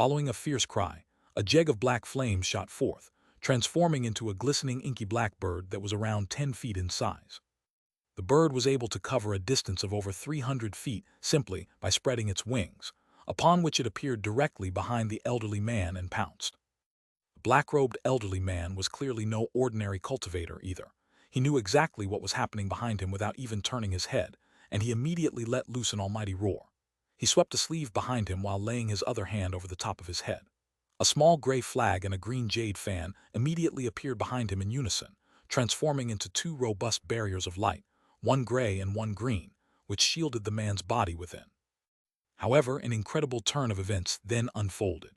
Following a fierce cry, a jeg of black flames shot forth, transforming into a glistening inky black bird that was around 10 feet in size. The bird was able to cover a distance of over 300 feet simply by spreading its wings, upon which it appeared directly behind the elderly man and pounced. The black-robed elderly man was clearly no ordinary cultivator either. He knew exactly what was happening behind him without even turning his head, and he immediately let loose an almighty roar. He swept a sleeve behind him while laying his other hand over the top of his head. A small gray flag and a green jade fan immediately appeared behind him in unison, transforming into two robust barriers of light, one gray and one green, which shielded the man's body within. However, an incredible turn of events then unfolded.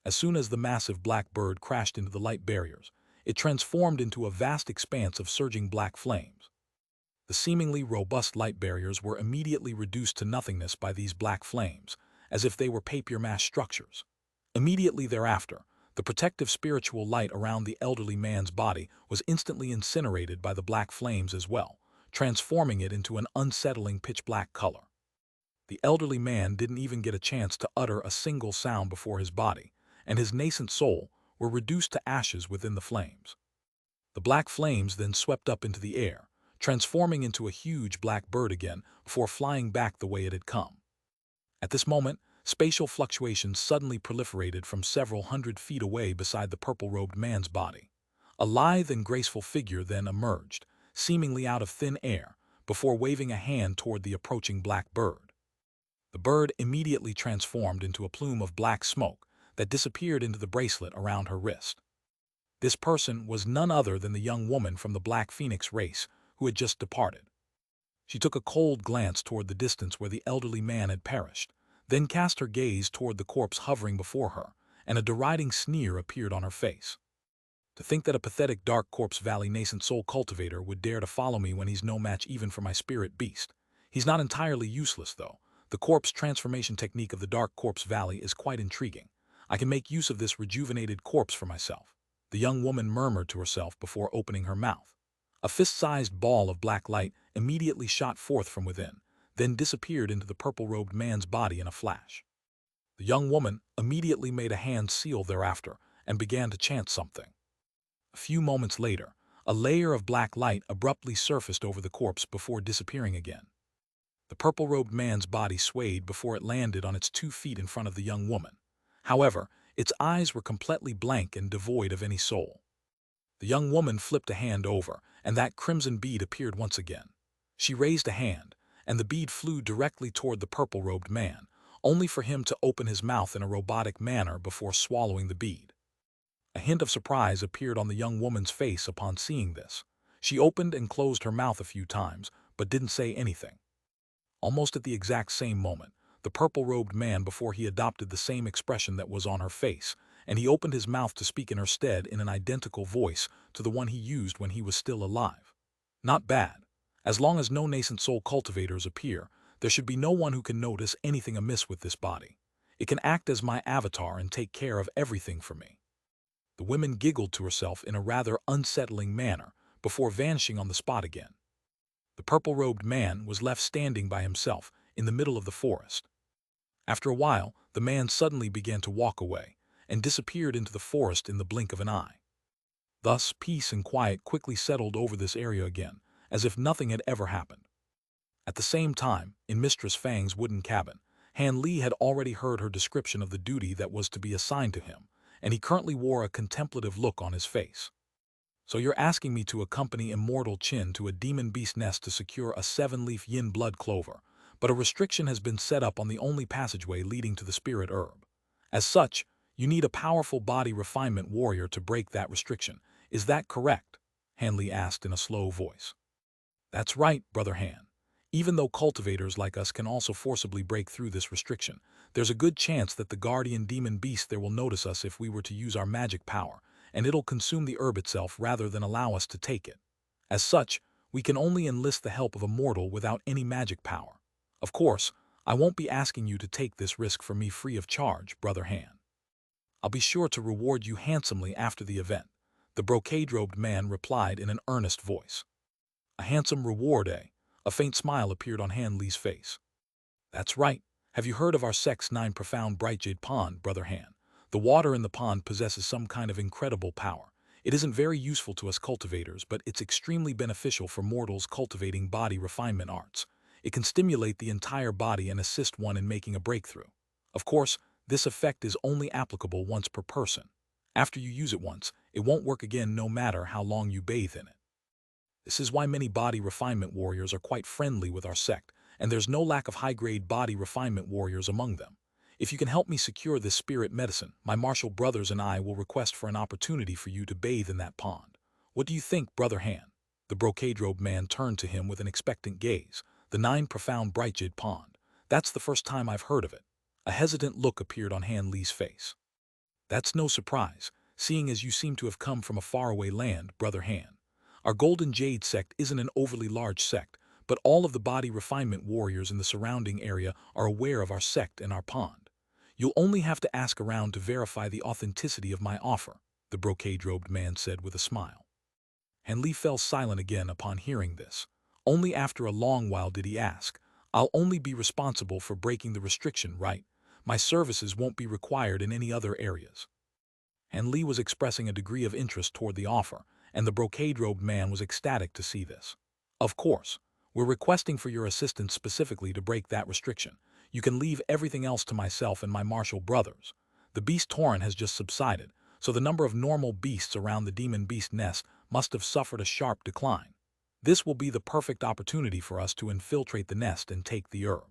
As soon as the massive black bird crashed into the light barriers, it transformed into a vast expanse of surging black flames. The seemingly robust light barriers were immediately reduced to nothingness by these black flames, as if they were papier-mâché structures. Immediately thereafter, the protective spiritual light around the elderly man's body was instantly incinerated by the black flames as well, transforming it into an unsettling pitch-black color. The elderly man didn't even get a chance to utter a single sound before his body and his nascent soul were reduced to ashes within the flames. The black flames then swept up into the air, transforming into a huge black bird again before flying back the way it had come. At this moment, spatial fluctuations suddenly proliferated from several hundred feet away beside the purple-robed man's body. A lithe and graceful figure then emerged, seemingly out of thin air, before waving a hand toward the approaching black bird. The bird immediately transformed into a plume of black smoke that disappeared into the bracelet around her wrist. This person was none other than the young woman from the Black Phoenix race who had just departed. She took a cold glance toward the distance where the elderly man had perished, then cast her gaze toward the corpse hovering before her, and a deriding sneer appeared on her face. To think that a pathetic Dark Corpse Valley nascent soul cultivator would dare to follow me when he's no match even for my spirit beast. He's not entirely useless, though. The corpse transformation technique of the Dark Corpse Valley is quite intriguing. I can make use of this rejuvenated corpse for myself, the young woman murmured to herself before opening her mouth. A fist-sized ball of black light immediately shot forth from within, then disappeared into the purple-robed man's body in a flash. The young woman immediately made a hand seal thereafter and began to chant something. A few moments later, a layer of black light abruptly surfaced over the corpse before disappearing again. The purple-robed man's body swayed before it landed on its 2 feet in front of the young woman. However, its eyes were completely blank and devoid of any soul. The young woman flipped a hand over, and that crimson bead appeared once again. She raised a hand, and the bead flew directly toward the purple-robed man, only for him to open his mouth in a robotic manner before swallowing the bead. A hint of surprise appeared on the young woman's face upon seeing this. She opened and closed her mouth a few times, but didn't say anything. Almost at the exact same moment, the purple-robed man before he adopted the same expression that was on her face, and he opened his mouth to speak in her stead in an identical voice to the one he used when he was still alive. Not bad. As long as no nascent soul cultivators appear, there should be no one who can notice anything amiss with this body. It can act as my avatar and take care of everything for me. The woman giggled to herself in a rather unsettling manner before vanishing on the spot again. The purple-robed man was left standing by himself in the middle of the forest. After a while, the man suddenly began to walk away and disappeared into the forest in the blink of an eye. Thus, peace and quiet quickly settled over this area again, as if nothing had ever happened. At the same time, in Mistress Fang's wooden cabin, Han Li had already heard her description of the duty that was to be assigned to him, and he currently wore a contemplative look on his face. So you're asking me to accompany Immortal Qin to a demon beast nest to secure a 7-leaf yin blood clover, but a restriction has been set up on the only passageway leading to the spirit herb. As such, you need a powerful body refinement warrior to break that restriction. Is that correct? Han Li asked in a slow voice. That's right, Brother Han. Even though cultivators like us can also forcibly break through this restriction, there's a good chance that the guardian demon beast there will notice us if we were to use our magic power, and it'll consume the herb itself rather than allow us to take it. As such, we can only enlist the help of a mortal without any magic power. Of course, I won't be asking you to take this risk for me free of charge, Brother Han. I'll be sure to reward you handsomely after the event, the brocade-robed man replied in an earnest voice. A handsome reward, eh? A faint smile appeared on Han Li's face. That's right. Have you heard of our sect's 9 profound bright jade pond, Brother Han? The water in the pond possesses some kind of incredible power. It isn't very useful to us cultivators, but it's extremely beneficial for mortals cultivating body refinement arts. It can stimulate the entire body and assist one in making a breakthrough. Of course, this effect is only applicable once per person. After you use it once, it won't work again no matter how long you bathe in it. This is why many body refinement warriors are quite friendly with our sect, and there's no lack of high-grade body refinement warriors among them. If you can help me secure this spirit medicine, my martial brothers and I will request for an opportunity for you to bathe in that pond. What do you think, Brother Han? The brocade-robed man turned to him with an expectant gaze. The 9 profound bright jade pond. That's the first time I've heard of it. A hesitant look appeared on Han Li's face. That's no surprise, seeing as you seem to have come from a faraway land, Brother Han. Our Golden Jade sect isn't an overly large sect, but all of the body refinement warriors in the surrounding area are aware of our sect and our pond. You'll only have to ask around to verify the authenticity of my offer, the brocade-robed man said with a smile. Han Li fell silent again upon hearing this. Only after a long while did he ask, I'll only be responsible for breaking the restriction, right? My services won't be required in any other areas. Han Li was expressing a degree of interest toward the offer, and the brocade-robed man was ecstatic to see this. Of course, we're requesting for your assistance specifically to break that restriction. You can leave everything else to myself and my martial brothers. The beast torrent has just subsided, so the number of normal beasts around the demon beast nest must have suffered a sharp decline. This will be the perfect opportunity for us to infiltrate the nest and take the herb.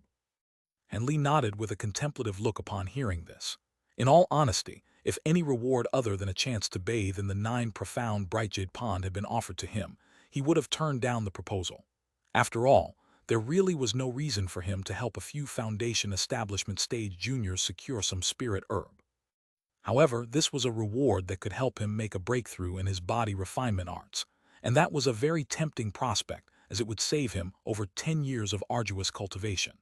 Han Li nodded with a contemplative look upon hearing this. In all honesty, if any reward other than a chance to bathe in the 9 profound bright jade pond had been offered to him, he would have turned down the proposal. After all, there really was no reason for him to help a few Foundation Establishment stage juniors secure some spirit herb. However, this was a reward that could help him make a breakthrough in his body refinement arts, and that was a very tempting prospect as it would save him over 10 years of arduous cultivation.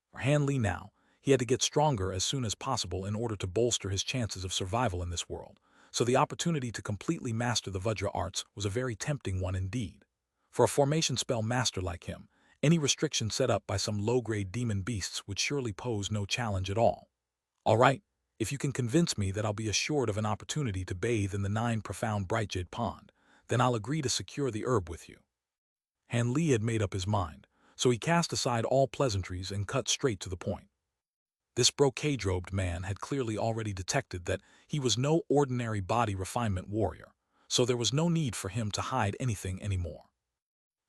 For Han Li now, he had to get stronger as soon as possible in order to bolster his chances of survival in this world, so the opportunity to completely master the Vajra arts was a very tempting one indeed. For a formation spell master like him, any restriction set up by some low-grade demon beasts would surely pose no challenge at all. All right, if you can convince me that I'll be assured of an opportunity to bathe in the 9 profound bright jade pond, then I'll agree to secure the herb with you. Han Li had made up his mind, so he cast aside all pleasantries and cut straight to the point. This brocade-robed man had clearly already detected that he was no ordinary body refinement warrior, so there was no need for him to hide anything anymore.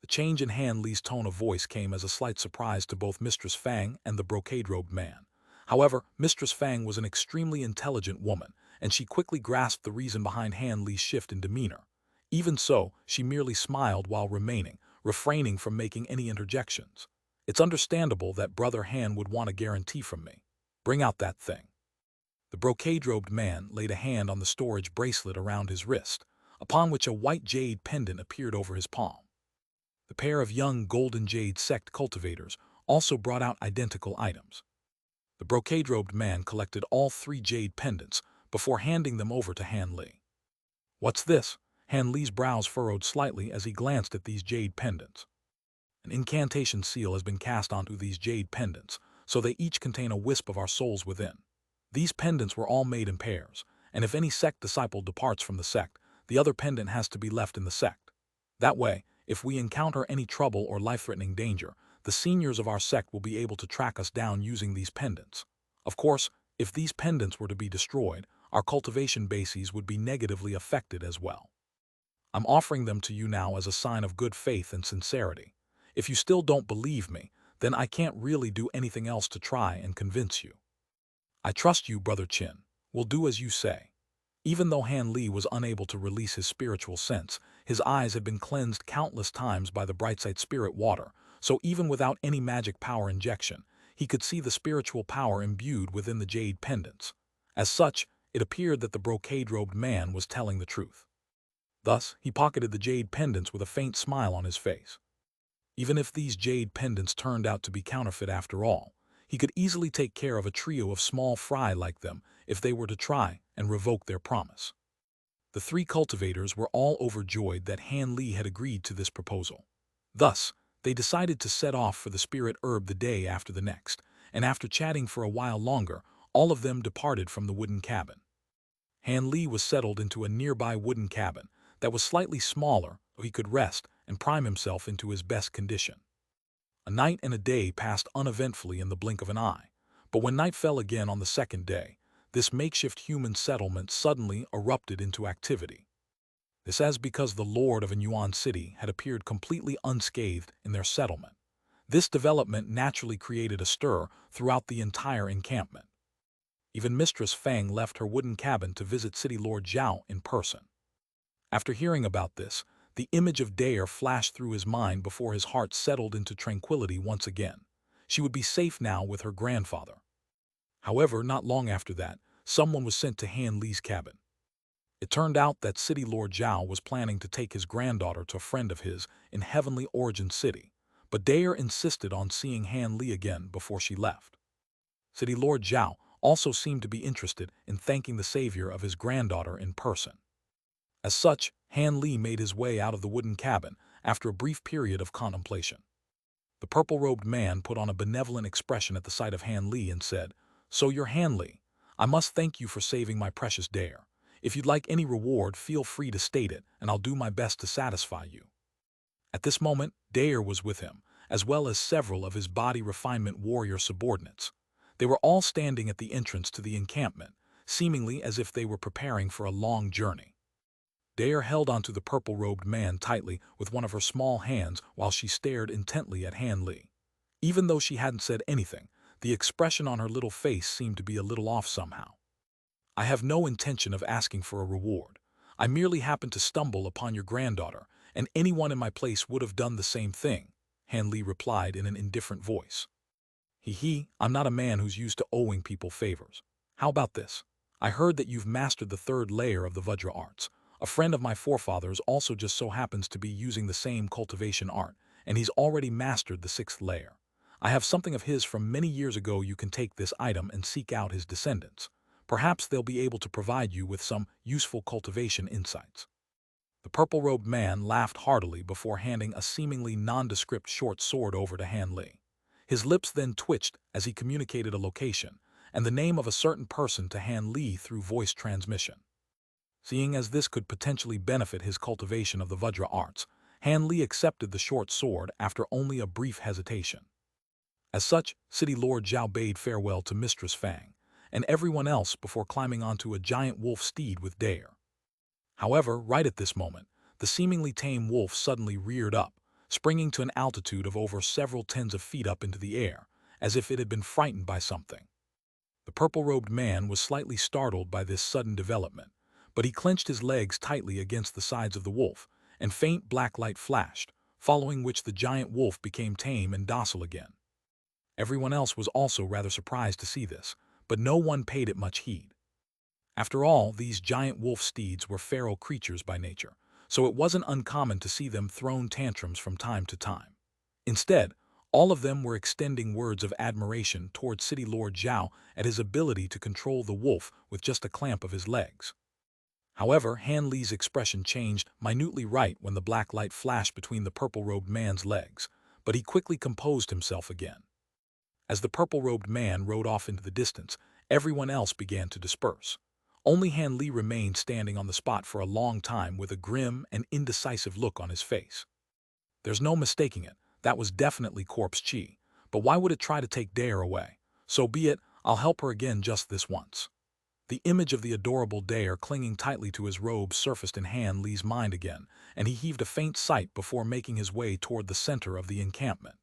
The change in Han Li's tone of voice came as a slight surprise to both Mistress Fang and the brocade-robed man. However, Mistress Fang was an extremely intelligent woman, and she quickly grasped the reason behind Han Li's shift in demeanor. Even so, she merely smiled while refraining from making any interjections. It's understandable that Brother Han would want a guarantee from me. Bring out that thing. The brocade-robed man laid a hand on the storage bracelet around his wrist, upon which a white jade pendant appeared over his palm. The pair of young Golden Jade sect cultivators also brought out identical items. The brocade-robed man collected all 3 jade pendants before handing them over to Han Li. What's this? Han Li's brows furrowed slightly as he glanced at these jade pendants. An incantation seal has been cast onto these jade pendants, so they each contain a wisp of our souls within. These pendants were all made in pairs, and if any sect disciple departs from the sect, the other pendant has to be left in the sect. That way, if we encounter any trouble or life-threatening danger, the seniors of our sect will be able to track us down using these pendants. Of course, if these pendants were to be destroyed, our cultivation bases would be negatively affected as well. I'm offering them to you now as a sign of good faith and sincerity. If you still don't believe me, then I can't really do anything else to try and convince you. I trust you, Brother Qin. We'll do as you say. Even though Han Li was unable to release his spiritual sense, his eyes had been cleansed countless times by the Brightside spirit water, so even without any magic power injection, he could see the spiritual power imbued within the jade pendants. As such, it appeared that the brocade-robed man was telling the truth. Thus, he pocketed the jade pendants with a faint smile on his face. Even if these jade pendants turned out to be counterfeit after all, he could easily take care of a trio of small fry like them if they were to try and revoke their promise. The 3 cultivators were all overjoyed that Han Li had agreed to this proposal. Thus, they decided to set off for the spirit herb the day after the next, and after chatting for a while longer, all of them departed from the wooden cabin. Han Li was settled into a nearby wooden cabin that was slightly smaller so he could rest and prime himself into his best condition. A night and a day passed uneventfully in the blink of an eye, but when night fell again on the second day, this makeshift human settlement suddenly erupted into activity. This as because the lord of a Yuan city had appeared completely unscathed in their settlement. This development naturally created a stir throughout the entire encampment. Even Mistress Fang left her wooden cabin to visit City Lord Zhao in person. After hearing about this, the image of Dare flashed through his mind before his heart settled into tranquility once again. She would be safe now with her grandfather. However, not long after that, someone was sent to Han Li's cabin. It turned out that City Lord Zhao was planning to take his granddaughter to a friend of his in Heavenly Origin City, but Dare insisted on seeing Han Li again before she left. City Lord Zhao also seemed to be interested in thanking the savior of his granddaughter in person. As such, Han Li made his way out of the wooden cabin after a brief period of contemplation. The purple-robed man put on a benevolent expression at the sight of Han Li and said, "So you're Han Li. I must thank you for saving my precious Dare. If you'd like any reward, feel free to state it, and I'll do my best to satisfy you." At this moment, Dare was with him, as well as several of his body refinement warrior subordinates. They were all standing at the entrance to the encampment, seemingly as if they were preparing for a long journey. Dare held onto the purple-robed man tightly with one of her small hands while she stared intently at Han Li. Even though she hadn't said anything, the expression on her little face seemed to be a little off somehow. "I have no intention of asking for a reward. I merely happened to stumble upon your granddaughter, and anyone in my place would have done the same thing," Han Li replied in an indifferent voice. I'm not a man who's used to owing people favors. How about this? I heard that you've mastered the third layer of the Vajra arts. A friend of my forefathers also just so happens to be using the same cultivation art, and he's already mastered the sixth layer. I have something of his from many years ago. You can take this item and seek out his descendants. Perhaps they'll be able to provide you with some useful cultivation insights." The purple-robed man laughed heartily before handing a seemingly nondescript short sword over to Han Li. His lips then twitched as he communicated a location and the name of a certain person to Han Li through voice transmission. Seeing as this could potentially benefit his cultivation of the Vajra arts, Han Li accepted the short sword after only a brief hesitation. As such, City Lord Zhao bade farewell to Mistress Fang and everyone else before climbing onto a giant wolf steed with Dare. However, right at this moment, the seemingly tame wolf suddenly reared up, springing to an altitude of over several tens of feet up into the air, as if it had been frightened by something. The purple-robed man was slightly startled by this sudden development, but he clenched his legs tightly against the sides of the wolf, and faint black light flashed, following which the giant wolf became tame and docile again. Everyone else was also rather surprised to see this, but no one paid it much heed. After all, these giant wolf steeds were feral creatures by nature, so it wasn't uncommon to see them throwing tantrums from time to time. Instead, all of them were extending words of admiration toward City Lord Zhao at his ability to control the wolf with just a clamp of his legs. However, Han Li's expression changed minutely right when the black light flashed between the purple-robed man's legs, but he quickly composed himself again. As the purple-robed man rode off into the distance, everyone else began to disperse. Only Han Li remained standing on the spot for a long time with a grim and indecisive look on his face. There's no mistaking it, that was definitely Corpse Chi, but why would it try to take Dare away? So be it, I'll help her again just this once. The image of the adorable Dare clinging tightly to his robe surfaced in Han Li's mind again, and he heaved a faint sigh before making his way toward the center of the encampment.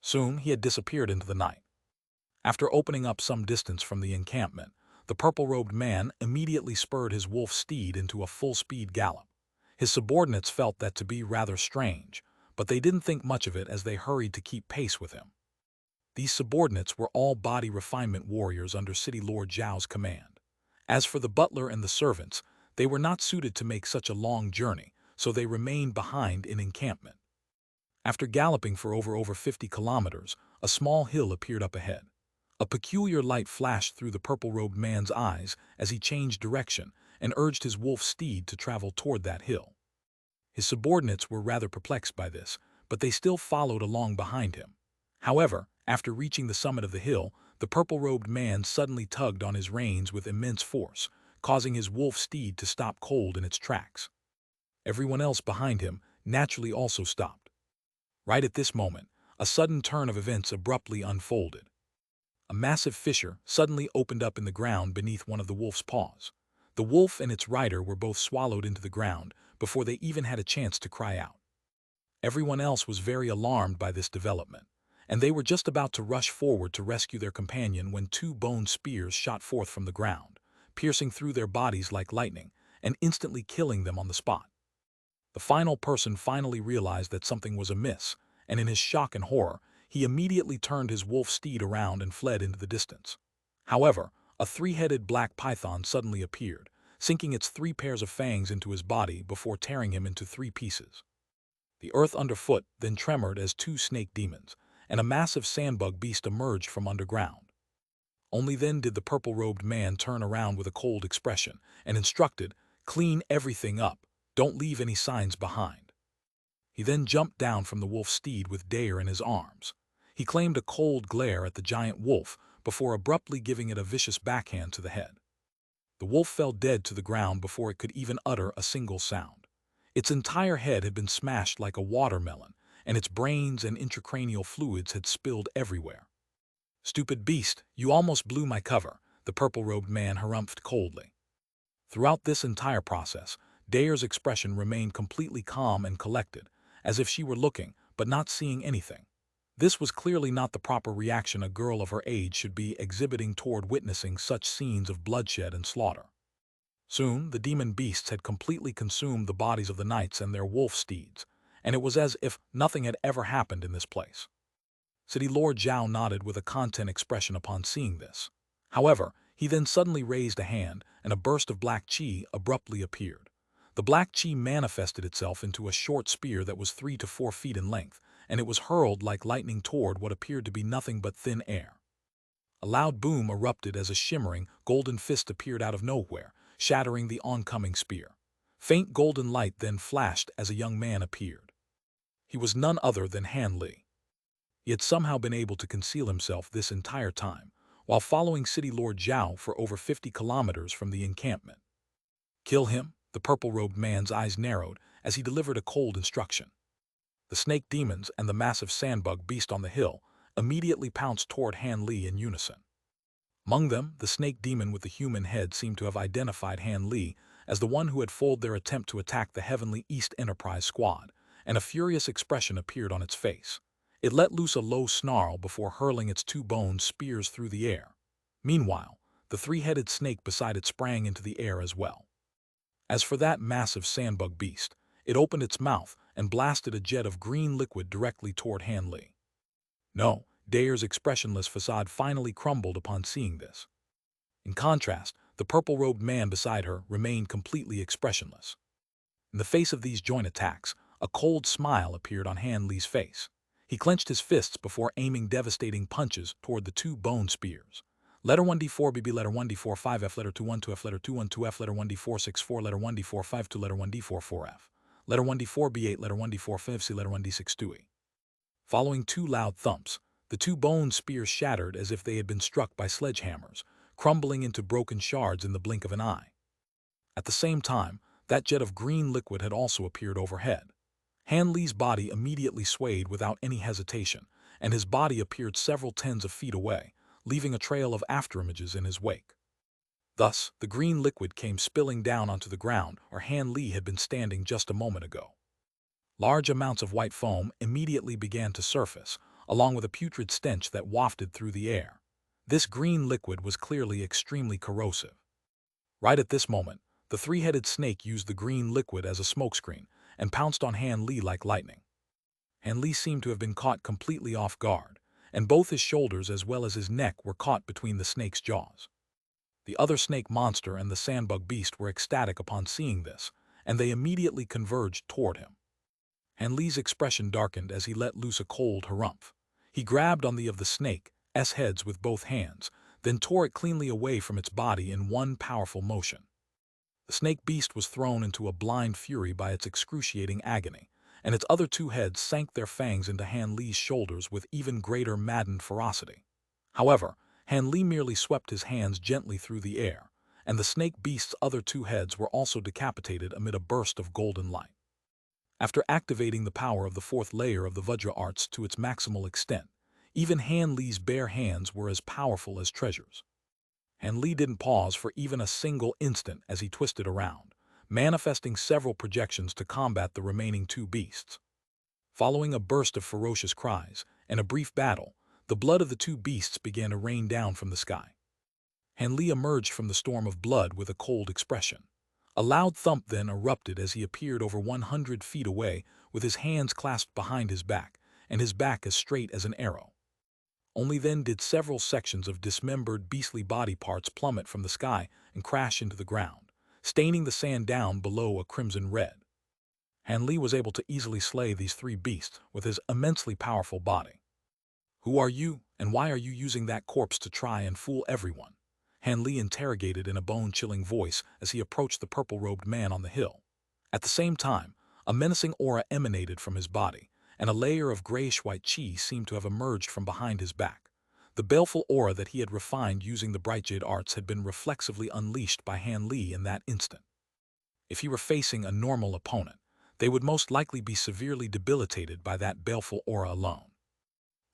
Soon he had disappeared into the night. After opening up some distance from the encampment, the purple-robed man immediately spurred his wolf steed into a full-speed gallop. His subordinates felt that to be rather strange, but they didn't think much of it as they hurried to keep pace with him. These subordinates were all body refinement warriors under City Lord Zhao's command. As for the butler and the servants, they were not suited to make such a long journey, so they remained behind in encampment. After galloping for over 50 kilometers, a small hill appeared up ahead. A peculiar light flashed through the purple-robed man's eyes as he changed direction and urged his wolf steed to travel toward that hill. His subordinates were rather perplexed by this, but they still followed along behind him. However, After reaching the summit of the hill, the purple-robed man suddenly tugged on his reins with immense force, causing his wolf steed to stop cold in its tracks. Everyone else behind him naturally also stopped. Right at this moment, a sudden turn of events abruptly unfolded. A massive fissure suddenly opened up in the ground beneath one of the wolf's paws. The wolf and its rider were both swallowed into the ground before they even had a chance to cry out. Everyone else was very alarmed by this development, and they were just about to rush forward to rescue their companion when two bone spears shot forth from the ground, piercing through their bodies like lightning and instantly killing them on the spot. The final person finally realized that something was amiss, and in his shock and horror, he immediately turned his wolf steed around and fled into the distance. However, a three-headed black python suddenly appeared, sinking its 3 pairs of fangs into his body before tearing him into 3 pieces. The earth underfoot then tremored as 2 snake demons, and a massive sandbug beast emerged from underground. Only then did the purple-robed man turn around with a cold expression and instructed, "Clean everything up, don't leave any signs behind." He then jumped down from the wolf's steed with Dare in his arms. He claimed a cold glare at the giant wolf before abruptly giving it a vicious backhand to the head. The wolf fell dead to the ground before it could even utter a single sound. Its entire head had been smashed like a watermelon, and its brains and intracranial fluids had spilled everywhere. "Stupid beast, you almost blew my cover," the purple-robed man harumphed coldly. Throughout this entire process, Dare's expression remained completely calm and collected, as if she were looking but not seeing anything. This was clearly not the proper reaction a girl of her age should be exhibiting toward witnessing such scenes of bloodshed and slaughter. Soon, the demon beasts had completely consumed the bodies of the knights and their wolf steeds, and it was as if nothing had ever happened in this place. City Lord Zhao nodded with a content expression upon seeing this. However, he then suddenly raised a hand, and a burst of black chi abruptly appeared. The black chi manifested itself into a short spear that was 3 to 4 feet in length, and it was hurled like lightning toward what appeared to be nothing but thin air. A loud boom erupted as a shimmering, golden fist appeared out of nowhere, shattering the oncoming spear. Faint golden light then flashed as a young man appeared. He was none other than Han Li. He had somehow been able to conceal himself this entire time, while following City Lord Zhao for over 50 kilometers from the encampment. "Kill him?" The purple-robed man's eyes narrowed as he delivered a cold instruction. The snake demons and the massive sandbug beast on the hill immediately pounced toward Han Li in unison. Among them, the snake demon with the human head seemed to have identified Han Li as the one who had foiled their attempt to attack the Heavenly East Enterprise squad, and a furious expression appeared on its face. It let loose a low snarl before hurling its 2 bone spears through the air. Meanwhile, the 3-headed snake beside it sprang into the air as well. As for that massive sandbug beast, it opened its mouth and blasted a jet of green liquid directly toward Han Li. No, Dare's expressionless facade finally crumbled upon seeing this. In contrast, the purple-robed man beside her remained completely expressionless. In the face of these joint attacks, a cold smile appeared on Han Li's face. He clenched his fists before aiming devastating punches toward the 2 bone spears. Letter 1d4 BB, letter 1d4 5F, letter 212 F, letter 212 F, letter 1d4 64, letter 1d4 52, letter 1d4 4F, letter 1d4 B8, letter 1d4 5C, letter 1d6 2E. Following 2 loud thumps, the 2 bone spears shattered as if they had been struck by sledgehammers, crumbling into broken shards in the blink of an eye. At the same time, that jet of green liquid had also appeared overhead. Han Li's body immediately swayed without any hesitation, and his body appeared several tens of feet away, leaving a trail of afterimages in his wake. Thus, the green liquid came spilling down onto the ground where Han Li had been standing just a moment ago. Large amounts of white foam immediately began to surface, along with a putrid stench that wafted through the air. This green liquid was clearly extremely corrosive. Right at this moment, the 3-headed snake used the green liquid as a smokescreen and pounced on Han Li like lightning. Han Li seemed to have been caught completely off guard, and both his shoulders as well as his neck were caught between the snake's jaws. The other snake monster and the sandbug beast were ecstatic upon seeing this, and they immediately converged toward him. Han Li's expression darkened as he let loose a cold harumph. He grabbed on the snake's heads with both hands, then tore it cleanly away from its body in one powerful motion. The snake beast was thrown into a blind fury by its excruciating agony, and its other two heads sank their fangs into Han Li's shoulders with even greater maddened ferocity. However, Han Li merely swept his hands gently through the air, and the snake beast's other two heads were also decapitated amid a burst of golden light. After activating the power of the fourth layer of the Vajra arts to its maximal extent, even Han Li's bare hands were as powerful as treasures. Han Li didn't pause for even a single instant as he twisted around, manifesting several projections to combat the remaining two beasts. Following a burst of ferocious cries and a brief battle, the blood of the two beasts began to rain down from the sky. Han Li emerged from the storm of blood with a cold expression. A loud thump then erupted as he appeared over 100 feet away with his hands clasped behind his back and his back as straight as an arrow. Only then did several sections of dismembered beastly body parts plummet from the sky and crash into the ground, staining the sand down below a crimson red. Han Li was able to easily slay these three beasts with his immensely powerful body. "Who are you, and why are you using that corpse to try and fool everyone?" Han Li interrogated in a bone-chilling voice as he approached the purple-robed man on the hill. At the same time, a menacing aura emanated from his body, and a layer of grayish-white chi seemed to have emerged from behind his back. The baleful aura that he had refined using the bright Jade arts had been reflexively unleashed by Han Li in that instant. If he were facing a normal opponent, they would most likely be severely debilitated by that baleful aura alone.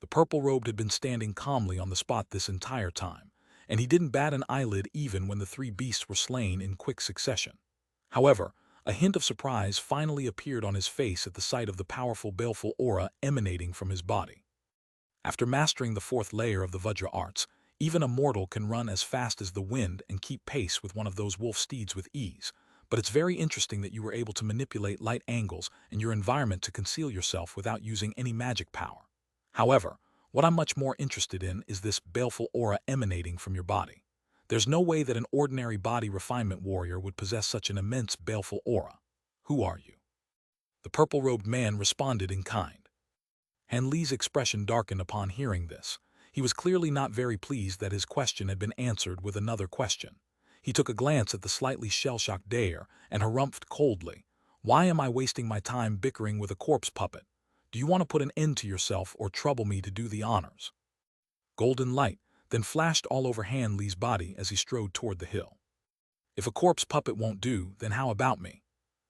The purple-robed had been standing calmly on the spot this entire time, and he didn't bat an eyelid even when the three beasts were slain in quick succession. However, a hint of surprise finally appeared on his face at the sight of the powerful baleful aura emanating from his body. After mastering the fourth layer of the Vajra arts, even a mortal can run as fast as the wind and keep pace with one of those wolf steeds with ease, but it's very interesting that you were able to manipulate light angles and your environment to conceal yourself without using any magic power. However, what I'm much more interested in is this baleful aura emanating from your body. There's no way that an ordinary body refinement warrior would possess such an immense baleful aura. Who are you? The purple-robed man responded in kind. Han Li's expression darkened upon hearing this. He was clearly not very pleased that his question had been answered with another question. He took a glance at the slightly shell-shocked Daer and harumphed coldly. "Why am I wasting my time bickering with a corpse puppet? Do you want to put an end to yourself or trouble me to do the honors?" Golden light then flashed all over Han Li's body as he strode toward the hill. "If a corpse puppet won't do, then how about me?"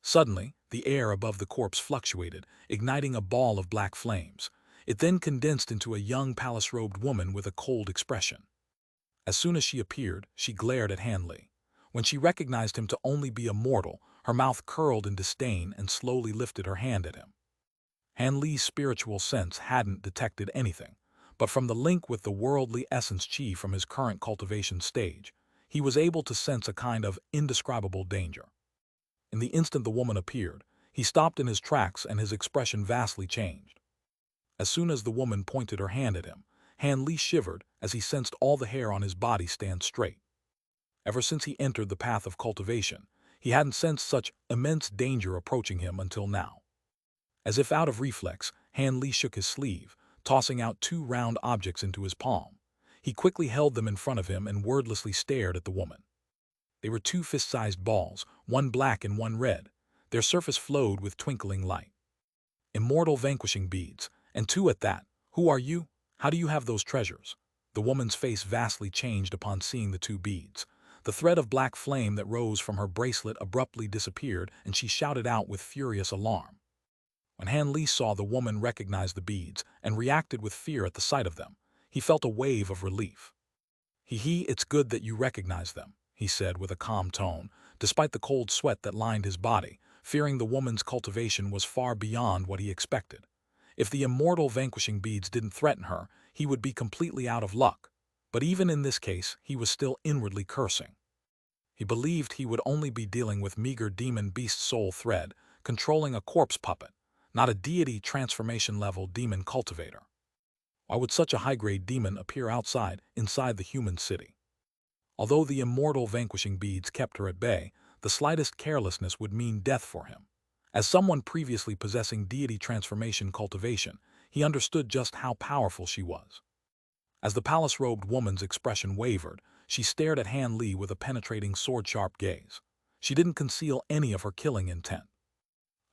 Suddenly, the air above the corpse fluctuated, igniting a ball of black flames. It then condensed into a young palace-robed woman with a cold expression. As soon as she appeared, she glared at Han Li. When she recognized him to only be a mortal, her mouth curled in disdain and slowly lifted her hand at him. Han Li's spiritual sense hadn't detected anything, but from the link with the worldly essence chi from his current cultivation stage, he was able to sense a kind of indescribable danger. In the instant the woman appeared, he stopped in his tracks and his expression vastly changed. As soon as the woman pointed her hand at him, Han Li shivered as he sensed all the hair on his body stand straight. Ever since he entered the path of cultivation, he hadn't sensed such immense danger approaching him until now. As if out of reflex, Han Li shook his sleeve, tossing out two round objects into his palm. He quickly held them in front of him and wordlessly stared at the woman. They were two fist-sized balls, one black and one red. Their surface flowed with twinkling light. Immortal vanquishing beads, and two at that. "Who are you? How do you have those treasures?" The woman's face vastly changed upon seeing the two beads. The thread of black flame that rose from her bracelet abruptly disappeared, and she shouted out with furious alarm. When Han Li saw the woman recognize the beads and reacted with fear at the sight of them, he felt a wave of relief. It's good that you recognize them," he said with a calm tone, despite the cold sweat that lined his body, fearing the woman's cultivation was far beyond what he expected. If the immortal vanquishing beads didn't threaten her, he would be completely out of luck. But even in this case, he was still inwardly cursing. He believed he would only be dealing with meager demon beast soul thread, controlling a corpse puppet, not a deity transformation-level demon cultivator. Why would such a high-grade demon appear inside the human city? Although the immortal vanquishing beads kept her at bay, the slightest carelessness would mean death for him. As someone previously possessing deity transformation cultivation, he understood just how powerful she was. As the palace-robed woman's expression wavered, she stared at Han Li with a penetrating sword-sharp gaze. She didn't conceal any of her killing intent.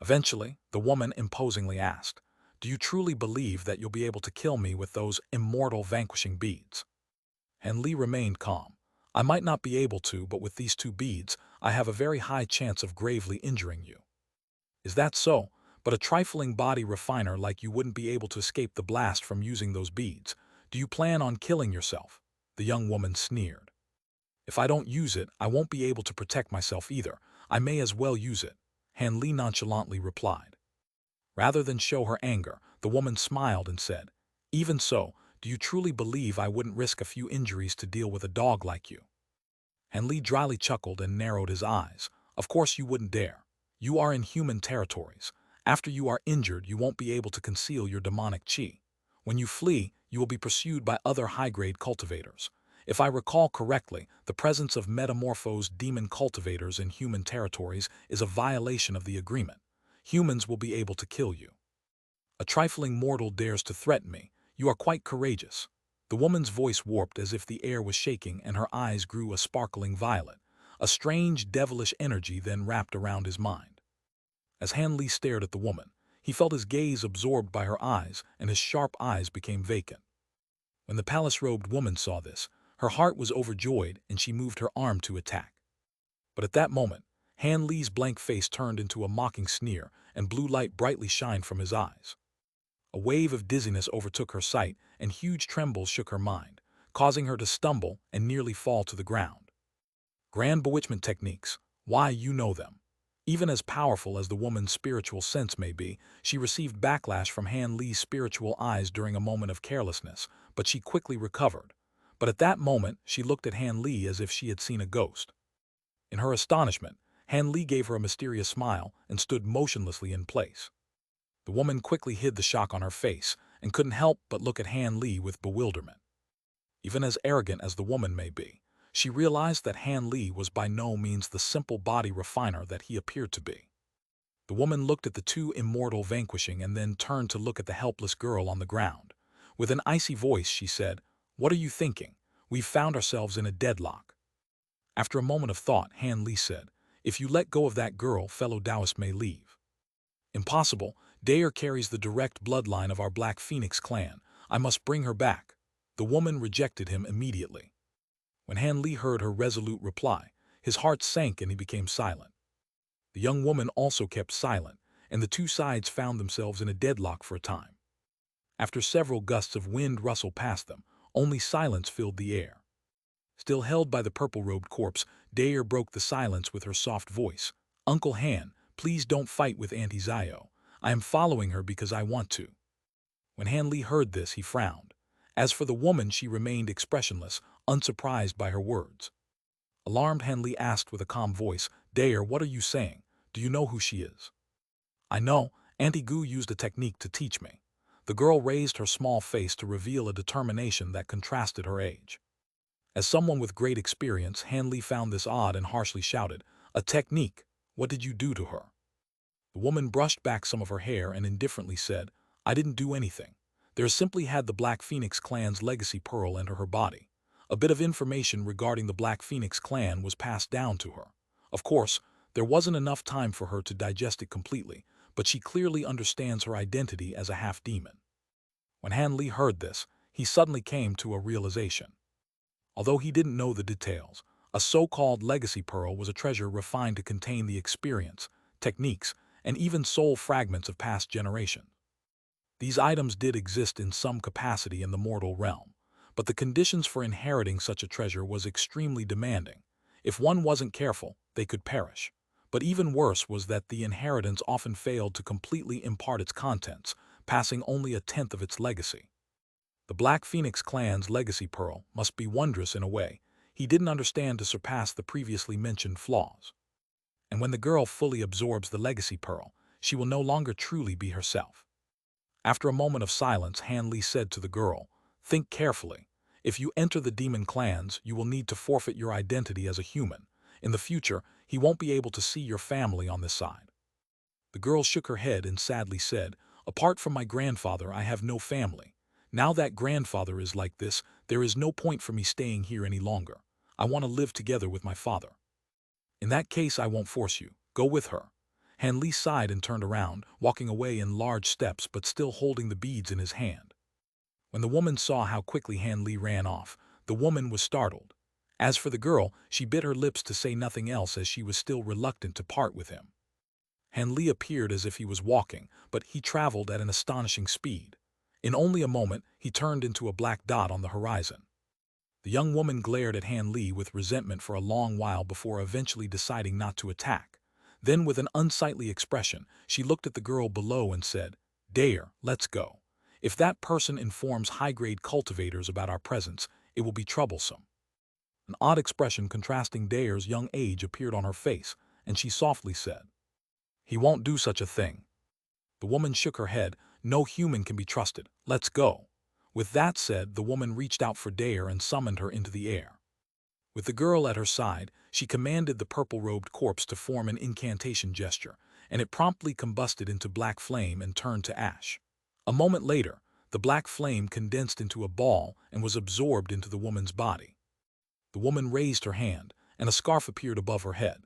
Eventually, the woman imposingly asked, "Do you truly believe that you'll be able to kill me with those immortal vanquishing beads?" And Li remained calm. "I might not be able to, but with these 2 beads, I have a very high chance of gravely injuring you." "Is that so? But a trifling body refiner like you wouldn't be able to escape the blast from using those beads. Do you plan on killing yourself?" The young woman sneered. "If I don't use it, I won't be able to protect myself either. I may as well use it," Han Li nonchalantly replied. Rather than show her anger, the woman smiled and said, "Even so, do you truly believe I wouldn't risk a few injuries to deal with a dog like you?" Han Li dryly chuckled and narrowed his eyes. "Of course you wouldn't dare. You are in human territories. After you are injured, you won't be able to conceal your demonic chi. When you flee, you will be pursued by other high-grade cultivators. If I recall correctly, the presence of metamorphosed demon cultivators in human territories is a violation of the agreement. Humans will be able to kill you. A trifling mortal dares to threaten me. You are quite courageous." The woman's voice warped as if the air was shaking and her eyes grew a sparkling violet. A strange, devilish energy then wrapped around his mind. As Han Li stared at the woman, he felt his gaze absorbed by her eyes and his sharp eyes became vacant. When the palace-robed woman saw this, her heart was overjoyed and she moved her arm to attack. But at that moment, Han Li's blank face turned into a mocking sneer and blue light brightly shined from his eyes. A wave of dizziness overtook her sight and huge trembles shook her mind, causing her to stumble and nearly fall to the ground. Grand bewitchment techniques. Why, you know them. Even as powerful as the woman's spiritual sense may be, she received backlash from Han Li's spiritual eyes during a moment of carelessness, but she quickly recovered. But at that moment, she looked at Han Li as if she had seen a ghost. In her astonishment, Han Li gave her a mysterious smile and stood motionlessly in place. The woman quickly hid the shock on her face and couldn't help but look at Han Li with bewilderment. Even as arrogant as the woman may be, she realized that Han Li was by no means the simple body refiner that he appeared to be. The woman looked at the 2 immortal vanquishing and then turned to look at the helpless girl on the ground. With an icy voice, she said, "What are you thinking? We've found ourselves in a deadlock." After a moment of thought, Han Li said, "If you let go of that girl, fellow Taoist may leave." "Impossible. Dayer carries the direct bloodline of our Black Phoenix clan. I must bring her back." The woman rejected him immediately. When Han Li heard her resolute reply, his heart sank and he became silent. The young woman also kept silent, and the 2 sides found themselves in a deadlock for a time. After several gusts of wind rustled past them, only silence filled the air. Still held by the purple-robed corpse, Dayer broke the silence with her soft voice. "Uncle Han, please don't fight with Auntie Zio. I am following her because I want to." When Han Li heard this, he frowned. As for the woman, she remained expressionless, unsurprised by her words. Alarmed, Han Li asked with a calm voice, "Dayer, what are you saying? Do you know who she is?" "I know. Auntie Gu used a technique to teach me." The girl raised her small face to reveal a determination that contrasted her age. As someone with great experience, Han Li found this odd and harshly shouted, "A technique? What did you do to her?" The woman brushed back some of her hair and indifferently said, "I didn't do anything. There simply had the Black Phoenix clan's legacy pearl enter her body. A bit of information regarding the Black Phoenix clan was passed down to her. Of course, there wasn't enough time for her to digest it completely, but she clearly understands her identity as a half-demon." When Han Li heard this, he suddenly came to a realization. Although he didn't know the details, a so-called legacy pearl was a treasure refined to contain the experience, techniques, and even soul fragments of past generations. These items did exist in some capacity in the mortal realm, but the conditions for inheriting such a treasure was extremely demanding. If one wasn't careful, they could perish. But even worse was that the inheritance often failed to completely impart its contents, passing only a tenth of its legacy. The Black Phoenix clan's legacy pearl must be wondrous in a way he didn't understand to surpass the previously mentioned flaws. And when the girl fully absorbs the legacy pearl, she will no longer truly be herself. After a moment of silence, Han Li said to the girl, "Think carefully. If you enter the demon clans, you will need to forfeit your identity as a human. In the future, he won't be able to see your family on this side." The girl shook her head and sadly said, "Apart from my grandfather, I have no family. Now that grandfather is like this, there is no point for me staying here any longer. I want to live together with my father." "In that case, I won't force you. Go with her." Han Li sighed and turned around, walking away in large steps but still holding the beads in his hand. When the woman saw how quickly Han Li ran off, the woman was startled. As for the girl, she bit her lips to say nothing else as she was still reluctant to part with him. Han Li appeared as if he was walking, but he traveled at an astonishing speed. In only a moment, he turned into a black dot on the horizon. The young woman glared at Han Li with resentment for a long while before eventually deciding not to attack. Then, with an unsightly expression, she looked at the girl below and said, "Dare, let's go. If that person informs high-grade cultivators about our presence, it will be troublesome." An odd expression contrasting Dare's young age appeared on her face, and she softly said, "He won't do such a thing." The woman shook her head. "No human can be trusted. Let's go." With that said, the woman reached out for Dare and summoned her into the air. With the girl at her side, she commanded the purple-robed corpse to form an incantation gesture, and it promptly combusted into black flame and turned to ash. A moment later, the black flame condensed into a ball and was absorbed into the woman's body. The woman raised her hand, and a scarf appeared above her head.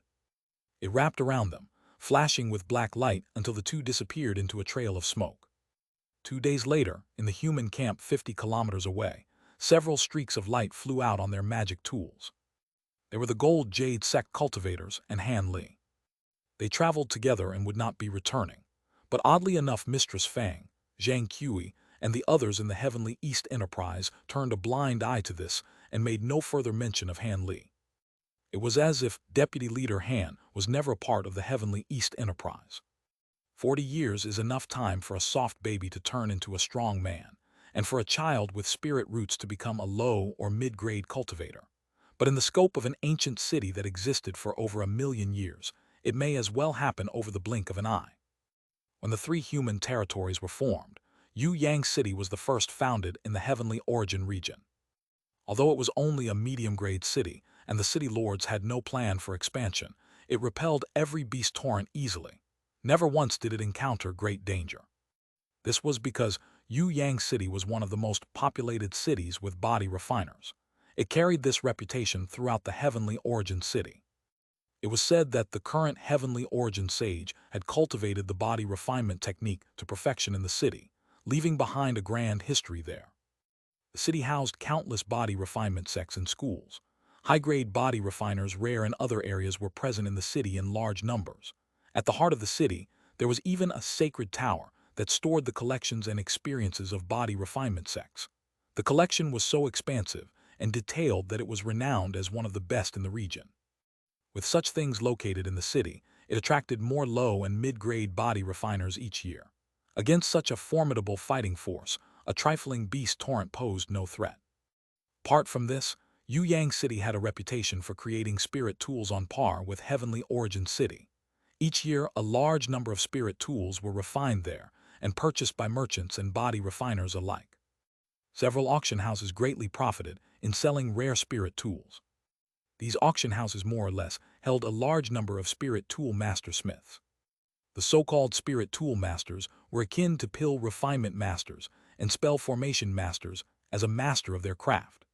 It wrapped around them, flashing with black light until the two disappeared into a trail of smoke. 2 days later, in the human camp 50 kilometers away, several streaks of light flew out on their magic tools. They were the gold Jade sect cultivators and Han Li. They traveled together and would not be returning, but oddly enough Mistress Fang, Zhang Kui, and the others in the Heavenly East Enterprise turned a blind eye to this and made no further mention of Han Li. It was as if Deputy Leader Han was never a part of the Heavenly East Enterprise. 40 years is enough time for a soft baby to turn into a strong man, and for a child with spirit roots to become a low or mid-grade cultivator. But in the scope of an ancient city that existed for over 1,000,000 years, it may as well happen over the blink of an eye. When the 3 human territories were formed, Yang City was the first founded in the Heavenly Origin region. Although it was only a medium-grade city, and the city lords had no plan for expansion, it repelled every beast torrent easily. Never once did it encounter great danger. This was because Yang City was one of the most populated cities with body refiners. It carried this reputation throughout the Heavenly Origin City. It was said that the current Heavenly Origin sage had cultivated the body refinement technique to perfection in the city, leaving behind a grand history there. The city housed countless body refinement sects and schools. High-grade body refiners rare in other areas were present in the city in large numbers. At the heart of the city, there was even a sacred tower that stored the collections and experiences of body refinement sects. The collection was so expansive and detailed that it was renowned as one of the best in the region. With such things located in the city, it attracted more low and mid-grade body refiners each year. Against such a formidable fighting force, a trifling beast torrent posed no threat. Apart from this, Yang City had a reputation for creating spirit tools on par with Heavenly Origin City. Each year, a large number of spirit tools were refined there and purchased by merchants and body refiners alike. Several auction houses greatly profited in selling rare spirit tools. These auction houses more or less held a large number of spirit tool master smiths. The so-called spirit tool masters were akin to pill refinement masters and spell formation masters as a master of their craft.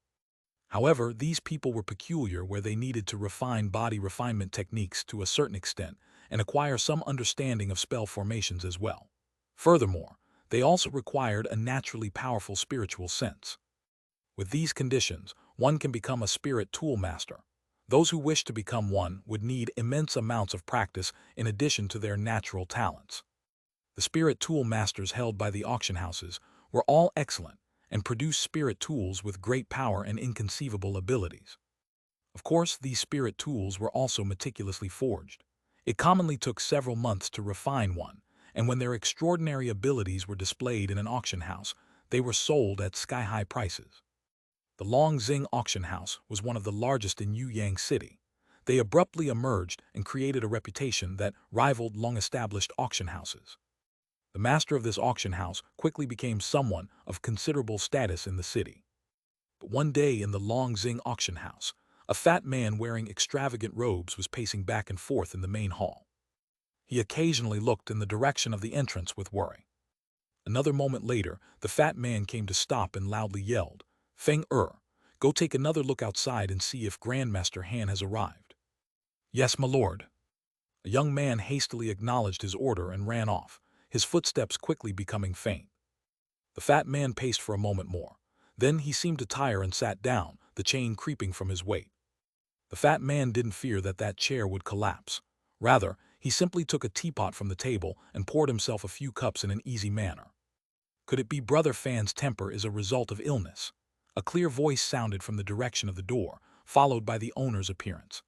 However, these people were peculiar where they needed to refine body refinement techniques to a certain extent and acquire some understanding of spell formations as well. Furthermore, they also required a naturally powerful spiritual sense. With these conditions, one can become a spirit tool master. Those who wish to become one would need immense amounts of practice in addition to their natural talents. The spirit tool masters held by the auction houses were all excellent and produced spirit tools with great power and inconceivable abilities. Of course, these spirit tools were also meticulously forged. It commonly took several months to refine one, and when their extraordinary abilities were displayed in an auction house, they were sold at sky-high prices. The Longxing auction house was one of the largest in Yang City. They abruptly emerged and created a reputation that rivaled long-established auction houses. The master of this auction house quickly became someone of considerable status in the city. But one day in the Longxing auction house, a fat man wearing extravagant robes was pacing back and forth in the main hall. He occasionally looked in the direction of the entrance with worry. Another moment later, the fat man came to stop and loudly yelled, "Feng go take another look outside and see if Grandmaster Han has arrived." "Yes, my lord." A young man hastily acknowledged his order and ran off, his footsteps quickly becoming faint. The fat man paced for a moment more. Then he seemed to tire and sat down, the chain creeping from his weight. The fat man didn't fear that chair would collapse. Rather, he simply took a teapot from the table and poured himself a few cups in an easy manner. Could it be Brother Fan's temper is a result of illness? A clear voice sounded from the direction of the door, followed by the owner's appearance.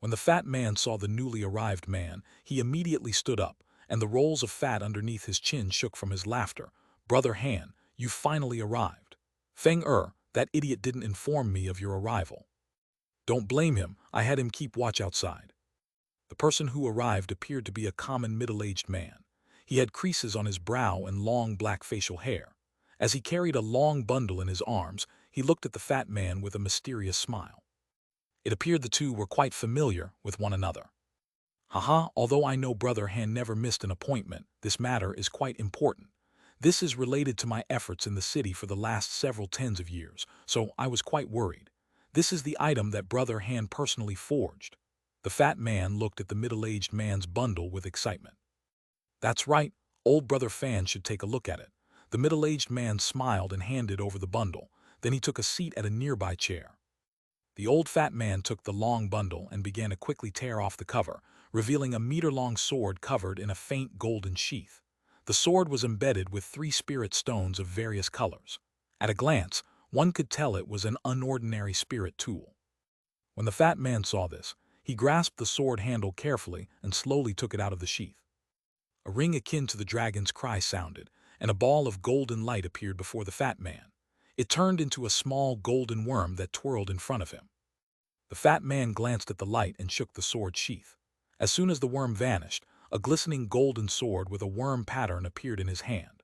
When the fat man saw the newly arrived man, he immediately stood up, and the rolls of fat underneath his chin shook from his laughter. "Brother Han, you finally arrived. Feng that idiot didn't inform me of your arrival." "Don't blame him, I had him keep watch outside." The person who arrived appeared to be a common middle-aged man. He had creases on his brow and long black facial hair. As he carried a long bundle in his arms, he looked at the fat man with a mysterious smile. It appeared the two were quite familiar with one another. "Haha, although I know Brother Han never missed an appointment, this matter is quite important. This is related to my efforts in the city for the last several tens of years, so I was quite worried. This is the item that Brother Han personally forged." The fat man looked at the middle-aged man's bundle with excitement. "That's right, old Brother Fan should take a look at it." The middle-aged man smiled and handed over the bundle. Then he took a seat at a nearby chair. The old fat man took the long bundle and began to quickly tear off the cover, revealing a meter-long sword covered in a faint golden sheath. The sword was embedded with 3 spirit stones of various colors. At a glance, one could tell it was an unordinary spirit tool. When the fat man saw this, he grasped the sword handle carefully and slowly took it out of the sheath. A ring akin to the dragon's cry sounded, and a ball of golden light appeared before the fat man. It turned into a small golden worm that twirled in front of him. The fat man glanced at the light and shook the sword sheath. As soon as the worm vanished, a glistening golden sword with a worm pattern appeared in his hand.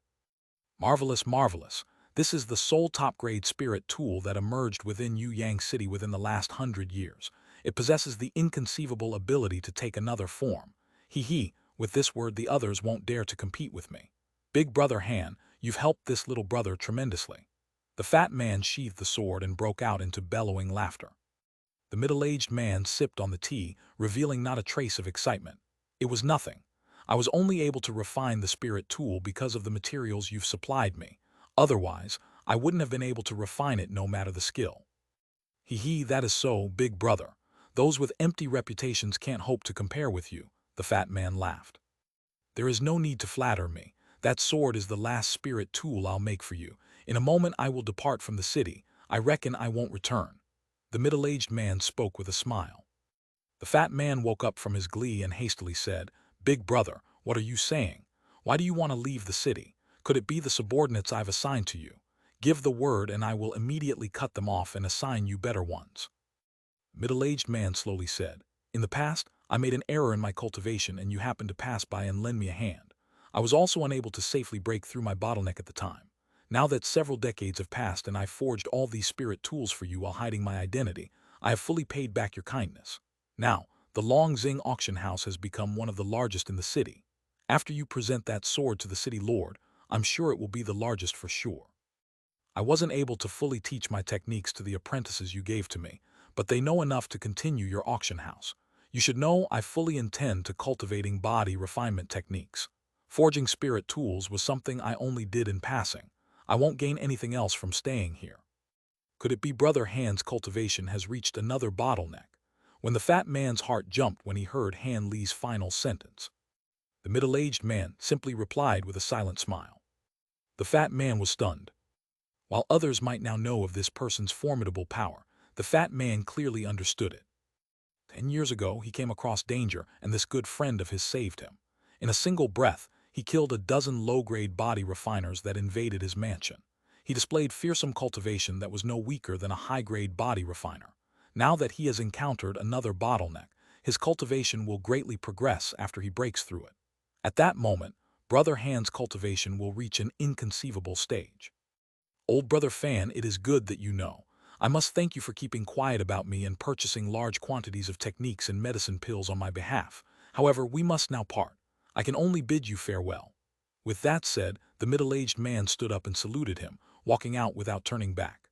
"Marvelous, marvelous. This is the sole top-grade spirit tool that emerged within Yang City within the last 100 years. It possesses the inconceivable ability to take another form. He. With this word the others won't dare to compete with me. Big Brother Han, you've helped this little brother tremendously." The fat man sheathed the sword and broke out into bellowing laughter. The middle-aged man sipped on the tea, revealing not a trace of excitement. "It was nothing. I was only able to refine the spirit tool because of the materials you've supplied me. Otherwise, I wouldn't have been able to refine it no matter the skill." That is so, big brother. Those with empty reputations can't hope to compare with you," the fat man laughed. "There is no need to flatter me. That sword is the last spirit tool I'll make for you. In a moment I will depart from the city. I reckon I won't return." The middle-aged man spoke with a smile. The fat man woke up from his glee and hastily said, "Big brother, what are you saying? Why do you want to leave the city? Could it be the subordinates I've assigned to you? Give the word and I will immediately cut them off and assign you better ones." The middle-aged man slowly said, "In the past, I made an error in my cultivation and you happened to pass by and lend me a hand. I was also unable to safely break through my bottleneck at the time. Now that several decades have passed and I forged all these spirit tools for you while hiding my identity, I have fully paid back your kindness. Now, the Long Xing auction house has become one of the largest in the city. After you present that sword to the city lord, I'm sure it will be the largest for sure. I wasn't able to fully teach my techniques to the apprentices you gave to me, but they know enough to continue your auction house. You should know I fully intend to cultivating body refinement techniques. Forging spirit tools was something I only did in passing. I won't gain anything else from staying here." Could it be Brother Han's cultivation has reached another bottleneck? When the fat man's heart jumped when he heard Han Li's final sentence. The middle-aged man simply replied with a silent smile. The fat man was stunned. While others might now know of this person's formidable power, the fat man clearly understood it. 10 years ago, he came across danger, and this good friend of his saved him. In a single breath, he killed a dozen low-grade body refiners that invaded his mansion. He displayed fearsome cultivation that was no weaker than a high-grade body refiner. Now that he has encountered another bottleneck, his cultivation will greatly progress after he breaks through it. At that moment, Brother Han's cultivation will reach an inconceivable stage. "Old Brother Fan, it is good that you know. I must thank you for keeping quiet about me and purchasing large quantities of techniques and medicine pills on my behalf. However, we must now part. I can only bid you farewell." With that said, the middle-aged man stood up and saluted him, walking out without turning back.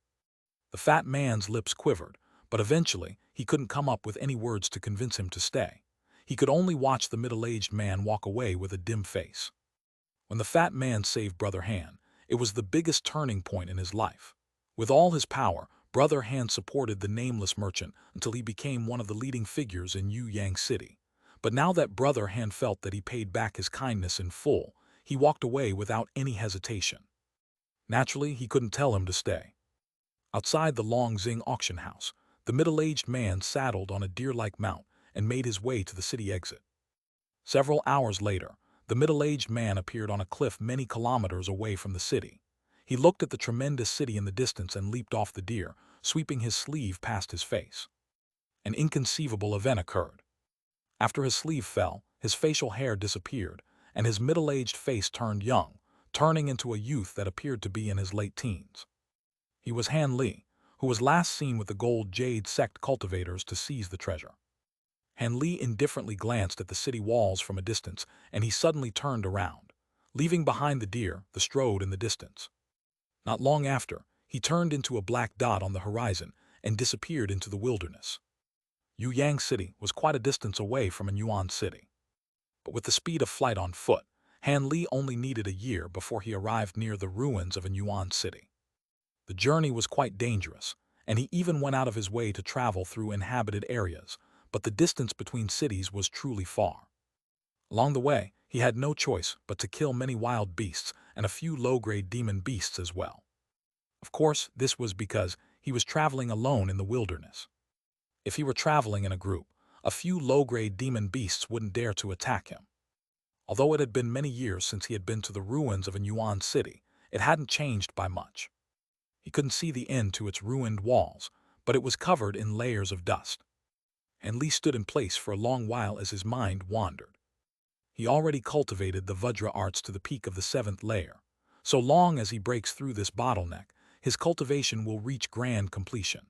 The fat man's lips quivered, but eventually he couldn't come up with any words to convince him to stay. he could only watch the middle-aged man walk away with a dim face. When the fat man saved Brother Han, it was the biggest turning point in his life. With all his power, Brother Han supported the nameless merchant until he became one of the leading figures in Yang City. But now that Brother Han felt that he paid back his kindness in full, he walked away without any hesitation. Naturally, he couldn't tell him to stay. Outside the Longxing auction house, the middle-aged man saddled on a deer-like mount and made his way to the city exit. Several hours later, the middle-aged man appeared on a cliff many kilometers away from the city. He looked at the tremendous city in the distance and leaped off the deer, sweeping his sleeve past his face. An inconceivable event occurred. After his sleeve fell, his facial hair disappeared, and his middle-aged face turned young, turning into a youth that appeared to be in his late teens. He was Han Li, who was last seen with the gold Jade sect cultivators to seize the treasure. Han Li indifferently glanced at the city walls from a distance, and he suddenly turned around, leaving behind the deer, the strode in the distance. Not long after, he turned into a black dot on the horizon and disappeared into the wilderness. Yang City was quite a distance away from a Yuan city. But with the speed of flight on foot, Han Li only needed a year before he arrived near the ruins of a Yuan city. The journey was quite dangerous, and he even went out of his way to travel through inhabited areas, but the distance between cities was truly far. Along the way, he had no choice but to kill many wild beasts and a few low-grade demon beasts as well. Of course, this was because he was traveling alone in the wilderness. If he were traveling in a group, a few low-grade demon beasts wouldn't dare to attack him. Although it had been many years since he had been to the ruins of a Yuan city, it hadn't changed by much. He couldn't see the end to its ruined walls, but it was covered in layers of dust. And Li stood in place for a long while as his mind wandered. He already cultivated the Vajra arts to the peak of the 7th layer. So long as he breaks through this bottleneck, his cultivation will reach grand completion.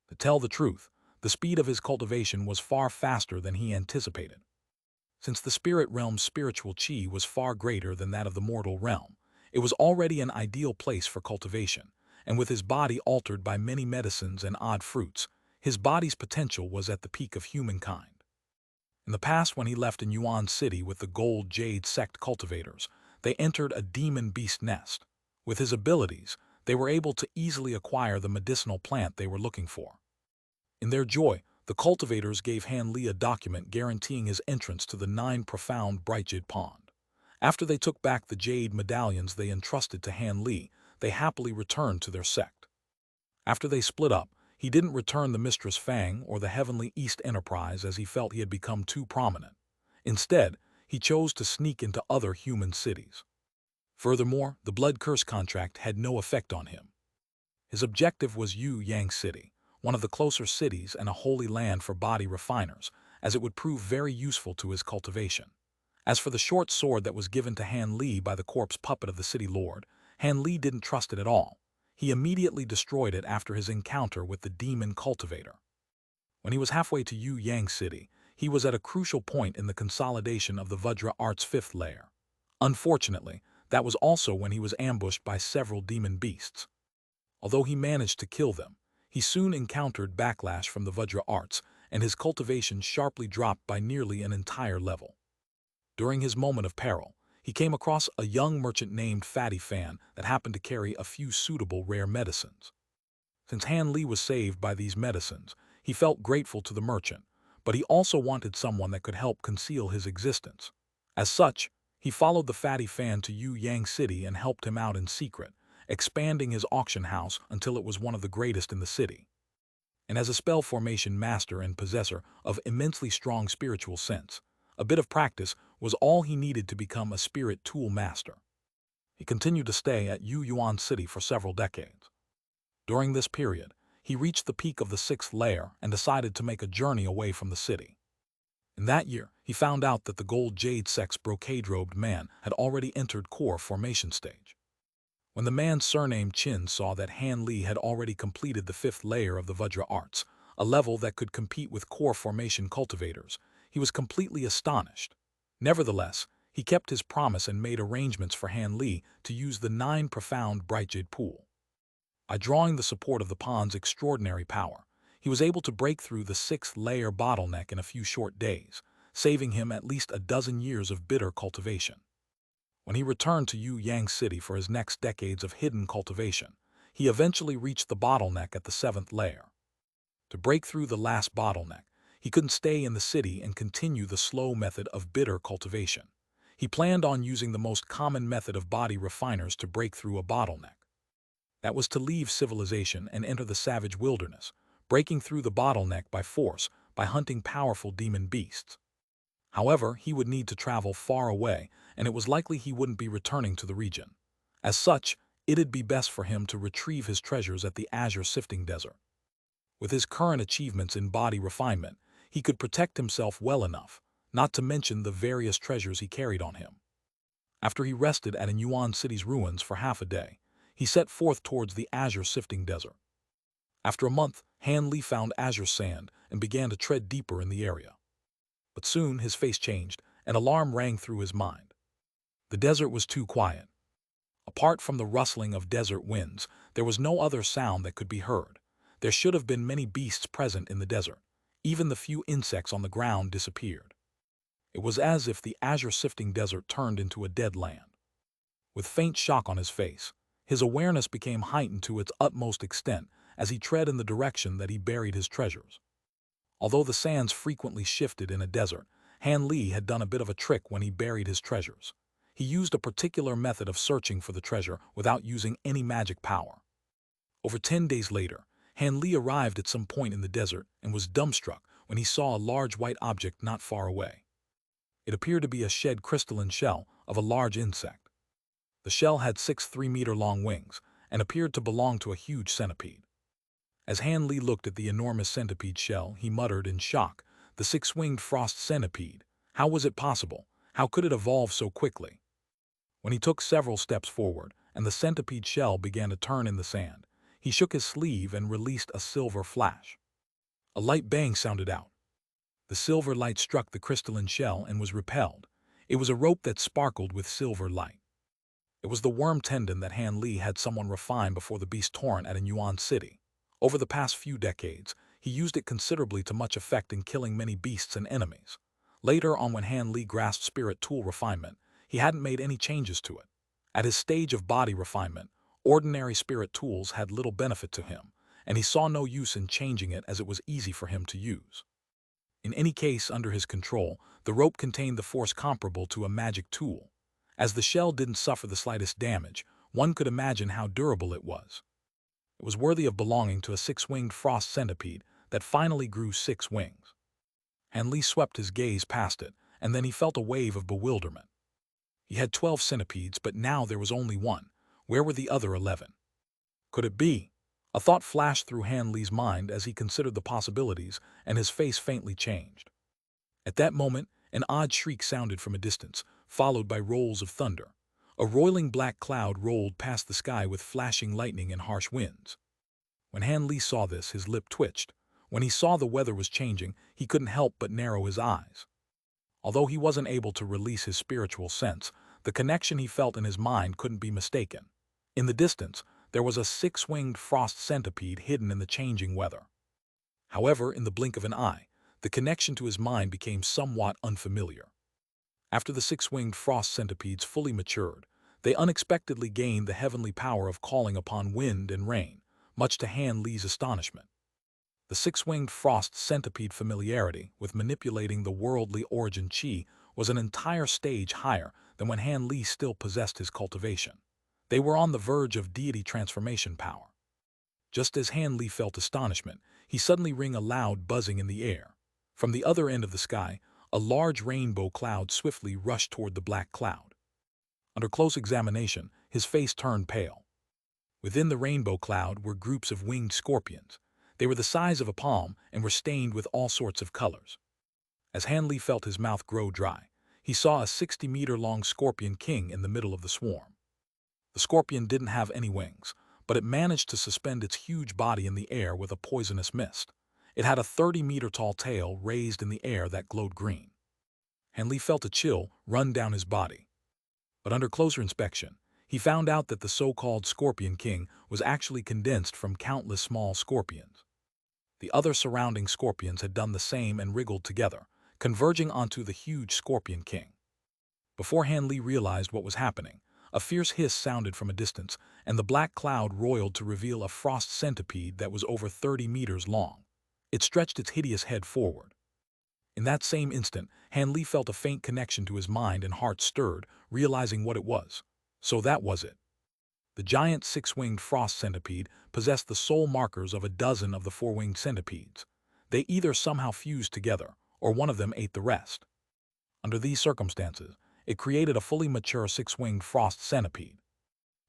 To tell the truth, the speed of his cultivation was far faster than he anticipated. Since the spirit realm's spiritual chi was far greater than that of the mortal realm, it was already an ideal place for cultivation, and with his body altered by many medicines and odd fruits, his body's potential was at the peak of humankind. In the past, when he left in Yuan City with the gold Jade sect cultivators, they entered a demon beast nest. With his abilities, they were able to easily acquire the medicinal plant they were looking for. In their joy, the cultivators gave Han Li a document guaranteeing his entrance to the 9 profound bright jade pond. After they took back the jade medallions they entrusted to Han Li, they happily returned to their sect. After they split up, he didn't return the Mistress Fang or the Heavenly East Enterprise as he felt he had become too prominent. Instead, he chose to sneak into other human cities. Furthermore, the blood curse contract had no effect on him. His objective was Yang City, one of the closer cities and a holy land for body refiners, as it would prove very useful to his cultivation. As for the short sword that was given to Han Li by the corpse puppet of the city lord, Han Li didn't trust it at all. He immediately destroyed it after his encounter with the demon cultivator. When he was halfway to Yang City, he was at a crucial point in the consolidation of the Vajra Art's 5th layer. Unfortunately, that was also when he was ambushed by several demon beasts. Although he managed to kill them, he soon encountered backlash from the Vajra Arts, and his cultivation sharply dropped by nearly an entire level. During his moment of peril, he came across a young merchant named Fatty Fan that happened to carry a few suitable rare medicines. Since Han Li was saved by these medicines, he felt grateful to the merchant, but he also wanted someone that could help conceal his existence. As such, he followed the Fatty Fan to Yang City and helped him out in secret, expanding his auction house until it was one of the greatest in the city. And as a spell formation master and possessor of immensely strong spiritual sense, a bit of practice was all he needed to become a spirit tool master. He continued to stay at Yuan City for several decades. During this period, he reached the peak of the 6th layer and decided to make a journey away from the city. In that year, he found out that the gold Jade sect's brocade-robed man had already entered core formation stage. When the man surnamed Qin saw that Han Li had already completed the 5th layer of the Vajra Arts, a level that could compete with core formation cultivators, he was completely astonished. Nevertheless, he kept his promise and made arrangements for Han Li to use the 9 profound bright jade pool. By drawing the support of the pond's extraordinary power, he was able to break through the 6th layer bottleneck in a few short days, saving him at least a dozen years of bitter cultivation. When he returned to Yang City for his next decades of hidden cultivation, he eventually reached the bottleneck at the seventh layer. To break through the last bottleneck, he couldn't stay in the city and continue the slow method of bitter cultivation. He planned on using the most common method of body refiners to break through a bottleneck. That was to leave civilization and enter the savage wilderness, breaking through the bottleneck by force by hunting powerful demon beasts. However, he would need to travel far away, and it was likely he wouldn't be returning to the region. As such, it'd be best for him to retrieve his treasures at the Azure Sifting Desert. With his current achievements in body refinement, he could protect himself well enough, not to mention the various treasures he carried on him. After he rested at Yuan City's ruins for half a day, he set forth towards the Azure Sifting Desert. After a month, Han Li found azure sand and began to tread deeper in the area. But soon his face changed, and alarm rang through his mind. The desert was too quiet. Apart from the rustling of desert winds, there was no other sound that could be heard. There should have been many beasts present in the desert. Even the few insects on the ground disappeared. It was as if the azure sifting desert turned into a dead land. With faint shock on his face, his awareness became heightened to its utmost extent as he tread in the direction that he buried his treasures. Although the sands frequently shifted in a desert, Han Li had done a bit of a trick when he buried his treasures. He used a particular method of searching for the treasure without using any magic power. Over 10 days later, Han Li arrived at some point in the desert and was dumbstruck when he saw a large white object not far away. It appeared to be a shed crystalline shell of a large insect. The shell had 6 3-meter-long wings and appeared to belong to a huge centipede. As Han Li looked at the enormous centipede shell, he muttered in shock, "The 6-winged frost centipede. How was it possible? How could it evolve so quickly?" When he took several steps forward and the centipede shell began to turn in the sand, he shook his sleeve and released a silver flash. A light bang sounded out. The silver light struck the crystalline shell and was repelled. It was a rope that sparkled with silver light. It was the worm tendon that Han Li had someone refine before the beast torrent at Yuan City. Over the past few decades, he used it considerably to much effect in killing many beasts and enemies. Later on, when Han Li grasped spirit tool refinement, he hadn't made any changes to it. At his stage of body refinement, ordinary spirit tools had little benefit to him, and he saw no use in changing it as it was easy for him to use. In any case under his control, the rope contained the force comparable to a magic tool. As the shell didn't suffer the slightest damage, one could imagine how durable it was. It was worthy of belonging to a 6-winged frost centipede that finally grew 6 wings. Han Li swept his gaze past it, and then he felt a wave of bewilderment. He had 12 centipedes, but now there was only one. Where were the other 11? Could it be? A thought flashed through Han Li's mind as he considered the possibilities, and his face faintly changed. At that moment, an odd shriek sounded from a distance, followed by rolls of thunder. A roiling black cloud rolled past the sky with flashing lightning and harsh winds. When Han Li saw this, his lip twitched. When he saw the weather was changing, he couldn't help but narrow his eyes. Although he wasn't able to release his spiritual sense, the connection he felt in his mind couldn't be mistaken. In the distance, there was a 6-winged frost centipede hidden in the changing weather. However, in the blink of an eye, the connection to his mind became somewhat unfamiliar. After the 6-winged frost centipedes fully matured, they unexpectedly gained the heavenly power of calling upon wind and rain, much to Han Li's astonishment. The 6-winged frost centipede familiarity with manipulating the worldly origin chi was an entire stage higher than when Han Li still possessed his cultivation. They were on the verge of deity transformation power. Just as Han Li felt astonishment, he suddenly heard a loud buzzing in the air. From the other end of the sky, a large rainbow cloud swiftly rushed toward the black cloud. Under close examination, his face turned pale. Within the rainbow cloud were groups of winged scorpions. They were the size of a palm and were stained with all sorts of colors. As Han Li felt his mouth grow dry, he saw a 60-meter-long scorpion king in the middle of the swarm. The scorpion didn't have any wings, but it managed to suspend its huge body in the air with a poisonous mist. It had a 30-meter-tall tail raised in the air that glowed green. Han Li felt a chill run down his body. But under closer inspection, he found out that the so-called Scorpion King was actually condensed from countless small scorpions. The other surrounding scorpions had done the same and wriggled together, converging onto the huge Scorpion King. Before Han Li realized what was happening, a fierce hiss sounded from a distance, and the black cloud roiled to reveal a frost centipede that was over 30 meters long. It stretched its hideous head forward. In that same instant, Han Li felt a faint connection to his mind and heart stirred, realizing what it was. So that was it. The giant six-winged frost centipede possessed the sole markers of a dozen of the four-winged centipedes. They either somehow fused together, or one of them ate the rest. Under these circumstances, it created a fully mature six-winged frost centipede.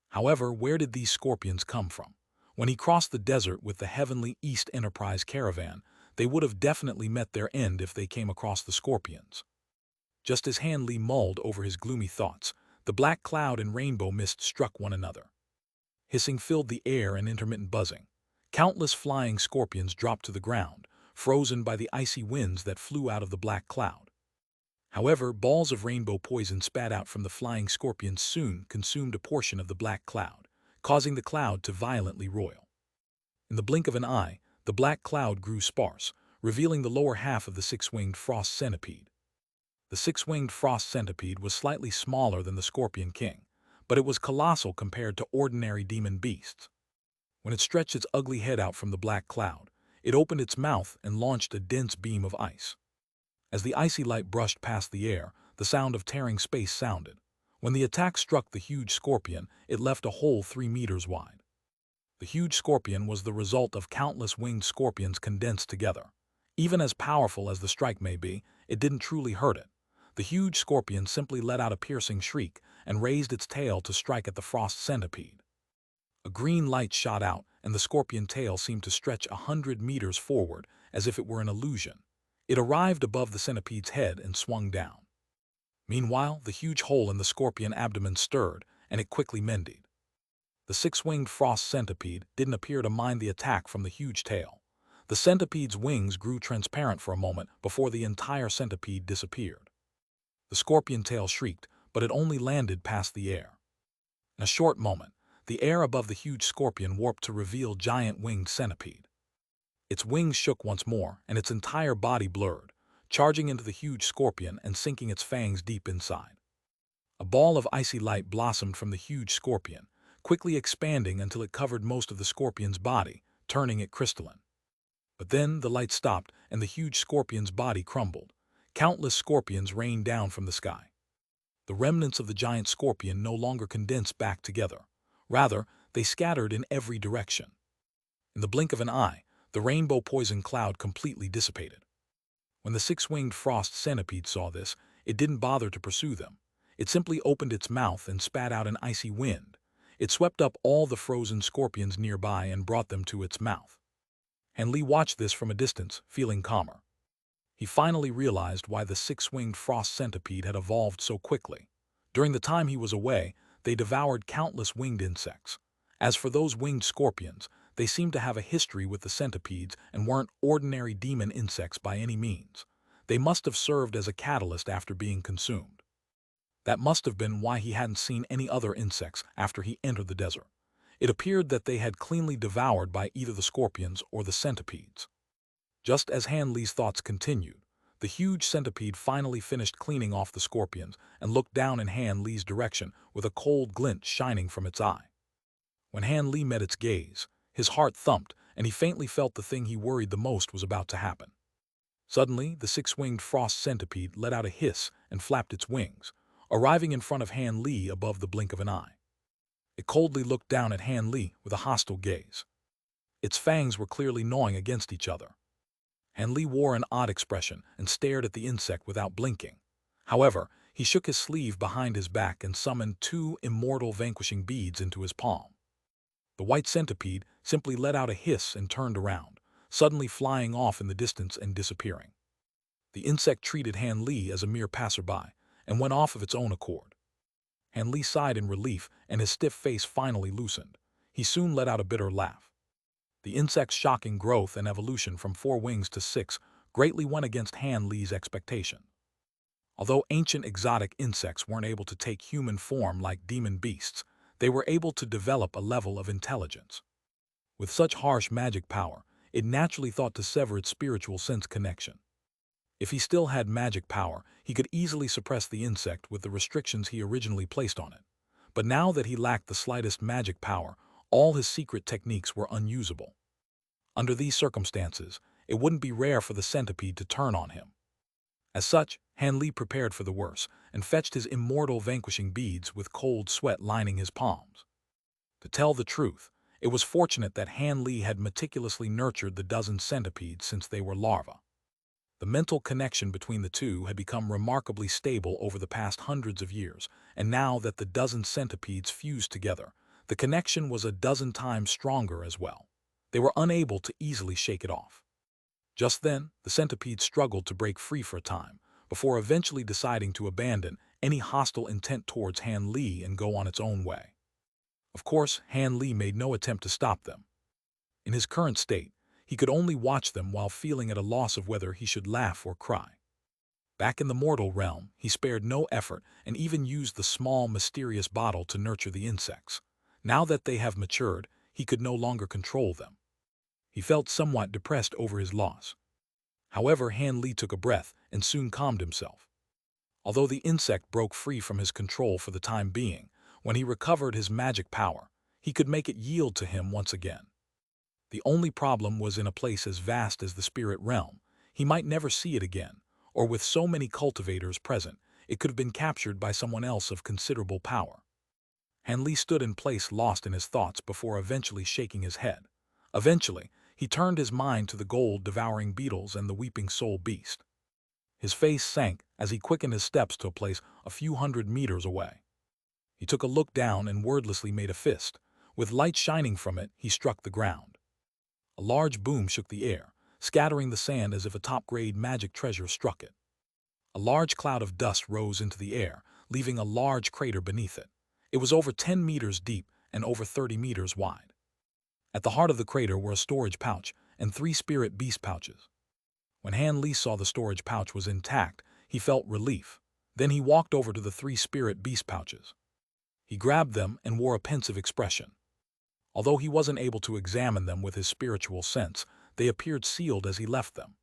However, where did these scorpions come from? When he crossed the desert with the Heavenly East Enterprise caravan, they would have definitely met their end if they came across the scorpions. Just as Han Li mulled over his gloomy thoughts, the black cloud and rainbow mist struck one another. Hissing filled the air and intermittent buzzing. Countless flying scorpions dropped to the ground, frozen by the icy winds that flew out of the black cloud. However, balls of rainbow poison spat out from the flying scorpions soon consumed a portion of the black cloud, causing the cloud to violently roil. In the blink of an eye, the black cloud grew sparse, revealing the lower half of the six-winged frost centipede. The six-winged frost centipede was slightly smaller than the Scorpion King, but it was colossal compared to ordinary demon beasts. When it stretched its ugly head out from the black cloud, it opened its mouth and launched a dense beam of ice. As the icy light brushed past the air, the sound of tearing space sounded. When the attack struck the huge scorpion, it left a hole 3 meters wide. The huge scorpion was the result of countless winged scorpions condensed together. Even as powerful as the strike may be, it didn't truly hurt it. The huge scorpion simply let out a piercing shriek and raised its tail to strike at the frost centipede. A green light shot out, and the scorpion tail seemed to stretch 100 meters forward, as if it were an illusion. It arrived above the centipede's head and swung down. Meanwhile, the huge hole in the scorpion abdomen stirred, and it quickly mended. The six-winged frost centipede didn't appear to mind the attack from the huge tail. The centipede's wings grew transparent for a moment before the entire centipede disappeared. The scorpion tail shrieked, but it only landed past the air. In a short moment, the air above the huge scorpion warped to reveal giant winged centipede. Its wings shook once more, and its entire body blurred, charging into the huge scorpion and sinking its fangs deep inside. A ball of icy light blossomed from the huge scorpion, quickly expanding until it covered most of the scorpion's body, turning it crystalline. But then the light stopped, and the huge scorpion's body crumbled. Countless scorpions rained down from the sky. The remnants of the giant scorpion no longer condensed back together. Rather, they scattered in every direction. In the blink of an eye, the rainbow poison cloud completely dissipated. When the six-winged frost centipede saw this, it didn't bother to pursue them. It simply opened its mouth and spat out an icy wind. It swept up all the frozen scorpions nearby and brought them to its mouth. Han Li watched this from a distance, feeling calmer. He finally realized why the six-winged frost centipede had evolved so quickly. During the time he was away, they devoured countless winged insects. As for those winged scorpions, they seemed to have a history with the centipedes and weren't ordinary demon insects by any means. They must have served as a catalyst after being consumed. That must have been why he hadn't seen any other insects after he entered the desert. It appeared that they had cleanly devoured by either the scorpions or the centipedes. Just as Han Li's thoughts continued, the huge centipede finally finished cleaning off the scorpions and looked down in Han Li's direction with a cold glint shining from its eye. When Han Li met its gaze, his heart thumped, and he faintly felt the thing he worried the most was about to happen. Suddenly, the six-winged frost centipede let out a hiss and flapped its wings, arriving in front of Han Li above the blink of an eye. It coldly looked down at Han Li with a hostile gaze. Its fangs were clearly gnawing against each other. Han Li wore an odd expression and stared at the insect without blinking. However, he shook his sleeve behind his back and summoned 2 immortal vanquishing beads into his palm. The white centipede simply let out a hiss and turned around, suddenly flying off in the distance and disappearing. The insect treated Han Li as a mere passerby and went off of its own accord. Han Li sighed in relief, and his stiff face finally loosened. He soon let out a bitter laugh. The insect's shocking growth and evolution from 4 wings to 6 greatly went against Han Li's expectation. Although ancient exotic insects weren't able to take human form like demon beasts, they were able to develop a level of intelligence. With such harsh magic power, it naturally thought to sever its spiritual sense connection. If he still had magic power, he could easily suppress the insect with the restrictions he originally placed on it. But now that he lacked the slightest magic power, all his secret techniques were unusable. Under these circumstances, it wouldn't be rare for the centipede to turn on him. As such, Han Li prepared for the worst and fetched his immortal vanquishing beads with cold sweat lining his palms. To tell the truth, it was fortunate that Han Li had meticulously nurtured the dozen centipedes since they were larvae. The mental connection between the two had become remarkably stable over the past hundreds of years, and now that the dozen centipedes fused together, the connection was a dozen times stronger as well. They were unable to easily shake it off. Just then, the centipede struggled to break free for a time, before eventually deciding to abandon any hostile intent towards Han Li and go on its own way. Of course, Han Li made no attempt to stop them. In his current state, he could only watch them while feeling at a loss of whether he should laugh or cry. Back in the mortal realm, he spared no effort and even used the small, mysterious bottle to nurture the insects. Now that they have matured, he could no longer control them. He felt somewhat depressed over his loss. However, Han Li took a breath and soon calmed himself. Although the insect broke free from his control for the time being, when he recovered his magic power, he could make it yield to him once again. The only problem was in a place as vast as the spirit realm, he might never see it again, or with so many cultivators present, it could have been captured by someone else of considerable power. Han Li stood in place lost in his thoughts before eventually shaking his head. Eventually, he turned his mind to the gold-devouring beetles and the weeping soul beast. His face sank as he quickened his steps to a place a few hundred meters away. He took a look down and wordlessly made a fist. With light shining from it, he struck the ground. A large boom shook the air, scattering the sand as if a top-grade magic treasure struck it. A large cloud of dust rose into the air, leaving a large crater beneath it. It was over 10 meters deep and over 30 meters wide. At the heart of the crater were a storage pouch and 3 spirit beast pouches. When Han Li saw the storage pouch was intact, he felt relief. Then he walked over to the 3 spirit beast pouches. He grabbed them and wore a pensive expression. Although he wasn't able to examine them with his spiritual sense, they appeared sealed as he left them.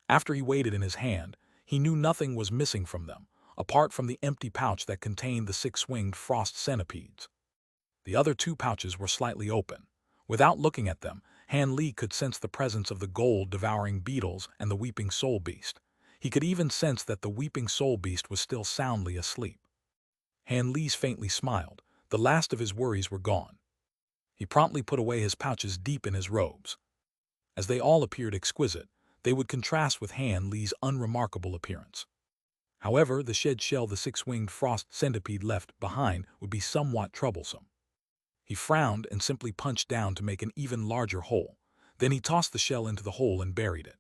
After he weighed it in his hand, he knew nothing was missing from them, apart from the empty pouch that contained the 6-winged frost centipedes. The other 2 pouches were slightly open. Without looking at them, Han Li could sense the presence of the gold-devouring beetles and the weeping soul beast. He could even sense that the weeping soul beast was still soundly asleep. Han Li faintly smiled. The last of his worries were gone. He promptly put away his pouches deep in his robes. As they all appeared exquisite, they would contrast with Han Li's unremarkable appearance. However, the shed shell the 6-winged frost centipede left behind would be somewhat troublesome. He frowned and simply punched down to make an even larger hole. Then he tossed the shell into the hole and buried it.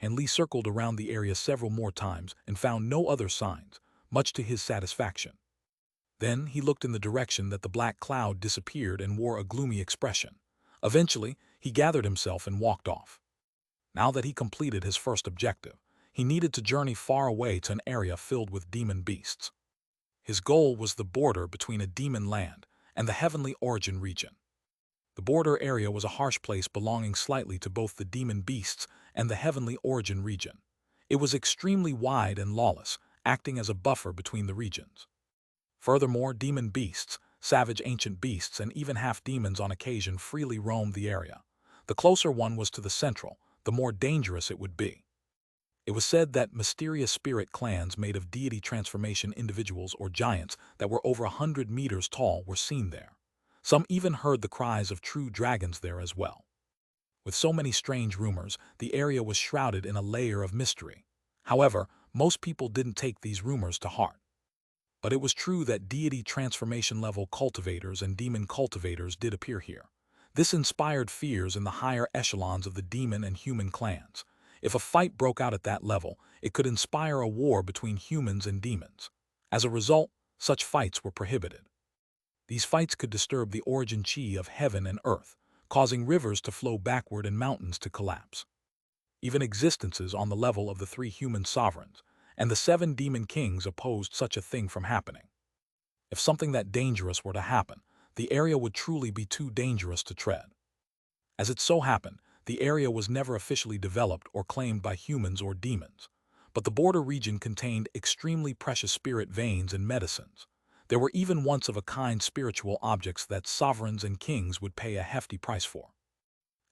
Han Li circled around the area several more times and found no other signs, much to his satisfaction. Then he looked in the direction that the black cloud disappeared and wore a gloomy expression. Eventually, he gathered himself and walked off. Now that he completed his first objective, he needed to journey far away to an area filled with demon beasts. His goal was the border between a demon land and the heavenly origin region. The border area was a harsh place belonging slightly to both the demon beasts and the heavenly origin region. It was extremely wide and lawless, acting as a buffer between the regions. Furthermore, demon beasts, savage ancient beasts, and even half-demons on occasion freely roamed the area. The closer one was to the central, the more dangerous it would be. It was said that mysterious spirit clans made of deity transformation individuals or giants that were over 100 meters tall were seen there. Some even heard the cries of true dragons there as well. With so many strange rumors, the area was shrouded in a layer of mystery. However, most people didn't take these rumors to heart. But it was true that deity transformation-level cultivators and demon cultivators did appear here. This inspired fears in the higher echelons of the demon and human clans. If a fight broke out at that level, it could inspire a war between humans and demons. As a result, such fights were prohibited. These fights could disturb the origin chi of heaven and earth, causing rivers to flow backward and mountains to collapse. Even existences on the level of the 3 human sovereigns and the 7 demon kings opposed such a thing from happening. If something that dangerous were to happen, the area would truly be too dangerous to tread. As it so happened, the area was never officially developed or claimed by humans or demons, but the border region contained extremely precious spirit veins and medicines. There were even once-of-a-kind spiritual objects that sovereigns and kings would pay a hefty price for.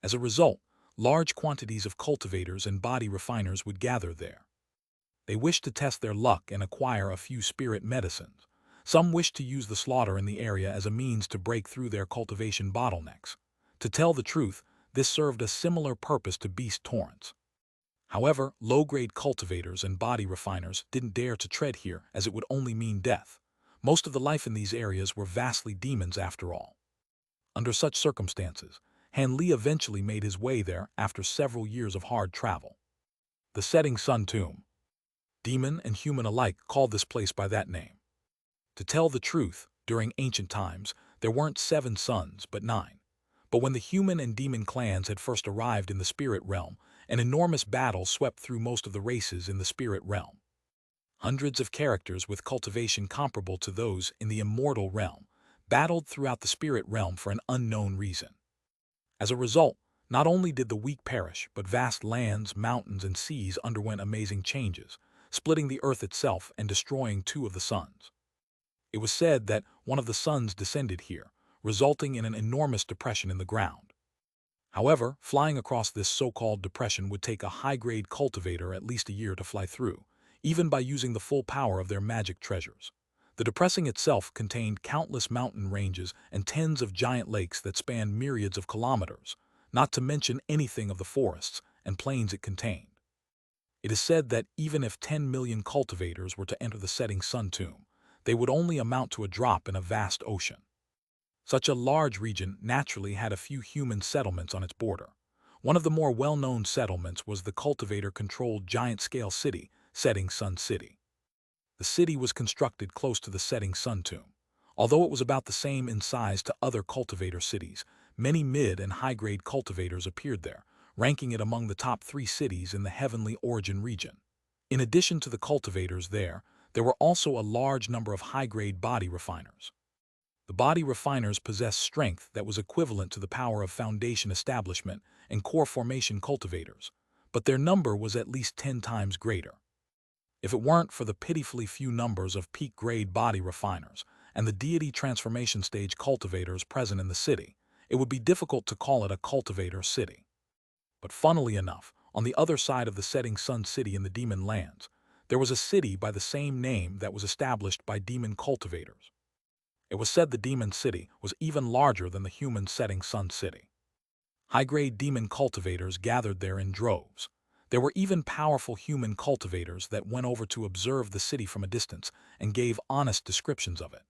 As a result, large quantities of cultivators and body refiners would gather there. They wished to test their luck and acquire a few spirit medicines. Some wished to use the slaughter in the area as a means to break through their cultivation bottlenecks. To tell the truth, this served a similar purpose to beast torrents. However, low-grade cultivators and body refiners didn't dare to tread here as it would only mean death. Most of the life in these areas were vastly demons after all. Under such circumstances, Han Li eventually made his way there after several years of hard travel. The Setting Sun Tomb. Demon and human alike called this place by that name. To tell the truth, during ancient times, there weren't 7 suns but 9. But when the human and demon clans had first arrived in the spirit realm, an enormous battle swept through most of the races in the spirit realm. Hundreds of characters with cultivation comparable to those in the immortal realm battled throughout the spirit realm for an unknown reason. As a result, not only did the weak perish, but vast lands, mountains, and seas underwent amazing changes, splitting the earth itself and destroying 2 of the suns. It was said that one of the suns descended here, resulting in an enormous depression in the ground. However, flying across this so-called depression would take a high-grade cultivator at least a year to fly through, even by using the full power of their magic treasures. The depressing itself contained countless mountain ranges and tens of giant lakes that spanned myriads of kilometers, not to mention anything of the forests and plains it contained. It is said that even if 10 million cultivators were to enter the Setting Sun Tomb, they would only amount to a drop in a vast ocean. Such a large region naturally had a few human settlements on its border. One of the more well-known settlements was the cultivator-controlled giant-scale city, Setting Sun City. The city was constructed close to the Setting Sun Tomb. Although it was about the same in size to other cultivator cities, many mid- and high-grade cultivators appeared there, ranking it among the top 3 cities in the Heavenly Origin region. In addition to the cultivators there were also a large number of high-grade body refiners. The body refiners possessed strength that was equivalent to the power of foundation establishment and core formation cultivators, but their number was at least 10 times greater. If it weren't for the pitifully few numbers of peak-grade body refiners and the deity transformation stage cultivators present in the city, it would be difficult to call it a cultivator city. But funnily enough, on the other side of the Setting Sun City in the Demon Lands, there was a city by the same name that was established by demon cultivators. It was said the Demon City was even larger than the human Setting Sun City. High-grade demon cultivators gathered there in droves. There were even powerful human cultivators that went over to observe the city from a distance and gave honest descriptions of it.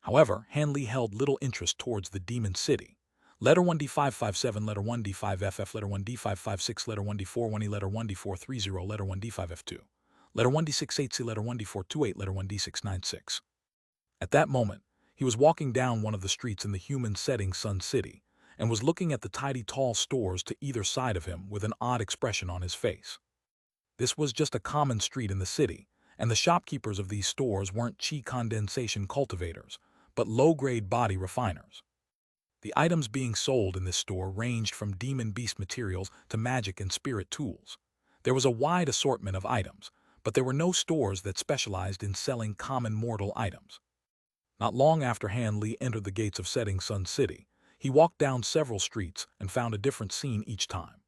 However, Han Li held little interest towards the Demon City. Letter 1D557, letter 1D5FF, letter 1D556, letter 1D41E, letter 1D430, letter 1D5F2, letter 1D680, letter 1D428, letter 1D696. At that moment, he was walking down one of the streets in the human Setting Sun City and was looking at the tidy tall stores to either side of him with an odd expression on his face. This was just a common street in the city, and the shopkeepers of these stores weren't chi condensation cultivators, but low-grade body refiners. The items being sold in this store ranged from demon beast materials to magic and spirit tools. There was a wide assortment of items, but there were no stores that specialized in selling common mortal items. Not long after Han Li entered the gates of Setting Sun City, he walked down several streets and found a different scene each time.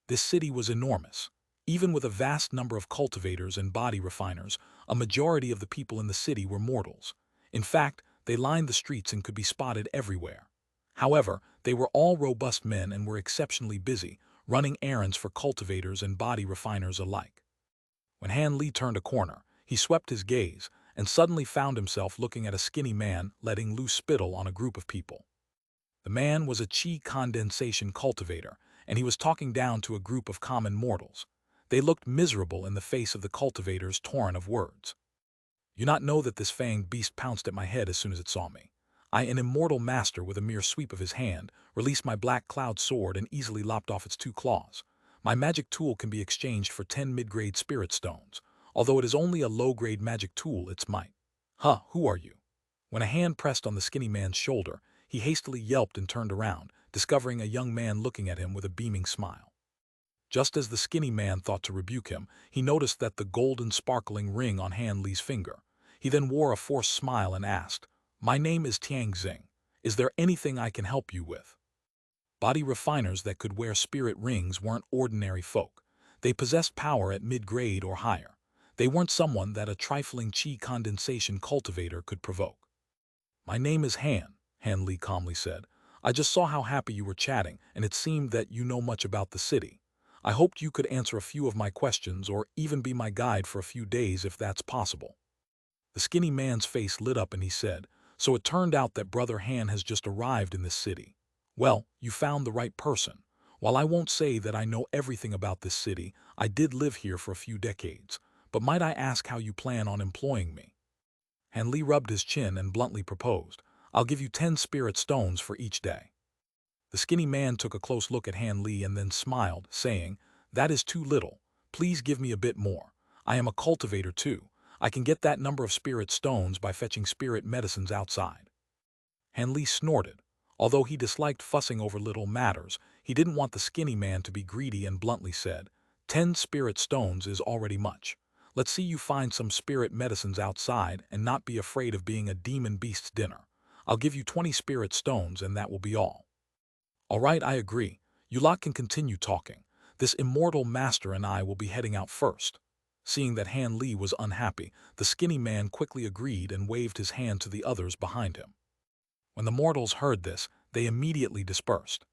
This city was enormous. Even with a vast number of cultivators and body refiners, a majority of the people in the city were mortals. In fact, they lined the streets and could be spotted everywhere. However, they were all robust men and were exceptionally busy, running errands for cultivators and body refiners alike. When Han Li turned a corner, he swept his gaze and suddenly found himself looking at a skinny man letting loose spittle on a group of people. The man was a chi condensation cultivator, and he was talking down to a group of common mortals. They looked miserable in the face of the cultivator's torrent of words. "You not know that this fanged beast pounced at my head as soon as it saw me. I, an immortal master, with a mere sweep of his hand, released my black cloud sword and easily lopped off its 2 claws. My magic tool can be exchanged for 10 mid-grade spirit stones. Although it is only a low-grade magic tool, it's might." "Huh, who are you?" When a hand pressed on the skinny man's shoulder, he hastily yelped and turned around, discovering a young man looking at him with a beaming smile. Just as the skinny man thought to rebuke him, he noticed that the golden sparkling ring on Han Li's finger. He then wore a forced smile and asked, "My name is Tianxing. Is there anything I can help you with?" Body refiners that could wear spirit rings weren't ordinary folk. They possessed power at mid-grade or higher. They weren't someone that a trifling chi condensation cultivator could provoke. "My name is Han Li calmly said. "I just saw how happy you were chatting, and it seemed that you know much about the city. I hoped you could answer a few of my questions or even be my guide for a few days if that's possible." The skinny man's face lit up and he said, "So it turned out that Brother Han has just arrived in this city. Well, you found the right person. While I won't say that I know everything about this city, I did live here for a few decades. But might I ask how you plan on employing me?" Han Li rubbed his chin and bluntly proposed, "I'll give you 10 spirit stones for each day." The skinny man took a close look at Han Li and then smiled, saying, "That is too little. Please give me a bit more. I am a cultivator too. I can get that number of spirit stones by fetching spirit medicines outside." Han Li snorted. Although he disliked fussing over little matters, he didn't want the skinny man to be greedy and bluntly said, 10 spirit stones is already much. Let's see you find some spirit medicines outside and not be afraid of being a demon beast's dinner. I'll give you 20 spirit stones and that will be all." "All right, I agree. You lot can continue talking. This immortal master and I will be heading out first." Seeing that Han Li was unhappy, the skinny man quickly agreed and waved his hand to the others behind him. When the mortals heard this, they immediately dispersed.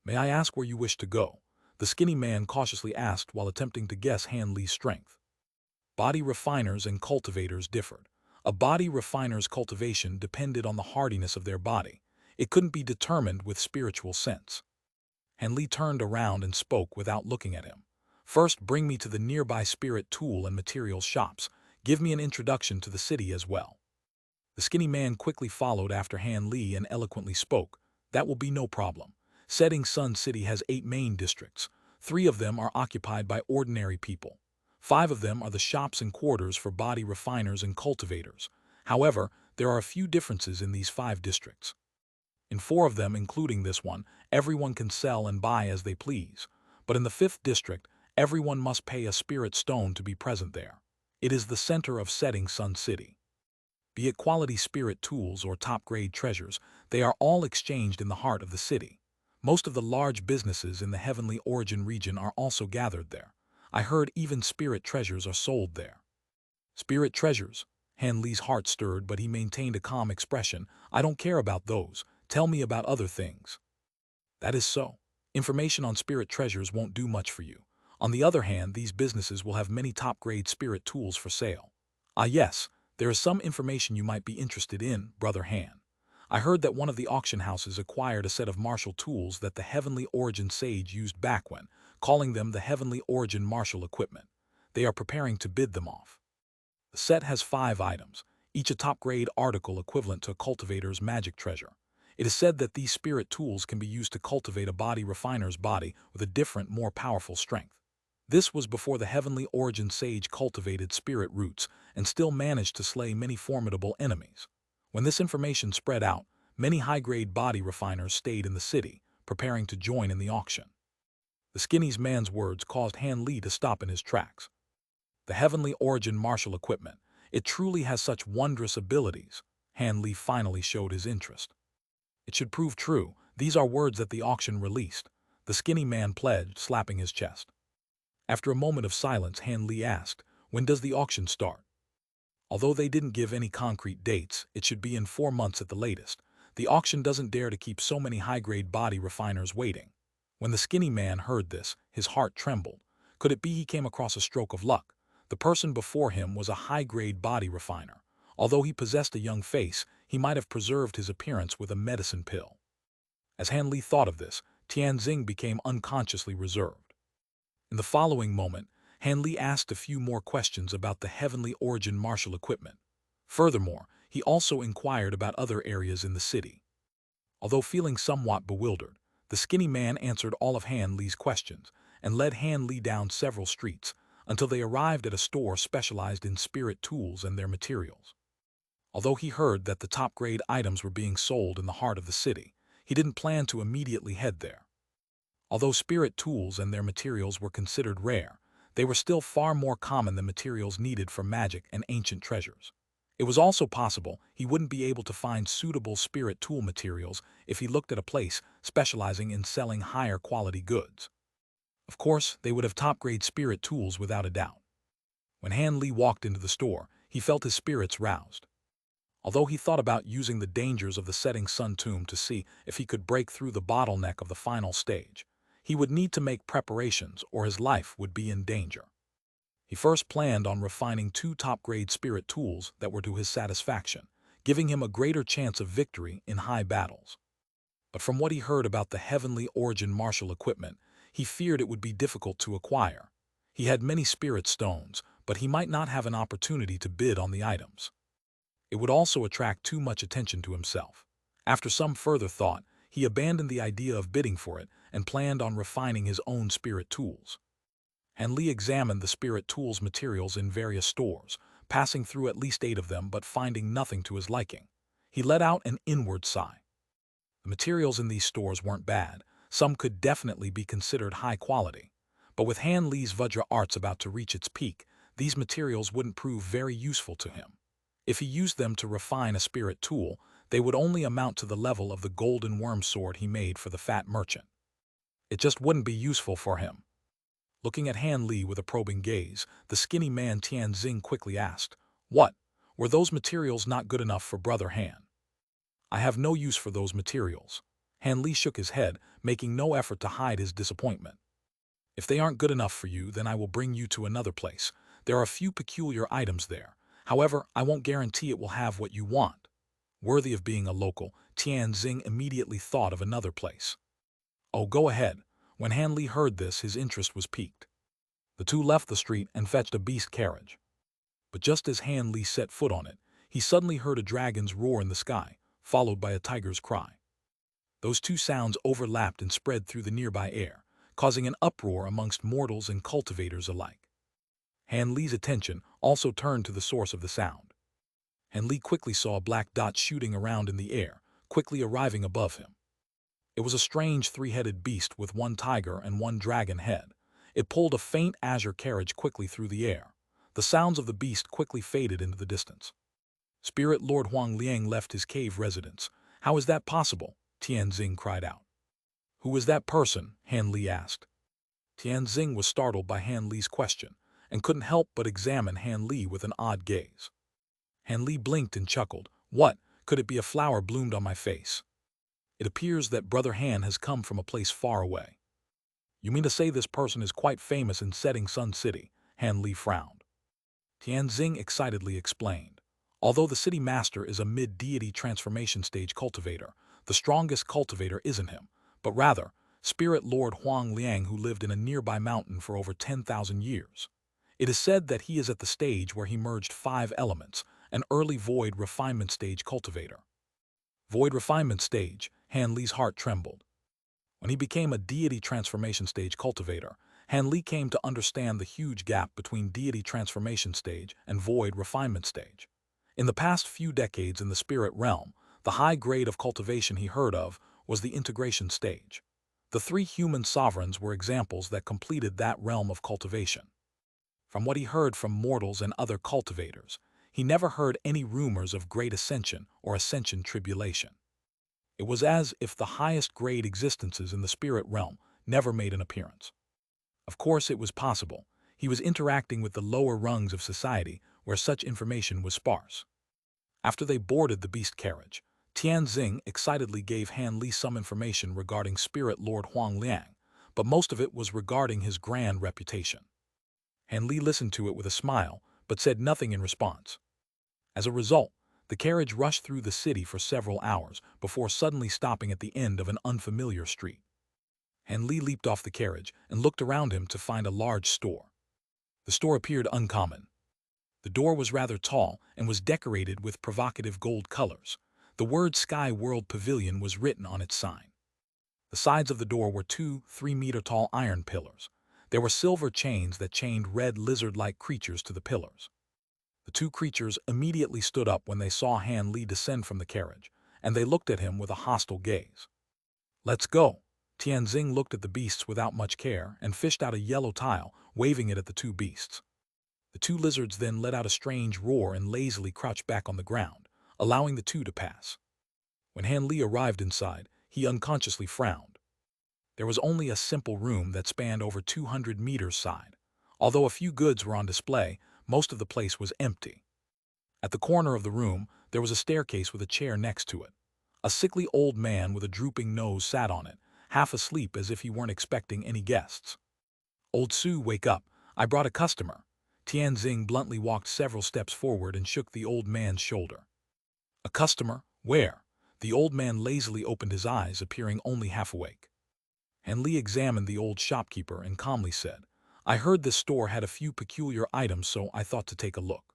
"May I ask where you wish to go?" the skinny man cautiously asked while attempting to guess Han Li's strength. Body refiners and cultivators differed. A body refiner's cultivation depended on the hardiness of their body. It couldn't be determined with spiritual sense. Han Li turned around and spoke without looking at him. "First, bring me to the nearby spirit tool and materials shops. Give me an introduction to the city as well." The skinny man quickly followed after Han Li and eloquently spoke, "That will be no problem. Setting Sun City has 8 main districts. 3 of them are occupied by ordinary people. 5 of them are the shops and quarters for body refiners and cultivators. However, there are a few differences in these 5 districts. In 4 of them, including this one, everyone can sell and buy as they please. But in the 5th district, everyone must pay a spirit stone to be present there. It is the center of Setting Sun City. Be it quality spirit tools or top-grade treasures, they are all exchanged in the heart of the city. Most of the large businesses in the Heavenly Origin region are also gathered there. I heard even spirit treasures are sold there." "Spirit treasures?" Han Li's heart stirred, but he maintained a calm expression. "I don't care about those. Tell me about other things." "That is so. Information on spirit treasures won't do much for you. On the other hand, these businesses will have many top-grade spirit tools for sale. Ah yes, there is some information you might be interested in, Brother Han. I heard that one of the auction houses acquired a set of martial tools that the Heavenly Origin Sage used back when, calling them the Heavenly Origin Martial Equipment. They are preparing to bid them off. The set has 5 items, each a top-grade article equivalent to a cultivator's magic treasure. It is said that these spirit tools can be used to cultivate a body refiner's body with a different, more powerful strength. This was before the Heavenly Origin Sage cultivated spirit roots and still managed to slay many formidable enemies. When this information spread out, many high-grade body refiners stayed in the city, preparing to join in the auction. The skinny man's words caused Han Li to stop in his tracks. The Heavenly Origin Martial Equipment, it truly has such wondrous abilities. Han Li finally showed his interest. "It should prove true. These are words that the auction released," the skinny man pledged, slapping his chest. After a moment of silence, Han Li asked, "When does the auction start?" Although they didn't give any concrete dates, it should be in 4 months at the latest. The auction doesn't dare to keep so many high-grade body refiners waiting. When the skinny man heard this, his heart trembled. Could it be he came across a stroke of luck? The person before him was a high-grade body refiner. Although he possessed a young face, he might have preserved his appearance with a medicine pill. As Han Li thought of this, Tianxing became unconsciously reserved. In the following moment, Han Li asked a few more questions about the Heavenly Origin Martial Equipment. Furthermore, he also inquired about other areas in the city. Although feeling somewhat bewildered, the skinny man answered all of Han Li's questions and led Han Li down several streets until they arrived at a store specialized in spirit tools and their materials. Although he heard that the top-grade items were being sold in the heart of the city, he didn't plan to immediately head there. Although spirit tools and their materials were considered rare, they were still far more common than materials needed for magic and ancient treasures. It was also possible he wouldn't be able to find suitable spirit tool materials if he looked at a place specializing in selling higher quality goods. Of course, they would have top-grade spirit tools without a doubt. When Han Li walked into the store, he felt his spirits roused. Although he thought about using the dangers of the setting sun tomb to see if he could break through the bottleneck of the final stage, he would need to make preparations or his life would be in danger. He first planned on refining 2 top-grade spirit tools that were to his satisfaction, giving him a greater chance of victory in high battles. But from what he heard about the heavenly origin martial equipment, he feared it would be difficult to acquire. He had many spirit stones, but he might not have an opportunity to bid on the items. It would also attract too much attention to himself. After some further thought, he abandoned the idea of bidding for it and planned on refining his own spirit tools. Han Li examined the spirit tools materials in various stores, passing through at least 8 of them but finding nothing to his liking. He let out an inward sigh. The materials in these stores weren't bad, some could definitely be considered high quality. But with Han Li's Vajra arts about to reach its peak, these materials wouldn't prove very useful to him. If he used them to refine a spirit tool, they would only amount to the level of the golden worm sword he made for the fat merchant. It just wouldn't be useful for him. Looking at Han Li with a probing gaze, the skinny man Tianxing quickly asked, "What? Were those materials not good enough for Brother Han?" "I have no use for those materials." Han Li shook his head, making no effort to hide his disappointment. "If they aren't good enough for you, then I will bring you to another place. There are a few peculiar items there. However, I won't guarantee it will have what you want." Worthy of being a local, Tianxing immediately thought of another place. "Oh, go ahead." When Han Li heard this, his interest was piqued. The two left the street and fetched a beast carriage. But just as Han Li set foot on it, he suddenly heard a dragon's roar in the sky, followed by a tiger's cry. Those two sounds overlapped and spread through the nearby air, causing an uproar amongst mortals and cultivators alike. Han Li's attention also turned to the source of the sound. Han Li quickly saw a black dot shooting around in the air, quickly arriving above him. It was a strange 3-headed beast with 1 tiger and 1 dragon head. It pulled a faint azure carriage quickly through the air. The sounds of the beast quickly faded into the distance. Spirit Lord Huang Liang left his cave residence. "How is that possible?" Tianxing cried out. "Who is that person?" Han Li asked. Tianxing was startled by Han Li's question and couldn't help but examine Han Li with an odd gaze. Han Li blinked and chuckled. "What? Could it be a flower bloomed on my face? It appears that Brother Han has come from a place far away." "You mean to say this person is quite famous in Setting Sun City?" Han Li frowned. Tianxing excitedly explained. "Although the city master is a mid-deity transformation stage cultivator, the strongest cultivator isn't him, but rather Spirit Lord Huang Liang, who lived in a nearby mountain for over 10,000 years. It is said that he is at the stage where he merged 5 elements, an early void refinement stage cultivator." Void refinement stage, Han Li's heart trembled. When he became a deity transformation stage cultivator, Han Li came to understand the huge gap between deity transformation stage and void refinement stage. In the past few decades in the spirit realm, the high grade of cultivation he heard of was the integration stage. The 3 human sovereigns were examples that completed that realm of cultivation. From what he heard from mortals and other cultivators, he never heard any rumors of great ascension or ascension tribulation. It was as if the highest grade existences in the spirit realm never made an appearance. Of course it was possible. He was interacting with the lower rungs of society where such information was sparse. After they boarded the beast carriage, Tianxing excitedly gave Han Li some information regarding Spirit Lord Huang Liang, but most of it was regarding his grand reputation. Han Li listened to it with a smile, but said nothing in response. As a result, the carriage rushed through the city for several hours before suddenly stopping at the end of an unfamiliar street. Han Li leaped off the carriage and looked around him to find a large store. The store appeared uncommon. The door was rather tall and was decorated with provocative gold colors. The word Sky World Pavilion was written on its sign. The sides of the door were 2 3-meter-tall iron pillars. There were silver chains that chained red lizard-like creatures to the pillars. The 2 creatures immediately stood up when they saw Han Li descend from the carriage, and they looked at him with a hostile gaze. "Let's go." Tianxing looked at the beasts without much care and fished out a yellow tile, waving it at the two beasts. The two lizards then let out a strange roar and lazily crouched back on the ground, allowing the two to pass. When Han Li arrived inside, he unconsciously frowned. There was only a simple room that spanned over 200 meters side. Although a few goods were on display, most of the place was empty. At the corner of the room, there was a staircase with a chair next to it. A sickly old man with a drooping nose sat on it, half asleep as if he weren't expecting any guests. "Old Su, wake up. I brought a customer." Tianxing bluntly walked several steps forward and shook the old man's shoulder. "A customer? Where?" The old man lazily opened his eyes, appearing only half awake. Han Li examined the old shopkeeper and calmly said, "I heard this store had a few peculiar items, so I thought to take a look."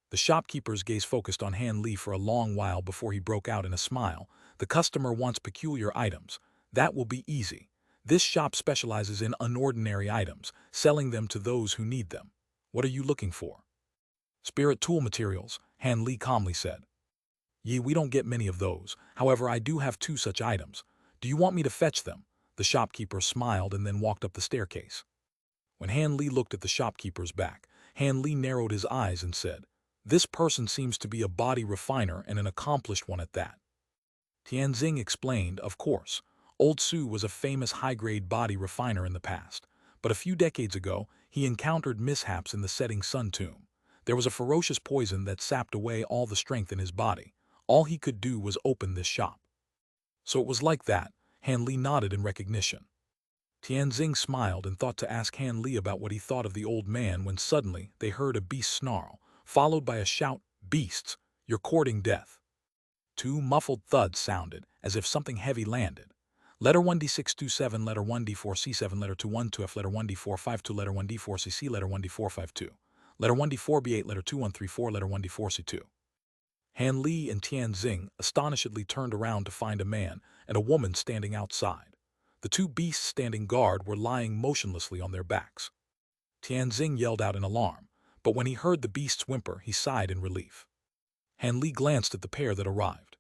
The shopkeeper's gaze focused on Han Li for a long while before he broke out in a smile. "The customer wants peculiar items. That will be easy. This shop specializes in unordinary items, selling them to those who need them. What are you looking for?" "Spirit tool materials," Han Li calmly said. We don't get many of those. However, I do have two such items. Do you want me to fetch them?" The shopkeeper smiled and then walked up the staircase. When Han Li looked at the shopkeeper's back, Han Li narrowed his eyes and said, "This person seems to be a body refiner and an accomplished one at that." Tianxing explained, "Of course, Old Su was a famous high-grade body refiner in the past, but a few decades ago, he encountered mishaps in the setting sun tomb. There was a ferocious poison that sapped away all the strength in his body. All he could do was open this shop." "So it was like that." Han Li nodded in recognition. Tianxing smiled and thought to ask Han Li about what he thought of the old man when suddenly they heard a beast snarl, followed by a shout, "Beasts, you're courting death." Two muffled thuds sounded, as if something heavy landed. Letter 1D627, letter 1D4C7, letter 212F, letter 1D452, letter 1D4CC, letter 1D452, letter 1D4B8, letter 2134, letter 1D4C2. Han Li and Tianxing astonishedly turned around to find a man and a woman standing outside. The two beasts standing guard were lying motionlessly on their backs. Tianxing yelled out in alarm, but when he heard the beast's whimper, he sighed in relief. Han Li glanced at the pair that arrived.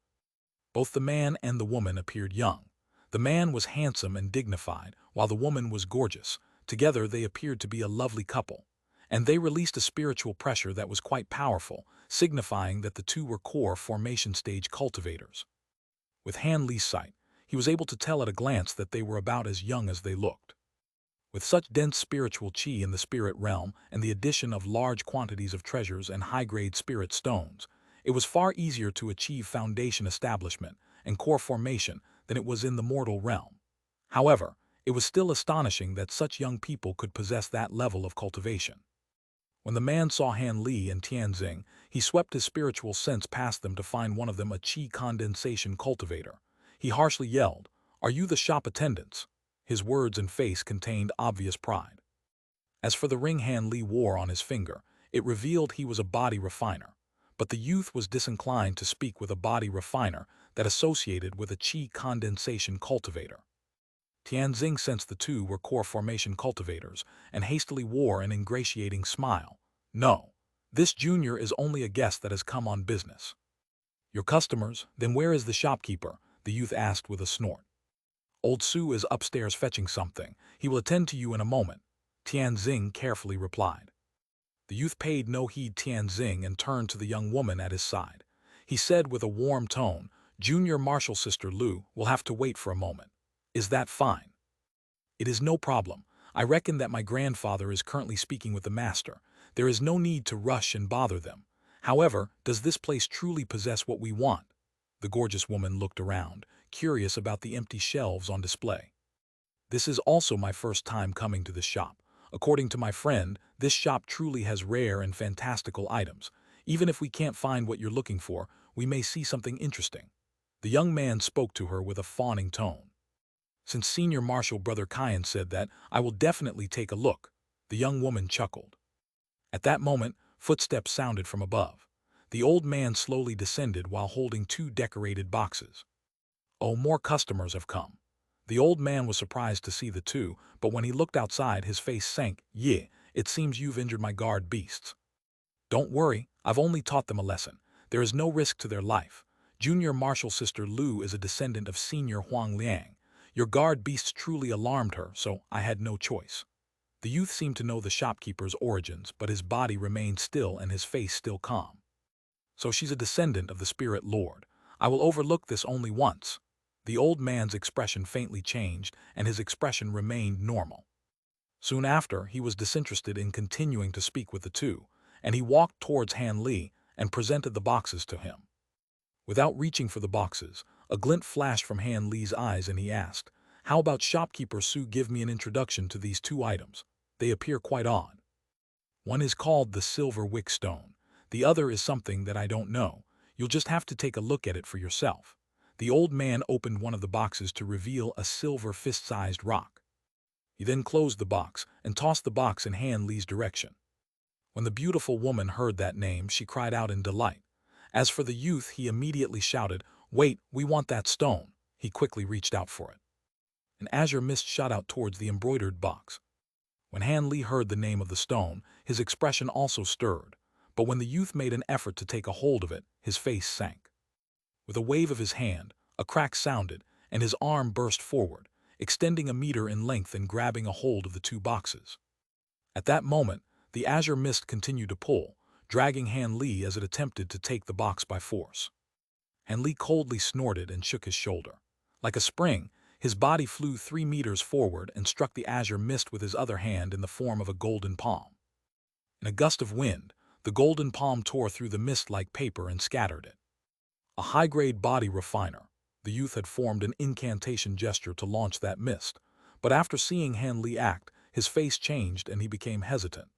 Both the man and the woman appeared young. The man was handsome and dignified, while the woman was gorgeous. Together they appeared to be a lovely couple, and they released a spiritual pressure that was quite powerful, signifying that the two were core formation stage cultivators. With Han Li's sight, he was able to tell at a glance that they were about as young as they looked. With such dense spiritual qi in the spirit realm and the addition of large quantities of treasures and high-grade spirit stones, it was far easier to achieve foundation establishment and core formation than it was in the mortal realm. However, it was still astonishing that such young people could possess that level of cultivation. When the man saw Han Li and Tianxing, he swept his spiritual sense past them to find one of them a qi condensation cultivator. He harshly yelled, "Are you the shop attendants?" His words and face contained obvious pride. As for the ring Han Li wore on his finger, it revealed he was a body refiner. But the youth was disinclined to speak with a body refiner that associated with a qi condensation cultivator. Tianxing sensed the two were core formation cultivators and hastily wore an ingratiating smile. "No, this junior is only a guest that has come on business." "Your customers? Then where is the shopkeeper?" the youth asked with a snort. "Old Su is upstairs fetching something. He will attend to you in a moment," Tianxing carefully replied. The youth paid no heed to Tianxing and turned to the young woman at his side. He said with a warm tone, "Junior Marshal Sister Lu will have to wait for a moment. Is that fine?" "It is no problem. I reckon that my grandfather is currently speaking with the master. There is no need to rush and bother them. However, does this place truly possess what we want?" The gorgeous woman looked around, curious about the empty shelves on display. "This is also my first time coming to this shop. According to my friend, this shop truly has rare and fantastical items. Even if we can't find what you're looking for, we may see something interesting." The young man spoke to her with a fawning tone. "Since Senior Marshal Brother Kyan said that, I will definitely take a look." The young woman chuckled. At that moment, footsteps sounded from above. The old man slowly descended while holding two decorated boxes. "Oh, more customers have come." The old man was surprised to see the two, but when he looked outside, his face sank. "Yeah, it seems you've injured my guard beasts." "Don't worry, I've only taught them a lesson. There is no risk to their life. Junior Marshal Sister Lu is a descendant of Senior Huang Liang. Your guard beasts truly alarmed her, so I had no choice. The youth seemed to know the shopkeeper's origins, but his body remained still and his face still calm. So she's a descendant of the spirit lord. I will overlook this only once. The old man's expression faintly changed, and his expression remained normal. Soon after, he was disinterested in continuing to speak with the two, and he walked towards Han Li and presented the boxes to him. Without reaching for the boxes, a glint flashed from Han Li's eyes and he asked, "How about shopkeeper Su give me an introduction to these two items? They appear quite odd. One is called the silver wick stone. The other is something that I don't know. You'll just have to take a look at it for yourself." The old man opened one of the boxes to reveal a silver fist-sized rock. He then closed the box and tossed the box in Han Li's direction. When the beautiful woman heard that name, she cried out in delight. As for the youth, he immediately shouted, "Wait, we want that stone." He quickly reached out for it. An azure mist shot out towards the embroidered box. When Han Li heard the name of the stone, his expression also stirred, but when the youth made an effort to take a hold of it, his face sank. With a wave of his hand, a crack sounded, and his arm burst forward, extending a meter in length and grabbing a hold of the two boxes. At that moment, the azure mist continued to pull, dragging Han Li as it attempted to take the box by force. Han Li coldly snorted and shook his shoulder. Like a spring, his body flew 3 meters forward and struck the azure mist with his other hand in the form of a golden palm. In a gust of wind, the golden palm tore through the mist like paper and scattered it. A high-grade body refiner, the youth had formed an incantation gesture to launch that mist, but after seeing Han Li act, his face changed and he became hesitant.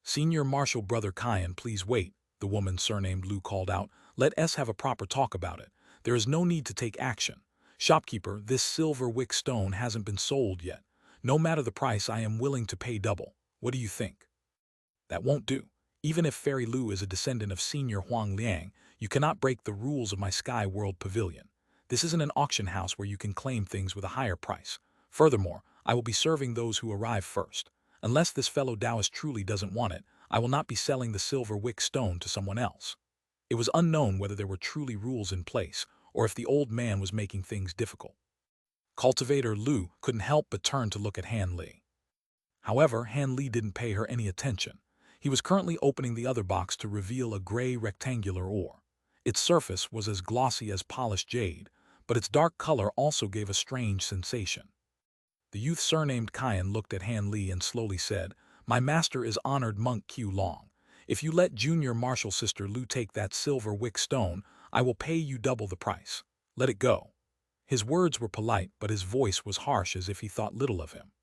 "Senior Marshal Brother Kyan, please wait," the woman surnamed Lu called out. "Let us have a proper talk about it. There is no need to take action. Shopkeeper, this silver wick stone hasn't been sold yet. No matter the price, I am willing to pay double. What do you think?" "That won't do. Even if Fairy Lu is a descendant of Senior Huang Liang, you cannot break the rules of my Sky World Pavilion. This isn't an auction house where you can claim things with a higher price. Furthermore, I will be serving those who arrive first. Unless this fellow Taoist truly doesn't want it, I will not be selling the silver wick stone to someone else." It was unknown whether there were truly rules in place, or if the old man was making things difficult. Cultivator Lu couldn't help but turn to look at Han Li. However, Han Li didn't pay her any attention. He was currently opening the other box to reveal a gray rectangular ore. Its surface was as glossy as polished jade, but its dark color also gave a strange sensation. The youth surnamed Kyan looked at Han Li and slowly said, "My master is honored monk Q Long. If you let junior martial sister Lu take that silver wick stone, I will pay you double the price. Let it go." His words were polite, but his voice was harsh as if he thought little of him.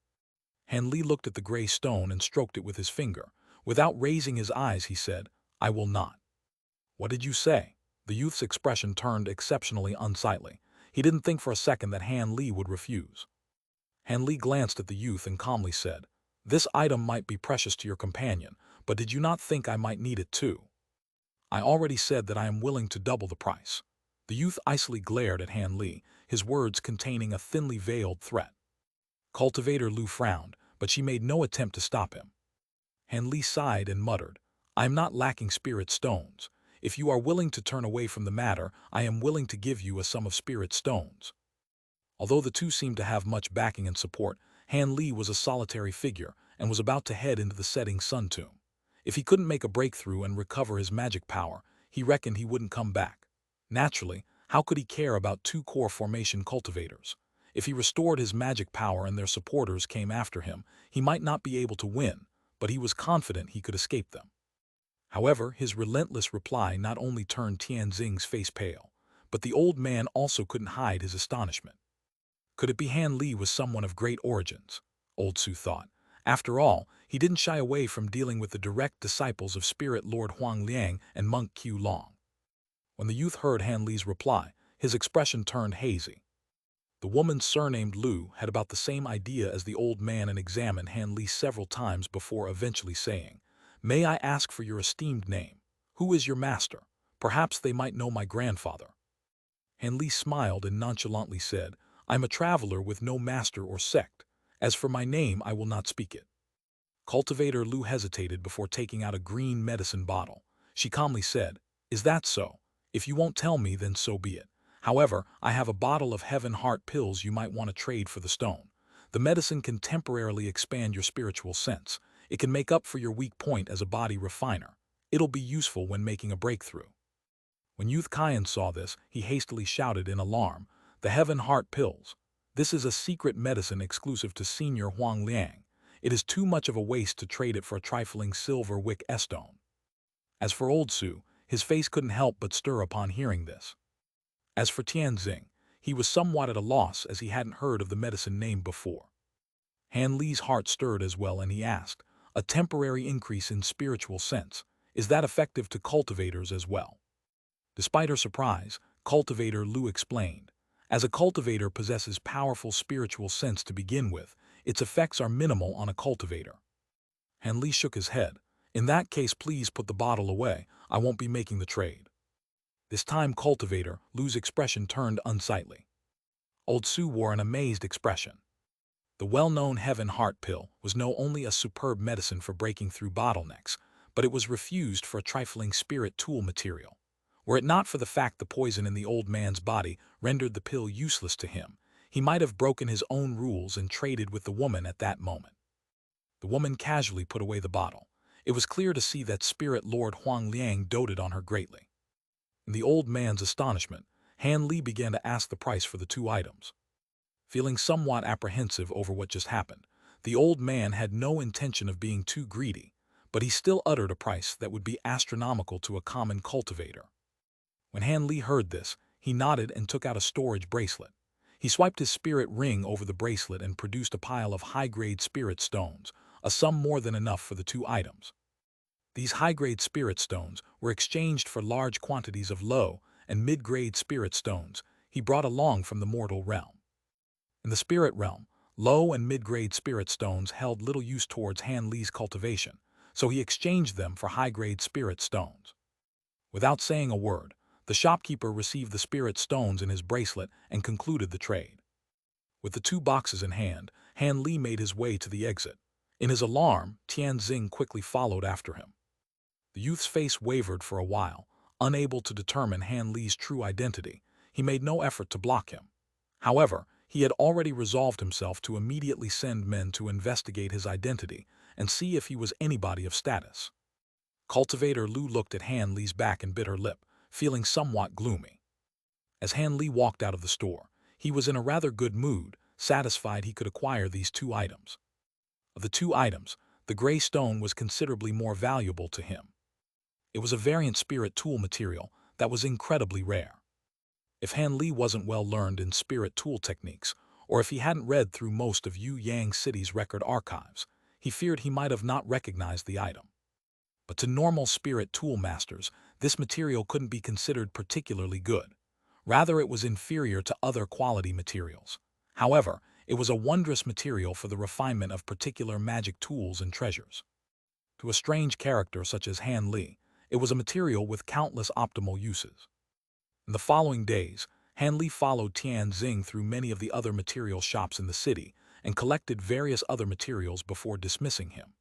Han Li looked at the gray stone and stroked it with his finger. Without raising his eyes, he said, "I will not." "What did you say?" The youth's expression turned exceptionally unsightly. He didn't think for a second that Han Li would refuse. Han Li glanced at the youth and calmly said, "This item might be precious to your companion, but did you not think I might need it too?" "I already said that I am willing to double the price." The youth icily glared at Han Li, his words containing a thinly veiled threat. Cultivator Lu frowned, but she made no attempt to stop him. Han Li sighed and muttered, "I am not lacking spirit stones. If you are willing to turn away from the matter, I am willing to give you a sum of spirit stones." Although the two seemed to have much backing and support, Han Li was a solitary figure and was about to head into the setting sun tomb. If he couldn't make a breakthrough and recover his magic power, he reckoned he wouldn't come back. Naturally, how could he care about two core formation cultivators? If he restored his magic power and their supporters came after him, he might not be able to win, but he was confident he could escape them. However, his relentless reply not only turned Tianxing's face pale, but the old man also couldn't hide his astonishment. Could it be Han Li was someone of great origins? Old Su thought. After all, he didn't shy away from dealing with the direct disciples of Spirit Lord Huang Liang and Monk Q Long. When the youth heard Han Li's reply, his expression turned hazy. The woman surnamed Lu had about the same idea as the old man and examined Han Li several times before eventually saying, "May I ask for your esteemed name? Who is your master? Perhaps they might know my grandfather." Han Li smiled and nonchalantly said, "I'm a traveler with no master or sect. As for my name, I will not speak it." Cultivator Lu hesitated before taking out a green medicine bottle. She calmly said, "Is that so? If you won't tell me, then so be it. However, I have a bottle of heaven heart pills you might want to trade for the stone. The medicine can temporarily expand your spiritual sense. It can make up for your weak point as a body refiner. It'll be useful when making a breakthrough. When Youth Kyan saw this, he hastily shouted in alarm, "The heaven heart pills! This is a secret medicine exclusive to Senior Huang Liang. It is too much of a waste to trade it for a trifling silver wick stone." As for Old Su, his face couldn't help but stir upon hearing this. As for Tianxing, he was somewhat at a loss as he hadn't heard of the medicine named before. Han Li's heart stirred as well and he asked, "A temporary increase in spiritual sense, is that effective to cultivators as well?" Despite her surprise, Cultivator Lu explained, "As a cultivator possesses powerful spiritual sense to begin with, its effects are minimal on a cultivator." Han Li shook his head. "In that case, please put the bottle away. I won't be making the trade." This time Cultivator Lu's expression turned unsightly. Old Su wore an amazed expression. The well-known Heaven Heart Pill was not only a superb medicine for breaking through bottlenecks, but it was refused for a trifling spirit tool material. Were it not for the fact the poison in the old man's body rendered the pill useless to him, he might have broken his own rules and traded with the woman at that moment. The woman casually put away the bottle. It was clear to see that Spirit Lord Huang Liang doted on her greatly. In the old man's astonishment, Han Li began to ask the price for the two items. Feeling somewhat apprehensive over what just happened, the old man had no intention of being too greedy, but he still uttered a price that would be astronomical to a common cultivator. When Han Li heard this, he nodded and took out a storage bracelet. He swiped his spirit ring over the bracelet and produced a pile of high-grade spirit stones, a sum more than enough for the two items. These high-grade spirit stones were exchanged for large quantities of low and mid-grade spirit stones he brought along from the mortal realm. In the spirit realm, low and mid-grade spirit stones held little use towards Han Li's cultivation, so he exchanged them for high-grade spirit stones. Without saying a word, the shopkeeper received the spirit stones in his bracelet and concluded the trade. With the two boxes in hand, Han Li made his way to the exit. In his alarm, Tianxing quickly followed after him. The youth's face wavered for a while, unable to determine Han Li's true identity. He made no effort to block him. However, he had already resolved himself to immediately send men to investigate his identity and see if he was anybody of status. Cultivator Lu looked at Han Li's back and bit her lip, feeling somewhat gloomy. As Han Li walked out of the store, he was in a rather good mood, satisfied he could acquire these two items. Of the two items, the gray stone was considerably more valuable to him. It was a variant spirit tool material that was incredibly rare. If Han Li wasn't well learned in spirit tool techniques, or if he hadn't read through most of Yu Yang City's record archives, he feared he might have not recognized the item. But to normal spirit tool masters, this material couldn't be considered particularly good. Rather, it was inferior to other quality materials. However, it was a wondrous material for the refinement of particular magic tools and treasures. To a strange character such as Han Li, it was a material with countless optimal uses. In the following days, Han Li followed Tianxing through many of the other material shops in the city and collected various other materials before dismissing him.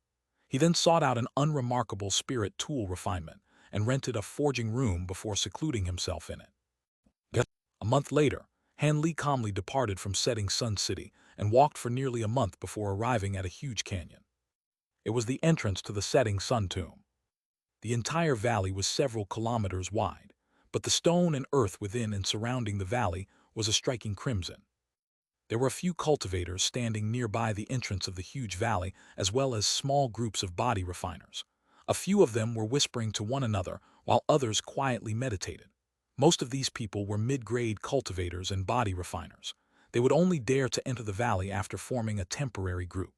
He then sought out an unremarkable spirit tool refinement and rented a forging room before secluding himself in it. A month later, Han Li calmly departed from Setting Sun City and walked for nearly a month before arriving at a huge canyon. It was the entrance to the Setting Sun tomb. The entire valley was several kilometers wide, but the stone and earth within and surrounding the valley was a striking crimson. There were a few cultivators standing nearby the entrance of the huge valley, as well as small groups of body refiners. A few of them were whispering to one another, while others quietly meditated. Most of these people were mid-grade cultivators and body refiners. They would only dare to enter the valley after forming a temporary group.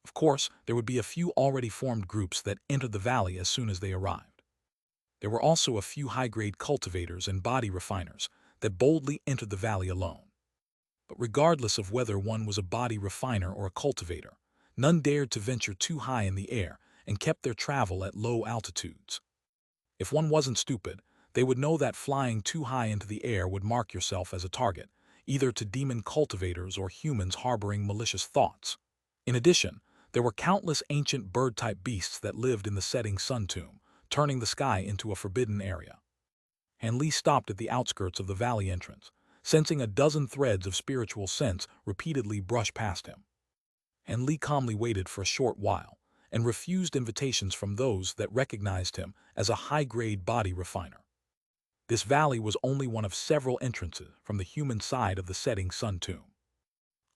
Of course, there would be a few already formed groups that entered the valley as soon as they arrived. There were also a few high-grade cultivators and body refiners that boldly entered the valley alone. But regardless of whether one was a body refiner or a cultivator, none dared to venture too high in the air and kept their travel at low altitudes. If one wasn't stupid, they would know that flying too high into the air would mark yourself as a target, either to demon cultivators or humans harboring malicious thoughts. In addition, there were countless ancient bird-type beasts that lived in the Setting Sun tomb, turning the sky into a forbidden area. Han Li stopped at the outskirts of the valley entrance, sensing a dozen threads of spiritual sense repeatedly brush past him. Han Li calmly waited for a short while, and refused invitations from those that recognized him as a high-grade body refiner. This valley was only one of several entrances from the human side of the setting sun tomb.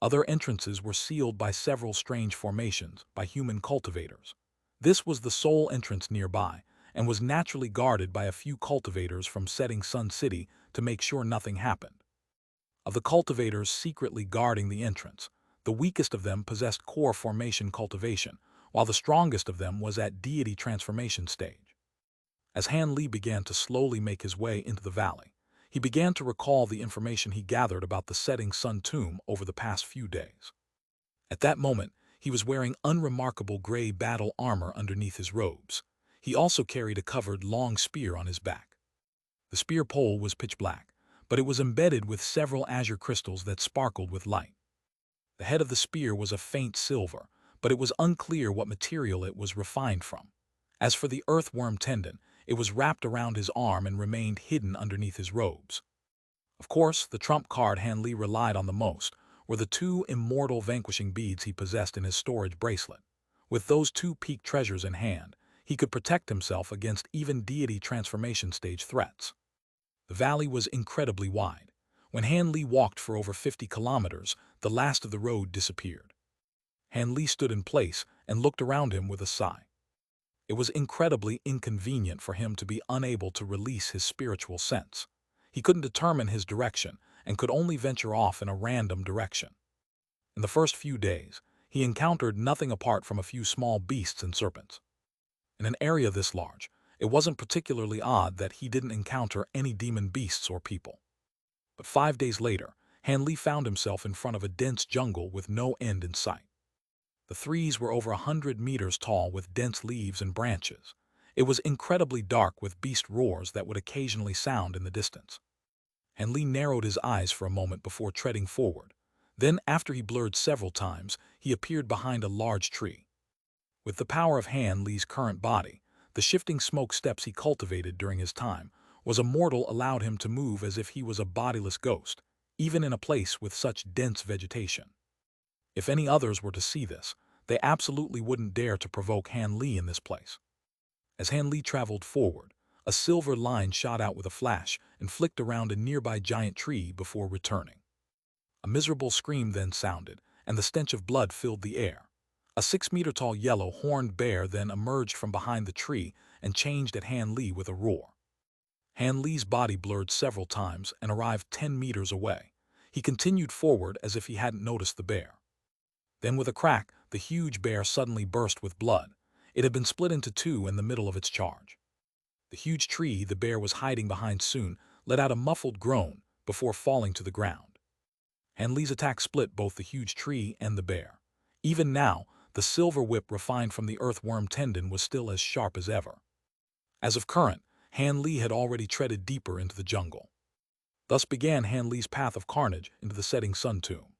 Other entrances were sealed by several strange formations by human cultivators. This was the sole entrance nearby, and was naturally guarded by a few cultivators from Setting Sun City to make sure nothing happened. Of the cultivators secretly guarding the entrance, the weakest of them possessed core formation cultivation, while the strongest of them was at deity transformation stage. As Han Li began to slowly make his way into the valley, he began to recall the information he gathered about the Setting Sun tomb over the past few days. At that moment, he was wearing unremarkable gray battle armor underneath his robes. He also carried a covered long spear on his back. The spear pole was pitch black, but it was embedded with several azure crystals that sparkled with light. The head of the spear was a faint silver, but it was unclear what material it was refined from. As for the earthworm tendon, it was wrapped around his arm and remained hidden underneath his robes. Of course, the trump card Han Li relied on the most were the two immortal vanquishing beads he possessed in his storage bracelet. With those two peak treasures in hand, he could protect himself against even deity transformation stage threats. The valley was incredibly wide. When Han Li walked for over 50 kilometers, the last of the road disappeared. Han Li stood in place and looked around him with a sigh. It was incredibly inconvenient for him to be unable to release his spiritual sense. He couldn't determine his direction and could only venture off in a random direction. In the first few days, he encountered nothing apart from a few small beasts and serpents. In an area this large, it wasn't particularly odd that he didn't encounter any demon beasts or people. But 5 days later, Han Li found himself in front of a dense jungle with no end in sight. The trees were over 100 meters tall with dense leaves and branches. It was incredibly dark with beast roars that would occasionally sound in the distance. Han Li narrowed his eyes for a moment before treading forward. Then, after he blurred several times, he appeared behind a large tree. With the power of Han Li's current body, the shifting smoke steps he cultivated during his time was immortal allowed him to move as if he was a bodiless ghost, even in a place with such dense vegetation. If any others were to see this, they absolutely wouldn't dare to provoke Han Li in this place. As Han Li traveled forward, a silver line shot out with a flash and flicked around a nearby giant tree before returning. A miserable scream then sounded, and the stench of blood filled the air. A 6-meter-tall yellow horned bear then emerged from behind the tree and changed at Han Li with a roar. Han Li's body blurred several times and arrived 10 meters away. He continued forward as if he hadn't noticed the bear. Then with a crack, the huge bear suddenly burst with blood. It had been split into two in the middle of its charge. The huge tree the bear was hiding behind soon let out a muffled groan before falling to the ground. Han Li's attack split both the huge tree and the bear. Even now, the silver whip refined from the earthworm tendon was still as sharp as ever. As of current, Han Li had already treaded deeper into the jungle. Thus began Han Li's path of carnage into the setting sun tomb.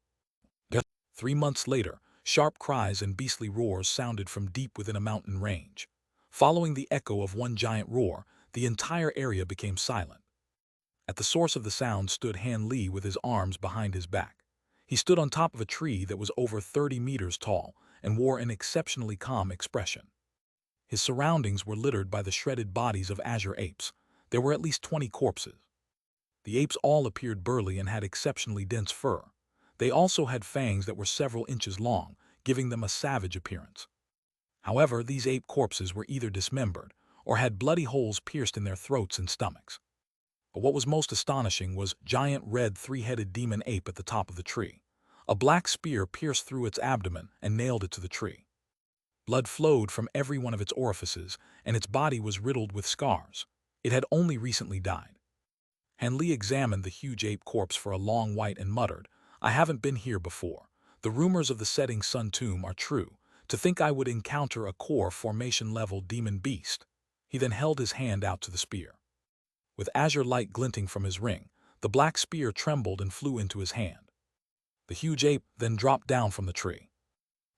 3 months later, sharp cries and beastly roars sounded from deep within a mountain range. Following the echo of one giant roar, the entire area became silent. At the source of the sound stood Han Li with his arms behind his back. He stood on top of a tree that was over 30 meters tall and wore an exceptionally calm expression. His surroundings were littered by the shredded bodies of azure apes. There were at least 20 corpses. The apes all appeared burly and had exceptionally dense fur. They also had fangs that were several inches long, giving them a savage appearance. However, these ape corpses were either dismembered or had bloody holes pierced in their throats and stomachs. But what was most astonishing was giant red 3-headed demon ape at the top of the tree. A black spear pierced through its abdomen and nailed it to the tree. Blood flowed from every one of its orifices, and its body was riddled with scars. It had only recently died. Han Li examined the huge ape corpse for a long while and muttered, "I haven't been here before. The rumors of the setting sun tomb are true. To think I would encounter a core formation-level demon beast." He then held his hand out to the spear. With azure light glinting from his ring, the black spear trembled and flew into his hand. The huge ape then dropped down from the tree.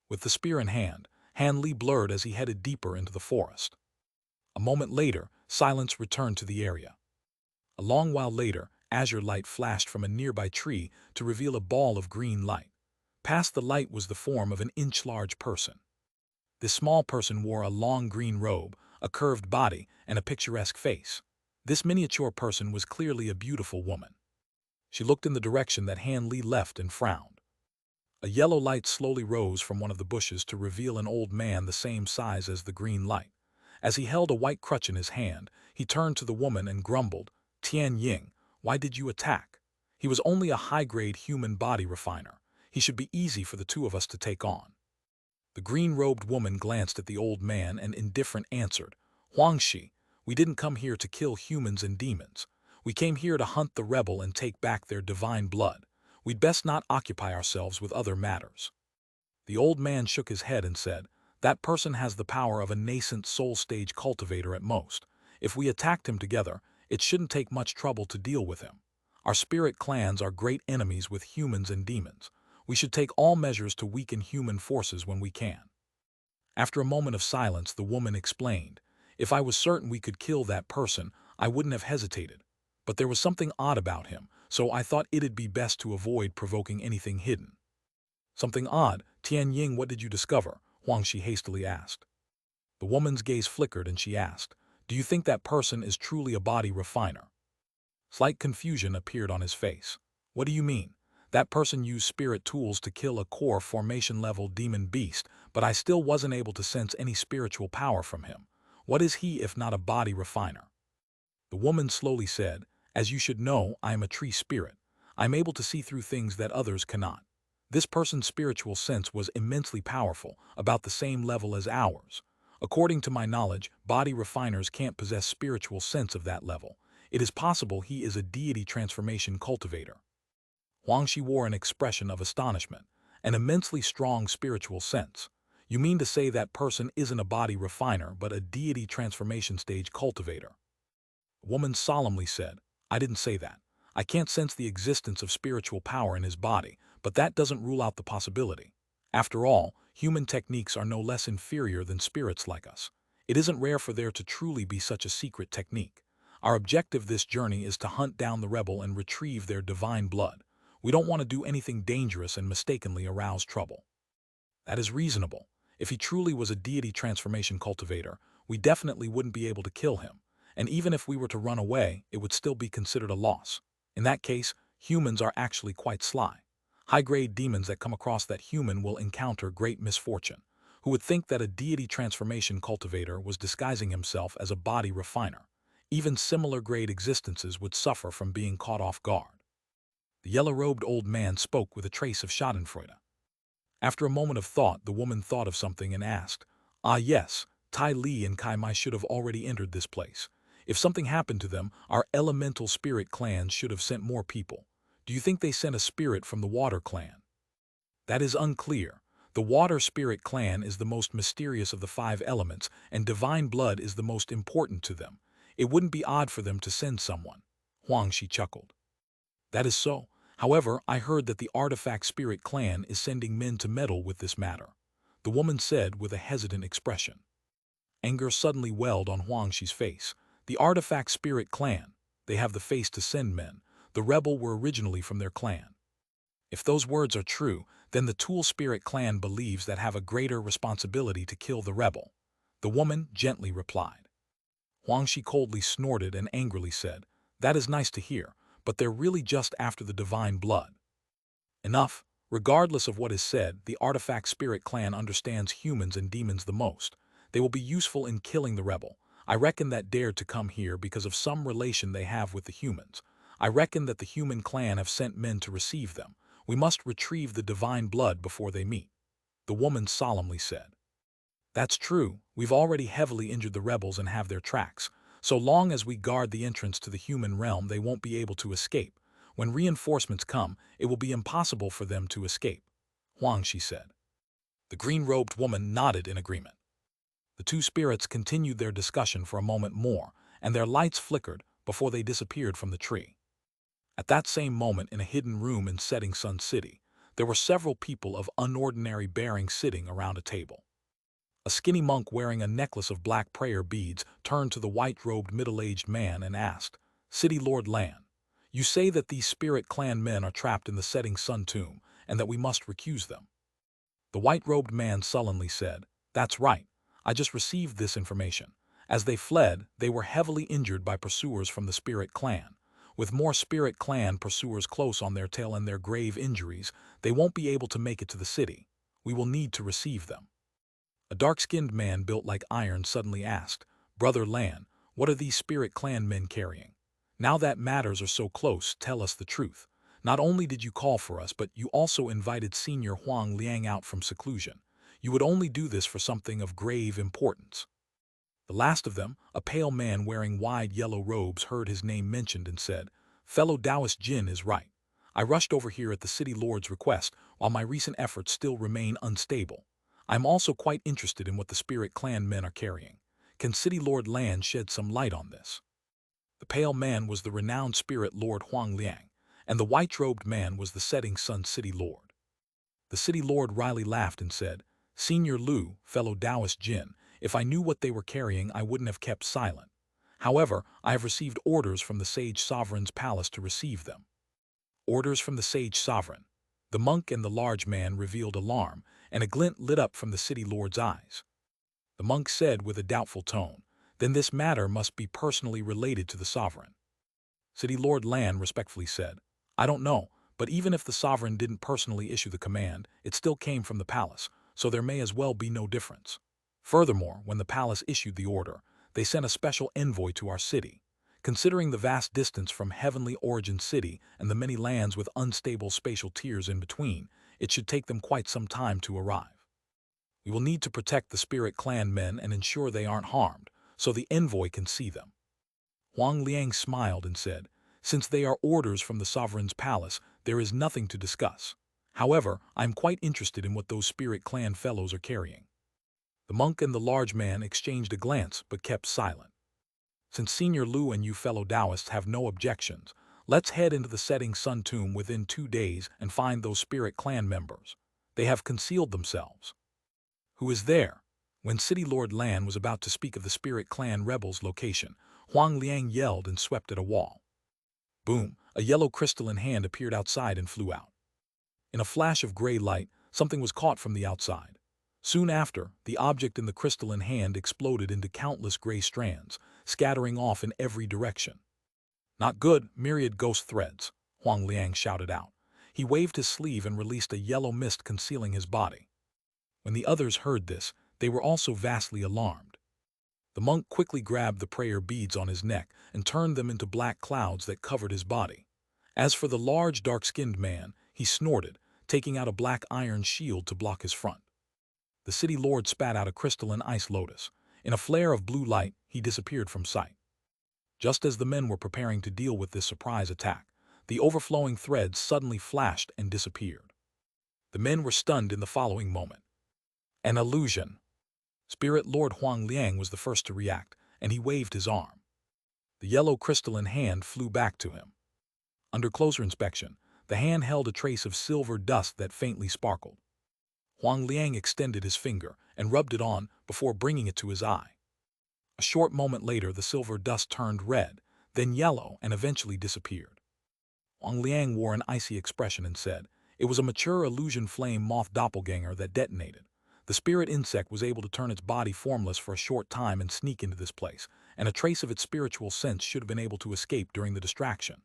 With the spear in hand, Han Li blurred as he headed deeper into the forest. A moment later, silence returned to the area. A long while later, azure light flashed from a nearby tree to reveal a ball of green light. Past the light was the form of an inch-large person. This small person wore a long green robe, a curved body, and a picturesque face. This miniature person was clearly a beautiful woman. She looked in the direction that Han Li left and frowned. A yellow light slowly rose from one of the bushes to reveal an old man the same size as the green light. As he held a white crutch in his hand, he turned to the woman and grumbled, "Tian Ying, why did you attack? He was only a high-grade human body refiner. He should be easy for the two of us to take on." The green-robed woman glanced at the old man and indifferent answered, "Huangshi, we didn't come here to kill humans and demons. We came here to hunt the rebel and take back their divine blood. We'd best not occupy ourselves with other matters." The old man shook his head and said, "That person has the power of a nascent soul-stage cultivator at most. If we attacked him together, it shouldn't take much trouble to deal with him. Our spirit clans are great enemies with humans and demons. We should take all measures to weaken human forces when we can." After a moment of silence, the woman explained, "If I was certain we could kill that person, I wouldn't have hesitated. But there was something odd about him, so I thought it'd be best to avoid provoking anything hidden." "Something odd? Tian Ying, what did you discover?" Huangshi hastily asked. The woman's gaze flickered and she asked, "Do you think that person is truly a body refiner?" Slight confusion appeared on his face. "What do you mean? That person used spirit tools to kill a core formation-level demon beast, but I still wasn't able to sense any spiritual power from him. What is he if not a body refiner?" The woman slowly said, "As you should know, I am a tree spirit. I am able to see through things that others cannot. This person's spiritual sense was immensely powerful, about the same level as ours. According to my knowledge, body refiners can't possess spiritual sense of that level. It is possible he is a deity transformation cultivator." Huangshi wore an expression of astonishment, "An immensely strong spiritual sense. You mean to say that person isn't a body refiner but a deity transformation stage cultivator?" The woman solemnly said, "I didn't say that. I can't sense the existence of spiritual power in his body, but that doesn't rule out the possibility. After all, human techniques are no less inferior than spirits like us. It isn't rare for there to truly be such a secret technique. Our objective this journey is to hunt down the rebel and retrieve their divine blood. We don't want to do anything dangerous and mistakenly arouse trouble." "That is reasonable. If he truly was a deity transformation cultivator, we definitely wouldn't be able to kill him. And even if we were to run away, it would still be considered a loss. In that case, humans are actually quite sly. High-grade demons that come across that human will encounter great misfortune. Who would think that a deity transformation cultivator was disguising himself as a body refiner? Even similar grade existences would suffer from being caught off guard." The yellow-robed old man spoke with a trace of schadenfreude. After a moment of thought, the woman thought of something and asked, "Ah yes, Tai Li and Kai Mai should have already entered this place. If something happened to them, our elemental spirit clans should have sent more people. Do you think they sent a spirit from the water clan?" "That is unclear. The water spirit clan is the most mysterious of the 5 elements, and divine blood is the most important to them. It wouldn't be odd for them to send someone." Huangshi chuckled. "That is so. However, I heard that the artifact spirit clan is sending men to meddle with this matter," the woman said with a hesitant expression. Anger suddenly welled on Huangshi's face. "The artifact spirit clan. They have the face to send men. The rebel were originally from their clan." "If those words are true, then the Tool Spirit clan believes that have a greater responsibility to kill the rebel," the woman gently replied. Huangshi coldly snorted and angrily said, "That is nice to hear, but they're really just after the divine blood." "Enough. Regardless of what is said, the artifact spirit clan understands humans and demons the most. They will be useful in killing the rebel. I reckon that dared to come here because of some relation they have with the humans. I reckon that the human clan have sent men to receive them. We must retrieve the divine blood before they meet," the woman solemnly said. "That's true. We've already heavily injured the rebels and have their tracks. So long as we guard the entrance to the human realm, they won't be able to escape. When reinforcements come, it will be impossible for them to escape," Huangshi said. The green-robed woman nodded in agreement. The two spirits continued their discussion for a moment more, and their lights flickered before they disappeared from the tree. At that same moment, in a hidden room in Setting Sun City, there were several people of unordinary bearing sitting around a table. A skinny monk wearing a necklace of black prayer beads turned to the white-robed middle-aged man and asked, City Lord Lan, you say that these spirit clan men are trapped in the setting sun tomb, and that we must recuse them. The white-robed man sullenly said, That's right. I just received this information. As they fled, they were heavily injured by pursuers from the spirit clan. With more spirit clan pursuers close on their tail and their grave injuries, they won't be able to make it to the city. We will need to receive them. A dark-skinned man built like iron suddenly asked, Brother Lan, what are these spirit clan men carrying? Now that matters are so close, tell us the truth. Not only did you call for us, but you also invited Senior Huang Liang out from seclusion. You would only do this for something of grave importance. The last of them, a pale man wearing wide yellow robes, heard his name mentioned and said, Fellow Taoist Jin is right. I rushed over here at the City Lord's request, while my recent efforts still remain unstable. I am also quite interested in what the spirit clan men are carrying. Can City Lord Lan shed some light on this? The pale man was the renowned spirit Lord Huang Liang, and the white-robed man was the setting sun City Lord. The City Lord wryly laughed and said, Senior Lu, fellow Taoist Jin, if I knew what they were carrying, I wouldn't have kept silent. However, I have received orders from the Sage Sovereign's palace to receive them. Orders from the Sage Sovereign. The monk and the large man revealed alarm, and a glint lit up from the City Lord's eyes. The monk said with a doubtful tone, Then this matter must be personally related to the sovereign. City Lord Lan respectfully said, I don't know, but even if the sovereign didn't personally issue the command, it still came from the palace, so there may as well be no difference. Furthermore, when the palace issued the order, they sent a special envoy to our city. Considering the vast distance from Heavenly Origin City and the many lands with unstable spatial tiers in between, it should take them quite some time to arrive. We will need to protect the spirit clan men and ensure they aren't harmed, so the envoy can see them. Huang Liang smiled and said, Since they are orders from the sovereign's palace, there is nothing to discuss. However, I am quite interested in what those spirit clan fellows are carrying. The monk and the large man exchanged a glance but kept silent. Since Senior Lu and you fellow Taoists have no objections, let's head into the setting sun tomb within 2 days and find those spirit clan members. They have concealed themselves. Who is there? When City Lord Lan was about to speak of the spirit clan rebels' location, Huang Liang yelled and swept at a wall. Boom! A yellow crystalline hand appeared outside and flew out. In a flash of gray light, something was caught from the outside. Soon after, the object in the crystalline hand exploded into countless gray strands, scattering off in every direction. Not good, myriad ghost threads, Huang Liang shouted out. He waved his sleeve and released a yellow mist concealing his body. When the others heard this, they were also vastly alarmed. The monk quickly grabbed the prayer beads on his neck and turned them into black clouds that covered his body. As for the large, dark-skinned man, he snorted, taking out a black iron shield to block his front. The City Lord spat out a crystalline ice lotus. In a flare of blue light, he disappeared from sight. Just as the men were preparing to deal with this surprise attack, the overflowing threads suddenly flashed and disappeared. The men were stunned in the following moment. An illusion. Spirit Lord Huang Liang was the first to react, and he waved his arm. The yellow crystalline hand flew back to him. Under closer inspection, the hand held a trace of silver dust that faintly sparkled. Huang Liang extended his finger and rubbed it on before bringing it to his eye. A short moment later, the silver dust turned red, then yellow, and eventually disappeared. Huang Liang wore an icy expression and said, It was a mature illusion flame moth doppelganger that detonated. The spirit insect was able to turn its body formless for a short time and sneak into this place, and a trace of its spiritual sense should have been able to escape during the distraction.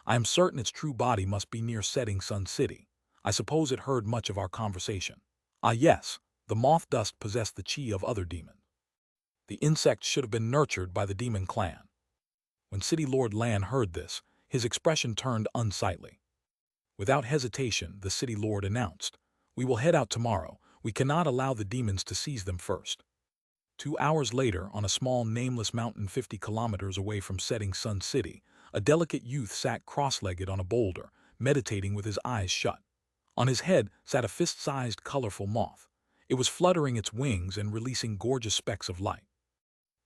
I am certain its true body must be near Setting Sun City. I suppose it heard much of our conversation. Ah yes, the moth dust possessed the chi of other demons. The insect should have been nurtured by the demon clan. When City Lord Lan heard this, his expression turned unsightly. Without hesitation, the City Lord announced, We will head out tomorrow. We cannot allow the demons to seize them first. 2 hours later, on a small nameless mountain 50 kilometers away from Setting Sun City, a delicate youth sat cross-legged on a boulder, meditating with his eyes shut. On his head sat a fist-sized colorful moth. It was fluttering its wings and releasing gorgeous specks of light.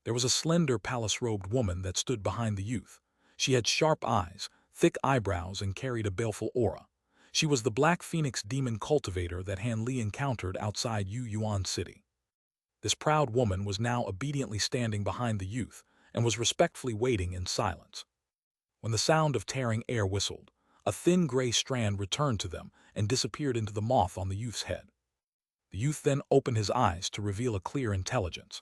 There was a slender palace-robed woman that stood behind the youth. She had sharp eyes, thick eyebrows, and carried a baleful aura. She was the Black Phoenix demon cultivator that Han Li encountered outside Yu Yuan City. This proud woman was now obediently standing behind the youth and was respectfully waiting in silence. When the sound of tearing air whistled, a thin gray strand returned to them and disappeared into the moth on the youth's head. The youth then opened his eyes to reveal a clear intelligence.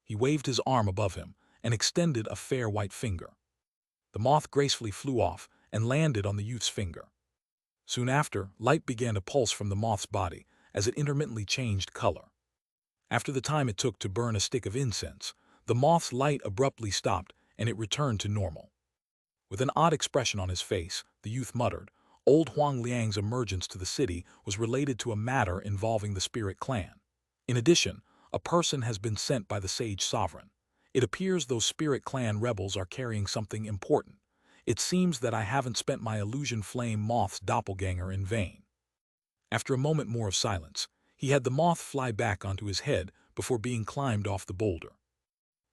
He waved his arm above him and extended a fair white finger. The moth gracefully flew off and landed on the youth's finger. Soon after, light began to pulse from the moth's body as it intermittently changed color. After the time it took to burn a stick of incense, the moth's light abruptly stopped and it returned to normal. With an odd expression on his face, the youth muttered, "Old Huang Liang's emergence to the city was related to a matter involving the spirit clan. In addition, a person has been sent by the sage sovereign. It appears those spirit clan rebels are carrying something important. It seems that I haven't spent my illusion flame moth's doppelganger in vain." After a moment more of silence, he had the moth fly back onto his head before being climbed off the boulder.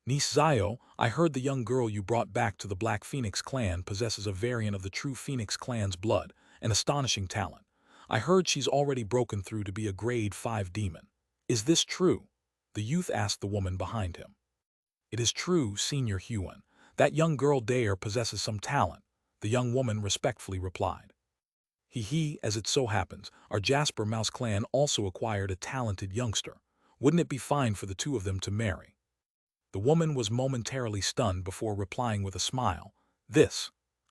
"Niece Zio, I heard the young girl you brought back to the Black Phoenix clan possesses a variant of the true Phoenix clan's blood, an astonishing talent. I heard she's already broken through to be a grade 5 demon. Is this true?" The youth asked the woman behind him. "It is true, Senior Huan. That young girl Dare possesses some talent," the young woman respectfully replied. As it so happens, our Jasper Mouse clan also acquired a talented youngster. Wouldn't it be fine for the two of them to marry?" The woman was momentarily stunned before replying with a smile.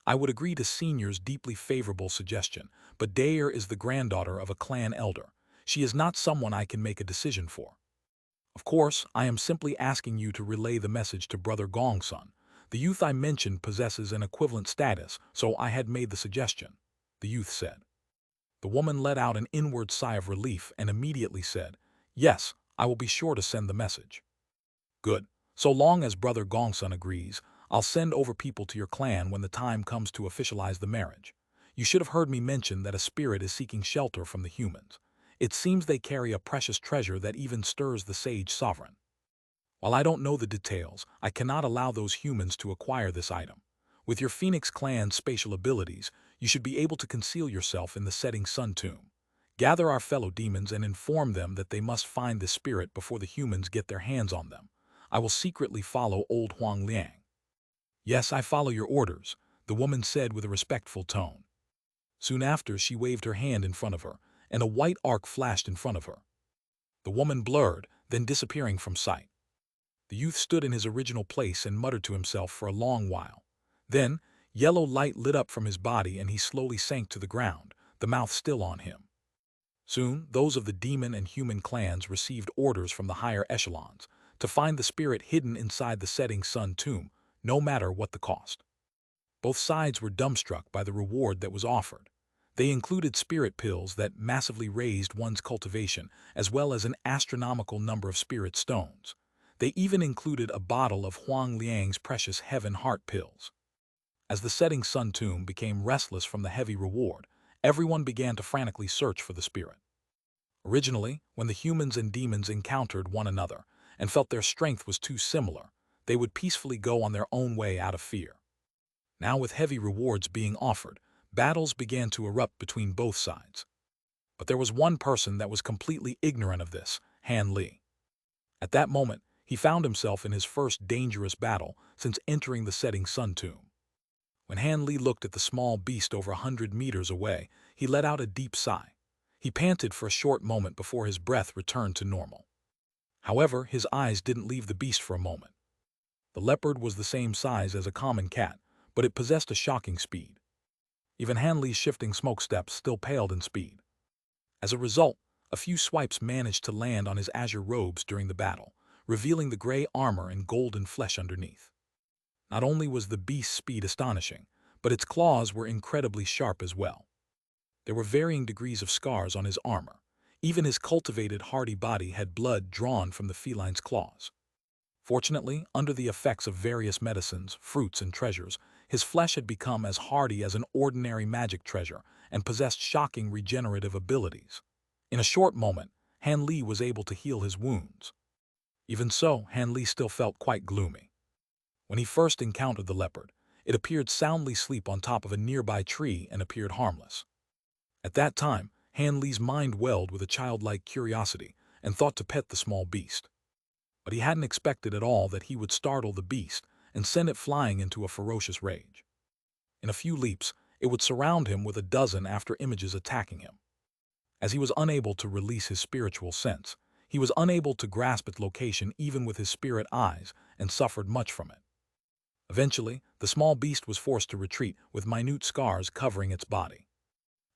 I would agree to Senior's deeply favorable suggestion, but Dare is the granddaughter of a clan elder. She is not someone I can make a decision for. Of course, I am simply asking you to relay the message to Brother Gongsun. The youth I mentioned possesses an equivalent status, so I had made the suggestion," the youth said. The woman let out an inward sigh of relief and immediately said, "Yes, I will be sure to send the message." "Good. So long as Brother Gongsun agrees, I'll send over people to your clan when the time comes to officialize the marriage. You should have heard me mention that a spirit is seeking shelter from the humans. It seems they carry a precious treasure that even stirs the sage sovereign. While I don't know the details, I cannot allow those humans to acquire this item. With your Phoenix clan's spatial abilities, you should be able to conceal yourself in the setting sun tomb. Gather our fellow demons and inform them that they must find this spirit before the humans get their hands on them. I will secretly follow old Huang Liang." "Yes, I follow your orders," the woman said with a respectful tone. Soon after, she waved her hand in front of her, and a white arc flashed in front of her. The woman blurred, then disappearing from sight. The youth stood in his original place and muttered to himself for a long while. Then, yellow light lit up from his body and he slowly sank to the ground, the mouth still on him. Soon, those of the demon and human clans received orders from the higher echelons to find the spirit hidden inside the setting sun tomb, no matter what the cost. Both sides were dumbstruck by the reward that was offered. They included spirit pills that massively raised one's cultivation, as well as an astronomical number of spirit stones. They even included a bottle of Huang Liang's precious heaven heart pills. As the setting sun tomb became restless from the heavy reward, everyone began to frantically search for the spirit. Originally, when the humans and demons encountered one another and felt their strength was too similar, they would peacefully go on their own way out of fear. Now, with heavy rewards being offered, battles began to erupt between both sides. But there was one person that was completely ignorant of this, Han Li. At that moment, he found himself in his first dangerous battle since entering the setting sun tomb. When Han Li looked at the small beast over 100 meters away, he let out a deep sigh. He panted for a short moment before his breath returned to normal. However, his eyes didn't leave the beast for a moment. The leopard was the same size as a common cat, but it possessed a shocking speed. Even Han Li's shifting smoke steps still paled in speed. As a result, a few swipes managed to land on his azure robes during the battle, revealing the gray armor and golden flesh underneath. Not only was the beast's speed astonishing, but its claws were incredibly sharp as well. There were varying degrees of scars on his armor. Even his cultivated, hardy body had blood drawn from the feline's claws. Fortunately, under the effects of various medicines, fruits, and treasures, his flesh had become as hardy as an ordinary magic treasure and possessed shocking regenerative abilities. In a short moment, Han Li was able to heal his wounds. Even so, Han Li still felt quite gloomy. When he first encountered the leopard, it appeared soundly asleep on top of a nearby tree and appeared harmless. At that time, Han Li's mind welled with a childlike curiosity and thought to pet the small beast. But he hadn't expected at all that he would startle the beast and send it flying into a ferocious rage. In a few leaps, it would surround him with a dozen after images attacking him. As he was unable to release his spiritual sense, he was unable to grasp its location even with his spirit eyes and suffered much from it. Eventually, the small beast was forced to retreat with minute scars covering its body.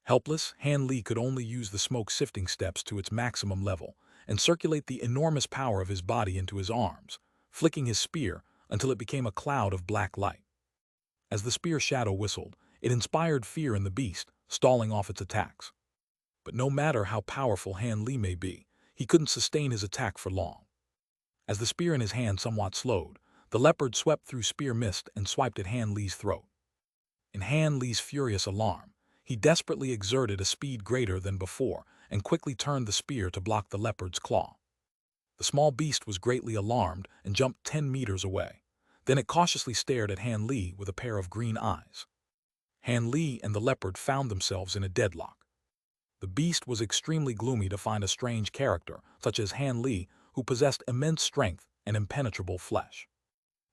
Helpless, Han Li could only use the smoke-sifting steps to its maximum level and circulate the enormous power of his body into his arms, flicking his spear until it became a cloud of black light. As the spear shadow whistled, it inspired fear in the beast, stalling off its attacks. But no matter how powerful Han Li may be, he couldn't sustain his attack for long. As the spear in his hand somewhat slowed, the leopard swept through spear mist and swiped at Han Li's throat. In Han Li's furious alarm, he desperately exerted a speed greater than before and quickly turned the spear to block the leopard's claw. The small beast was greatly alarmed and jumped 10 meters away. Then it cautiously stared at Han Li with a pair of green eyes. Han Li and the leopard found themselves in a deadlock. The beast was extremely gloomy to find a strange character, such as Han Li, who possessed immense strength and impenetrable flesh.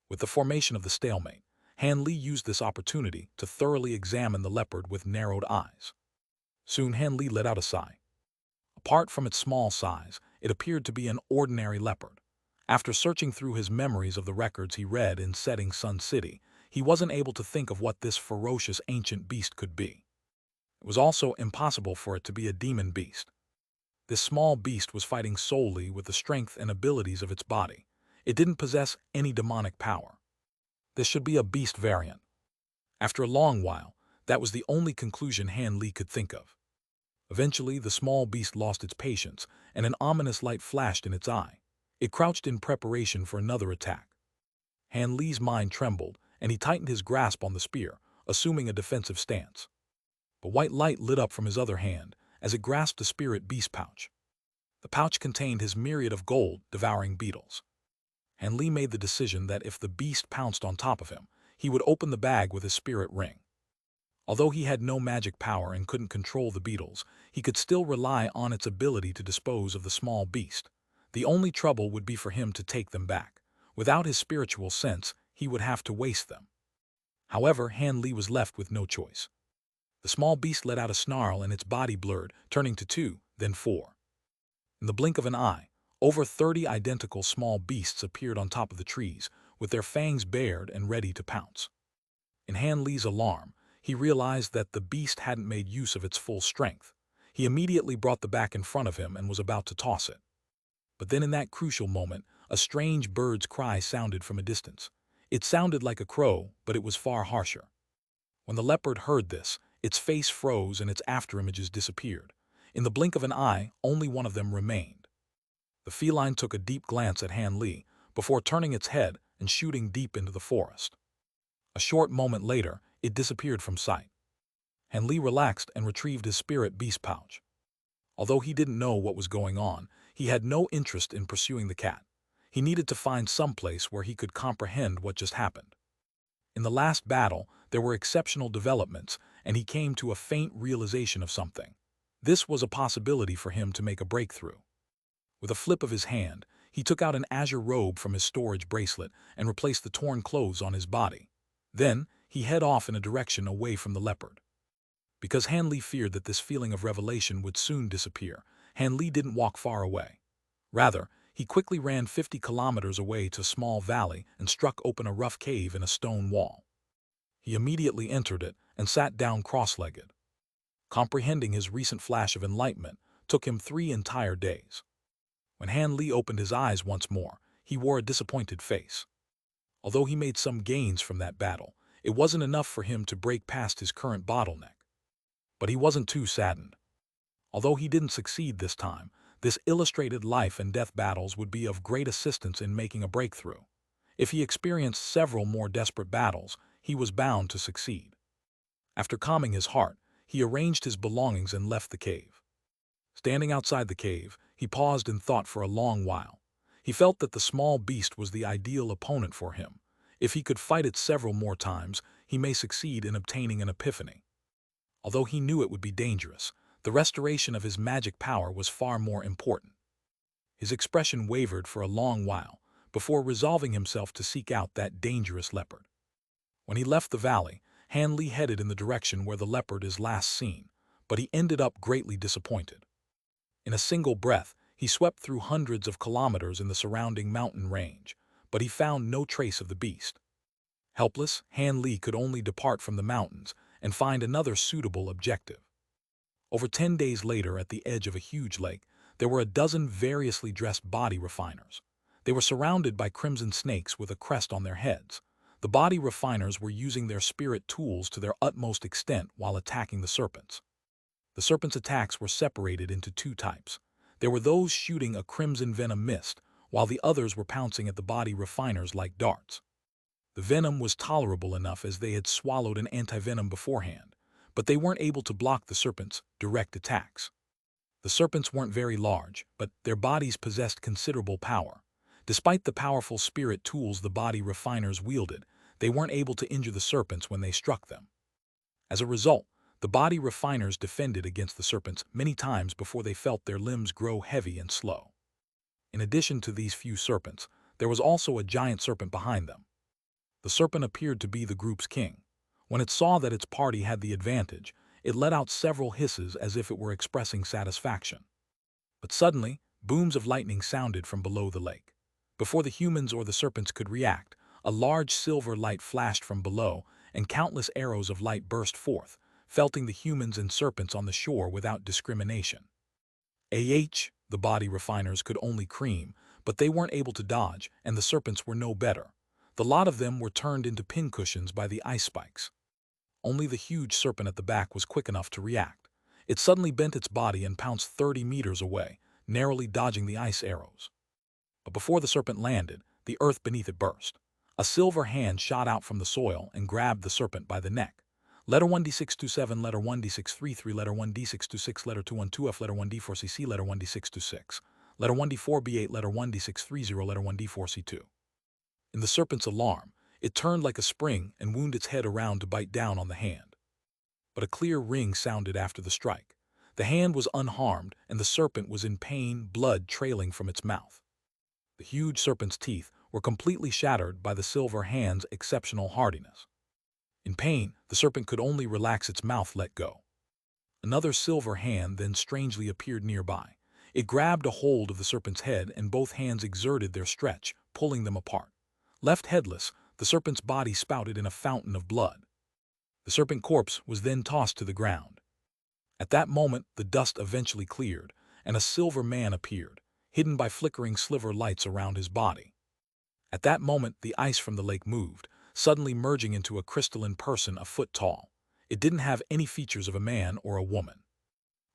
With the formation of the stalemate, Han Li used this opportunity to thoroughly examine the leopard with narrowed eyes. Soon Han Li let out a sigh. Apart from its small size, it appeared to be an ordinary leopard. After searching through his memories of the records he read in Setting Sun City, he wasn't able to think of what this ferocious ancient beast could be. It was also impossible for it to be a demon beast. This small beast was fighting solely with the strength and abilities of its body. It didn't possess any demonic power. This should be a beast variant. After a long while, that was the only conclusion Han Li could think of. Eventually, the small beast lost its patience, and an ominous light flashed in its eye. It crouched in preparation for another attack. Han Li's mind trembled, and he tightened his grasp on the spear, assuming a defensive stance. But white light lit up from his other hand as it grasped the spirit beast pouch. The pouch contained his myriad of gold-devouring beetles. Han Li made the decision that if the beast pounced on top of him, he would open the bag with his spirit ring. Although he had no magic power and couldn't control the beetles, he could still rely on its ability to dispose of the small beast. The only trouble would be for him to take them back. Without his spiritual sense, he would have to waste them. However, Han Li was left with no choice. The small beast let out a snarl and its body blurred, turning to 2, then 4. In the blink of an eye, over 30 identical small beasts appeared on top of the trees, with their fangs bared and ready to pounce. In Han Li's alarm, he realized that the beast hadn't made use of its full strength. He immediately brought the back in front of him and was about to toss it. But then in that crucial moment, a strange bird's cry sounded from a distance. It sounded like a crow, but it was far harsher. When the leopard heard this, its face froze and its afterimages disappeared. In the blink of an eye, only one of them remained. The feline took a deep glance at Han Li before turning its head and shooting deep into the forest. A short moment later, it disappeared from sight. Han Li relaxed and retrieved his spirit beast pouch. Although he didn't know what was going on, he had no interest in pursuing the cat. He needed to find some place where he could comprehend what just happened. In the last battle, there were exceptional developments, and he came to a faint realization of something. This was a possibility for him to make a breakthrough. With a flip of his hand, he took out an azure robe from his storage bracelet and replaced the torn clothes on his body. Then, he headed off in a direction away from the leopard. Because Han Li feared that this feeling of revelation would soon disappear, Han Li didn't walk far away. Rather, he quickly ran 50 kilometers away to a small valley and struck open a rough cave in a stone wall. He immediately entered it and sat down cross-legged. Comprehending his recent flash of enlightenment took him 3 entire days. When Han Li opened his eyes once more, he wore a disappointed face. Although he made some gains from that battle, it wasn't enough for him to break past his current bottleneck. But he wasn't too saddened. Although he didn't succeed this time, this illustrated life and death battles would be of great assistance in making a breakthrough. If he experienced several more desperate battles, he was bound to succeed. After calming his heart, he arranged his belongings and left the cave. Standing outside the cave, he paused in thought for a long while. He felt that the small beast was the ideal opponent for him. If he could fight it several more times, he may succeed in obtaining an epiphany. Although he knew it would be dangerous, the restoration of his magic power was far more important. His expression wavered for a long while, before resolving himself to seek out that dangerous leopard. When he left the valley, Han Li headed in the direction where the leopard is last seen, but he ended up greatly disappointed. In a single breath, he swept through hundreds of kilometers in the surrounding mountain range, but he found no trace of the beast. Helpless, Han Li could only depart from the mountains and find another suitable objective. Over 10 days later, at the edge of a huge lake, there were a dozen variously dressed body refiners. They were surrounded by crimson snakes with a crest on their heads. The body refiners were using their spirit tools to their utmost extent while attacking the serpents. The serpents' attacks were separated into two types. There were those shooting a crimson venom mist, while the others were pouncing at the body refiners like darts. The venom was tolerable enough as they had swallowed an antivenom beforehand, but they weren't able to block the serpents' direct attacks. The serpents weren't very large, but their bodies possessed considerable power. Despite the powerful spirit tools the body refiners wielded, they weren't able to injure the serpents when they struck them. As a result, the body refiners defended against the serpents many times before they felt their limbs grow heavy and slow. In addition to these few serpents, there was also a giant serpent behind them. The serpent appeared to be the group's king. When it saw that its party had the advantage, it let out several hisses as if it were expressing satisfaction. But suddenly, booms of lightning sounded from below the lake. Before the humans or the serpents could react, a large silver light flashed from below, and countless arrows of light burst forth, felting the humans and serpents on the shore without discrimination. The body refiners could only cream, but they weren't able to dodge, and the serpents were no better. The lot of them were turned into pincushions by the ice spikes. Only the huge serpent at the back was quick enough to react. It suddenly bent its body and pounced 30 meters away, narrowly dodging the ice arrows. But before the serpent landed, the earth beneath it burst. A silver hand shot out from the soil and grabbed the serpent by the neck. Letter 1D627, letter 1D633, letter 1D626, letter 212F, letter 1D4CC, letter 1D626, letter 1D4B8, letter 1D630, letter 1D4C2. In the serpent's alarm, it turned like a spring and wound its head around to bite down on the hand. But a clear ring sounded after the strike. The hand was unharmed, and the serpent was in pain, blood trailing from its mouth. The huge serpent's teeth were completely shattered by the silver hand's exceptional hardiness. In pain, the serpent could only relax its mouth, let go. Another silver hand then strangely appeared nearby. It grabbed a hold of the serpent's head, and both hands exerted their stretch, pulling them apart. Left headless, the serpent's body spouted in a fountain of blood. The serpent corpse was then tossed to the ground. At that moment, the dust eventually cleared, and a silver man appeared, hidden by flickering sliver lights around his body. At that moment, the ice from the lake moved, suddenly merging into a crystalline person a foot tall. It didn't have any features of a man or a woman.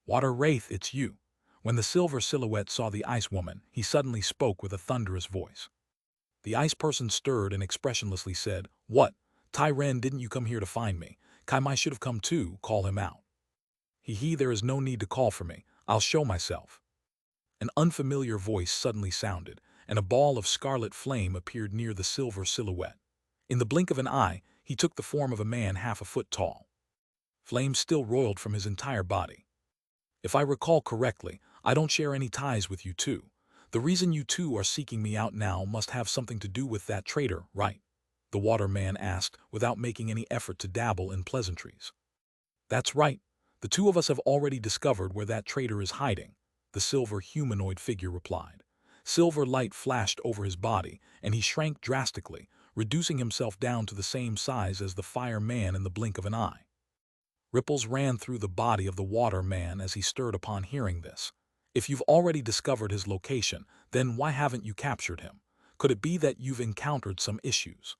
"Water Wraith, it's you." When the silver silhouette saw the ice woman, he suddenly spoke with a thunderous voice. The ice person stirred and expressionlessly said, "What? Tai Ren, didn't you come here to find me? Kai Mai should have come too, call him out." There is no need to call for me. I'll show myself." An unfamiliar voice suddenly sounded, and a ball of scarlet flame appeared near the silver silhouette. In the blink of an eye, he took the form of a man half a foot tall. Flame still roiled from his entire body. "If I recall correctly, I don't share any ties with you two. The reason you two are seeking me out now must have something to do with that traitor, right?" the water man asked, without making any effort to dabble in pleasantries. "That's right. The two of us have already discovered where that traitor is hiding," the silver humanoid figure replied. Silver light flashed over his body, and he shrank drastically, reducing himself down to the same size as the fire man in the blink of an eye. Ripples ran through the body of the water man as he stirred upon hearing this. "If you've already discovered his location, then why haven't you captured him? Could it be that you've encountered some issues?"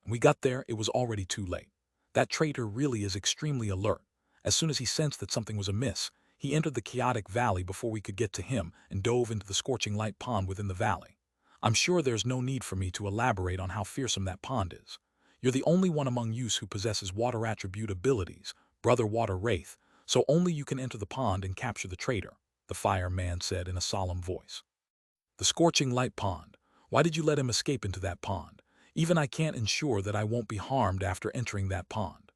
When we got there, it was already too late. That traitor really is extremely alert. As soon as he sensed that something was amiss, he entered the chaotic valley before we could get to him and dove into the scorching light pond within the valley. I'm sure there's no need for me to elaborate on how fearsome that pond is. You're the only one among you who possesses water attribute abilities, Brother Water Wraith, so only you can enter the pond and capture the traitor, the fire man said in a solemn voice. "The scorching light pond. Why did you let him escape into that pond? Even I can't ensure that I won't be harmed after entering that pond."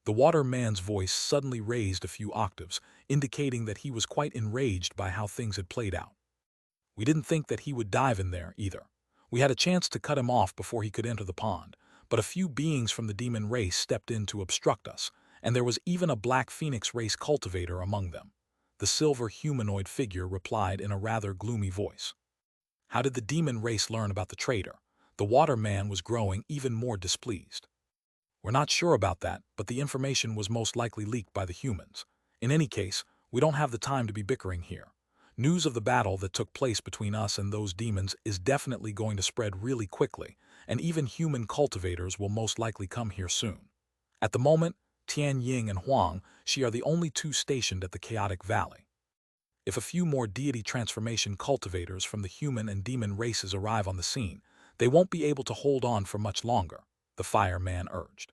The water man's voice suddenly raised a few octaves, indicating that he was quite enraged by how things had played out. "We didn't think that he would dive in there, either. We had a chance to cut him off before he could enter the pond, but a few beings from the demon race stepped in to obstruct us, and there was even a black phoenix race cultivator among them. The silver humanoid figure replied in a rather gloomy voice. How did the demon race learn about the traitor? The water man was growing even more displeased. We're not sure about that, but the information was most likely leaked by the humans. In any case, we don't have the time to be bickering here. News of the battle that took place between us and those demons is definitely going to spread really quickly, and even human cultivators will most likely come here soon. At the moment, Tian Ying and Huang Shi are the only two stationed at the Chaotic Valley. If a few more deity transformation cultivators from the human and demon races arrive on the scene, they won't be able to hold on for much longer, the fireman urged.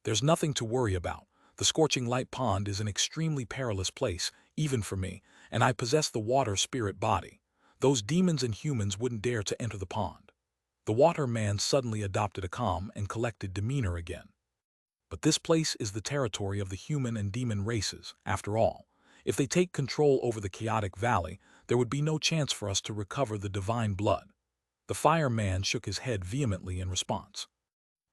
There's nothing to worry about. The Scorching Light Pond is an extremely perilous place, even for me, and I possess the water spirit body. Those demons and humans wouldn't dare to enter the pond. The water man suddenly adopted a calm and collected demeanor again. But this place is the territory of the human and demon races, after all. If they take control over the Chaotic Valley, there would be no chance for us to recover the divine blood. The fireman shook his head vehemently in response.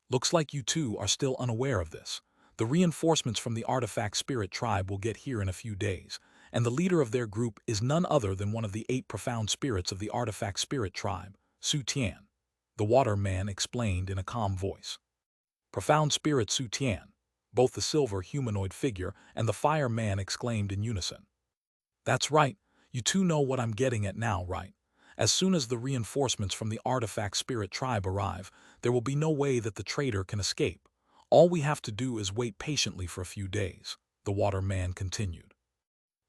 Looks like you two are still unaware of this. The reinforcements from the Artifact Spirit Tribe will get here in a few days, and the leader of their group is none other than one of the 8 profound spirits of the Artifact Spirit Tribe, Su Tian. The water man explained in a calm voice. Profound Spirit Su Tian. Both the silver humanoid figure and the fireman exclaimed in unison. That's right, you two know what I'm getting at now, right? As soon as the reinforcements from the Artifact Spirit Tribe arrive, there will be no way that the traitor can escape. All we have to do is wait patiently for a few days, the water man continued.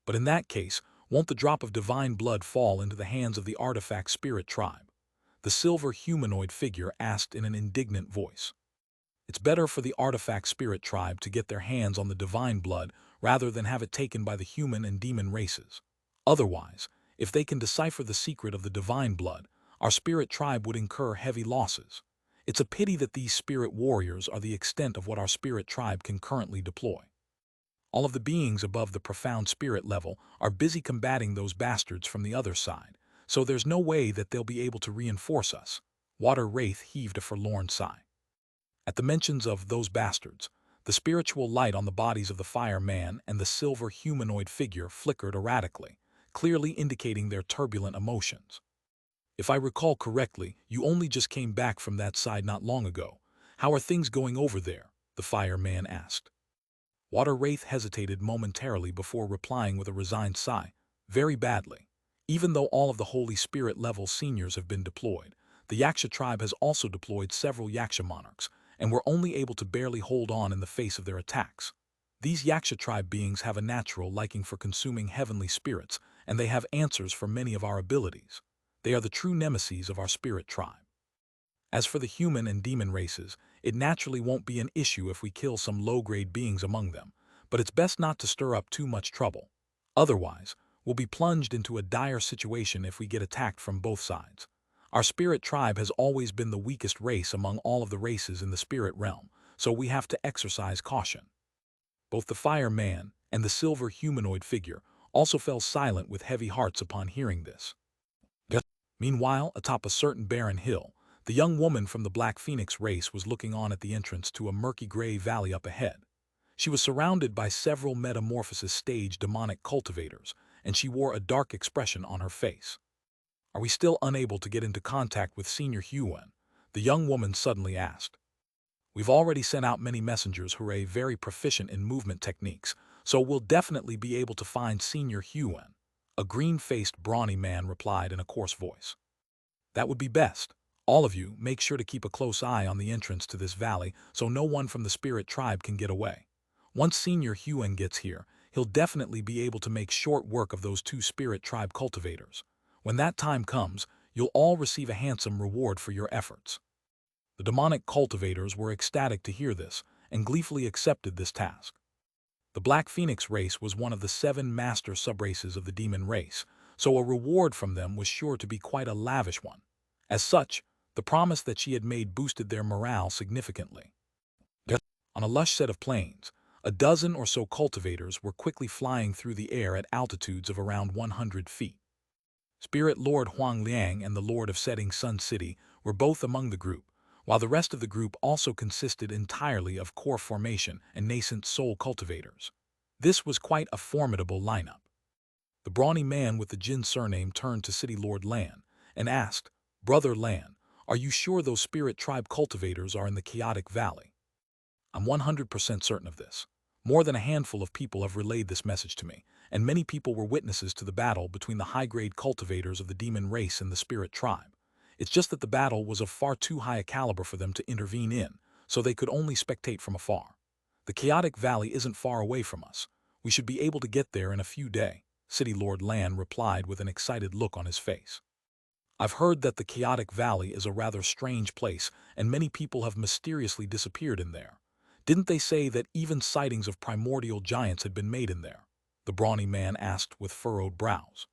But in that case, won't the drop of divine blood fall into the hands of the Artifact Spirit Tribe? The silver humanoid figure asked in an indignant voice. It's better for the Artifact Spirit Tribe to get their hands on the divine blood rather than have it taken by the human and demon races. Otherwise, if they can decipher the secret of the divine blood, our spirit tribe would incur heavy losses. It's a pity that these spirit warriors are the extent of what our spirit tribe can currently deploy. All of the beings above the profound spirit level are busy combating those bastards from the other side, so there's no way that they'll be able to reinforce us. Water Wraith heaved a forlorn sigh. At the mentions of those bastards, the spiritual light on the bodies of the fireman and the silver humanoid figure flickered erratically, clearly indicating their turbulent emotions. If I recall correctly, you only just came back from that side not long ago. How are things going over there? The fireman asked. Water Wraith hesitated momentarily before replying with a resigned sigh. Very badly. Even though all of the Holy Spirit level seniors have been deployed, the Yaksha tribe has also deployed several Yaksha monarchs, and were only able to barely hold on in the face of their attacks. These Yaksha tribe beings have a natural liking for consuming heavenly spirits, and they have answers for many of our abilities. They are the true nemeses of our spirit tribe. As for the human and demon races, it naturally won't be an issue if we kill some low-grade beings among them, but it's best not to stir up too much trouble. Otherwise, we'll be plunged into a dire situation if we get attacked from both sides. Our spirit tribe has always been the weakest race among all of the races in the spirit realm, so we have to exercise caution. Both the fireman and the silver humanoid figure also fell silent with heavy hearts upon hearing this. Meanwhile, atop a certain barren hill, the young woman from the Black Phoenix race was looking on at the entrance to a murky gray valley up ahead. She was surrounded by several metamorphosis stage demonic cultivators, and she wore a dark expression on her face. Are we still unable to get into contact with Senior Huan? The young woman suddenly asked. We've already sent out many messengers who are very proficient in movement techniques, so we'll definitely be able to find Senior Huan. A green-faced, brawny man replied in a coarse voice. That would be best. All of you, make sure to keep a close eye on the entrance to this valley so no one from the spirit tribe can get away. Once Senior Huan gets here, he'll definitely be able to make short work of those 2 spirit tribe cultivators. When that time comes, you'll all receive a handsome reward for your efforts. The demonic cultivators were ecstatic to hear this and gleefully accepted this task. The Black Phoenix race was one of the 7 master subraces of the demon race, so a reward from them was sure to be quite a lavish one. As such, the promise that she had made boosted their morale significantly. On a lush set of plains, a dozen or so cultivators were quickly flying through the air at altitudes of around 100 feet. Spirit Lord Huang Liang and the Lord of Setting Sun City were both among the group, while the rest of the group also consisted entirely of core formation and nascent soul cultivators. This was quite a formidable lineup. The brawny man with the Jin surname turned to City Lord Lan and asked, "Brother Lan, are you sure those spirit tribe cultivators are in the chaotic valley?" "I'm 100% certain of this. More than a handful of people have relayed this message to me, and many people were witnesses to the battle between the high-grade cultivators of the demon race and the spirit tribe. It's just that the battle was of far too high a caliber for them to intervene in, so they could only spectate from afar. The chaotic valley isn't far away from us. We should be able to get there in a few days," City Lord Lan replied with an excited look on his face. "I've heard that the chaotic valley is a rather strange place, and many people have mysteriously disappeared in there. Didn't they say that even sightings of primordial giants had been made in there?" the brawny man asked with furrowed brows.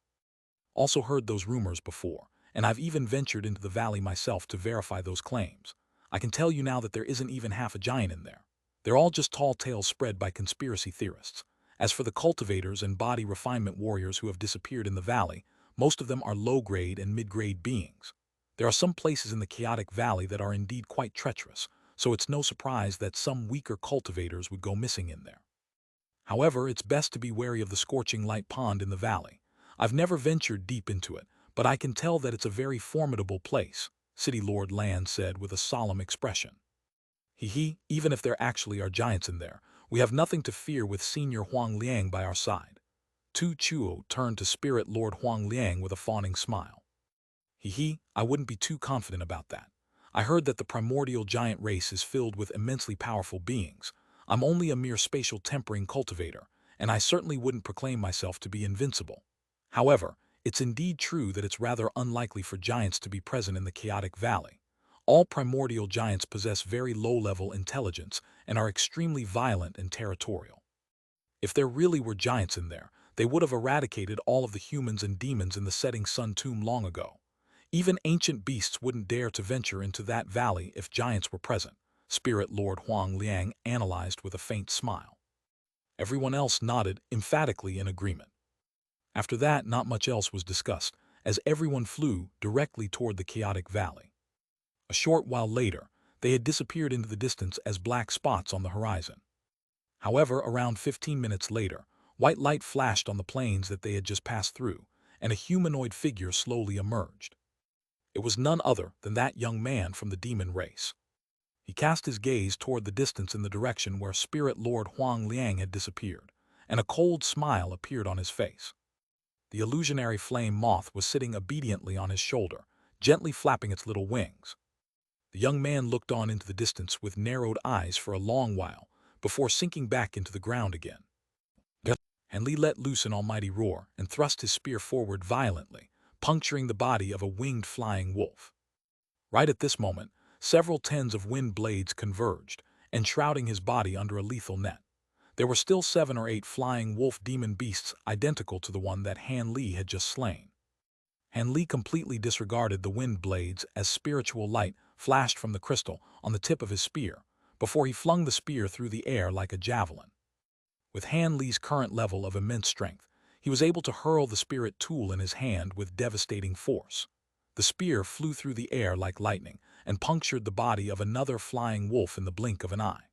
"Also heard those rumors before, and I've even ventured into the valley myself to verify those claims. I can tell you now that there isn't even half a giant in there. They're all just tall tales spread by conspiracy theorists. As for the cultivators and body refinement warriors who have disappeared in the valley, most of them are low-grade and mid-grade beings. There are some places in the chaotic valley that are indeed quite treacherous, so it's no surprise that some weaker cultivators would go missing in there. However, it's best to be wary of the scorching light pond in the valley. I've never ventured deep into it, but I can tell that it's a very formidable place," City Lord Lan said with a solemn expression. Even if there actually are giants in there, we have nothing to fear with Senior Huang Liang by our side." Tu Chuo turned to Spirit Lord Huang Liang with a fawning smile. I wouldn't be too confident about that. I heard that the primordial giant race is filled with immensely powerful beings. I'm only a mere spatial tempering cultivator, and I certainly wouldn't proclaim myself to be invincible. However, it's indeed true that it's rather unlikely for giants to be present in the chaotic valley. All primordial giants possess very low-level intelligence and are extremely violent and territorial. If there really were giants in there, they would have eradicated all of the humans and demons in the setting sun tomb long ago. Even ancient beasts wouldn't dare to venture into that valley if giants were present, Spirit Lord Huang Liang analyzed with a faint smile. Everyone else nodded emphatically in agreement. After that, not much else was discussed, as everyone flew directly toward the chaotic valley. A short while later, they had disappeared into the distance as black spots on the horizon. However, around 15 minutes later, white light flashed on the plains that they had just passed through, and a humanoid figure slowly emerged. It was none other than that young man from the demon race. He cast his gaze toward the distance in the direction where Spirit Lord Huang Liang had disappeared, and a cold smile appeared on his face. The illusionary flame moth was sitting obediently on his shoulder, gently flapping its little wings. The young man looked on into the distance with narrowed eyes for a long while, before sinking back into the ground again. Han Li let loose an almighty roar and thrust his spear forward violently, puncturing the body of a winged flying wolf. Right at this moment, several tens of wind blades converged, enshrouding his body under a lethal net. There were still 7 or 8 flying wolf demon beasts identical to the one that Han Li had just slain. Han Li completely disregarded the wind blades as spiritual light flashed from the crystal on the tip of his spear, before he flung the spear through the air like a javelin. With Han Li's current level of immense strength, he was able to hurl the spirit tool in his hand with devastating force. The spear flew through the air like lightning and punctured the body of another flying wolf in the blink of an eye.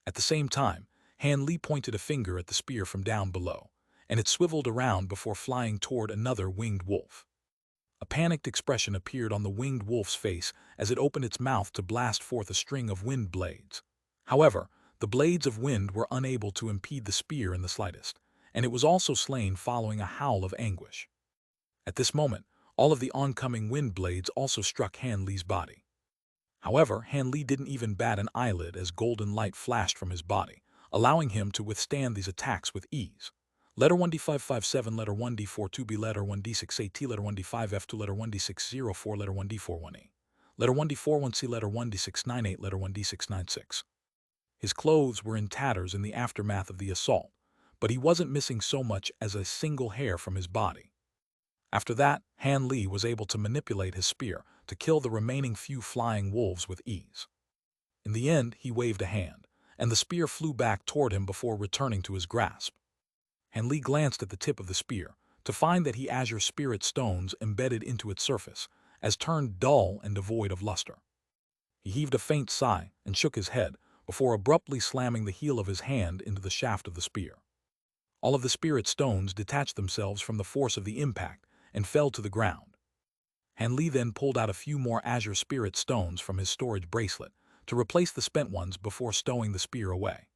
At the same time, Han Li pointed a finger at the spear from down below, and it swiveled around before flying toward another winged wolf. A panicked expression appeared on the winged wolf's face as it opened its mouth to blast forth a string of wind blades. However, the blades of wind were unable to impede the spear in the slightest, and it was also slain following a howl of anguish. At this moment, all of the oncoming wind blades also struck Han Li's body. However, Han Li didn't even bat an eyelid as golden light flashed from his body, allowing him to withstand these attacks with ease. Letter 1D557, letter 1D42B, letter 1D6AT, letter 1D5F2, letter 1D604, letter 1D41E, letter 1D41C, letter 1D698, letter 1D696. His clothes were in tatters in the aftermath of the assault, but he wasn't missing so much as a single hair from his body. After that, Han Li was able to manipulate his spear to kill the remaining few flying wolves with ease. In the end, he waved a hand, and the spear flew back toward him before returning to his grasp. Han Li glanced at the tip of the spear to find that the azure spirit stones embedded into its surface as turned dull and devoid of luster. He heaved a faint sigh and shook his head before abruptly slamming the heel of his hand into the shaft of the spear. All of the spirit stones detached themselves from the force of the impact and fell to the ground. Han Li then pulled out a few more azure spirit stones from his storage bracelet to replace the spent ones before stowing the spear away.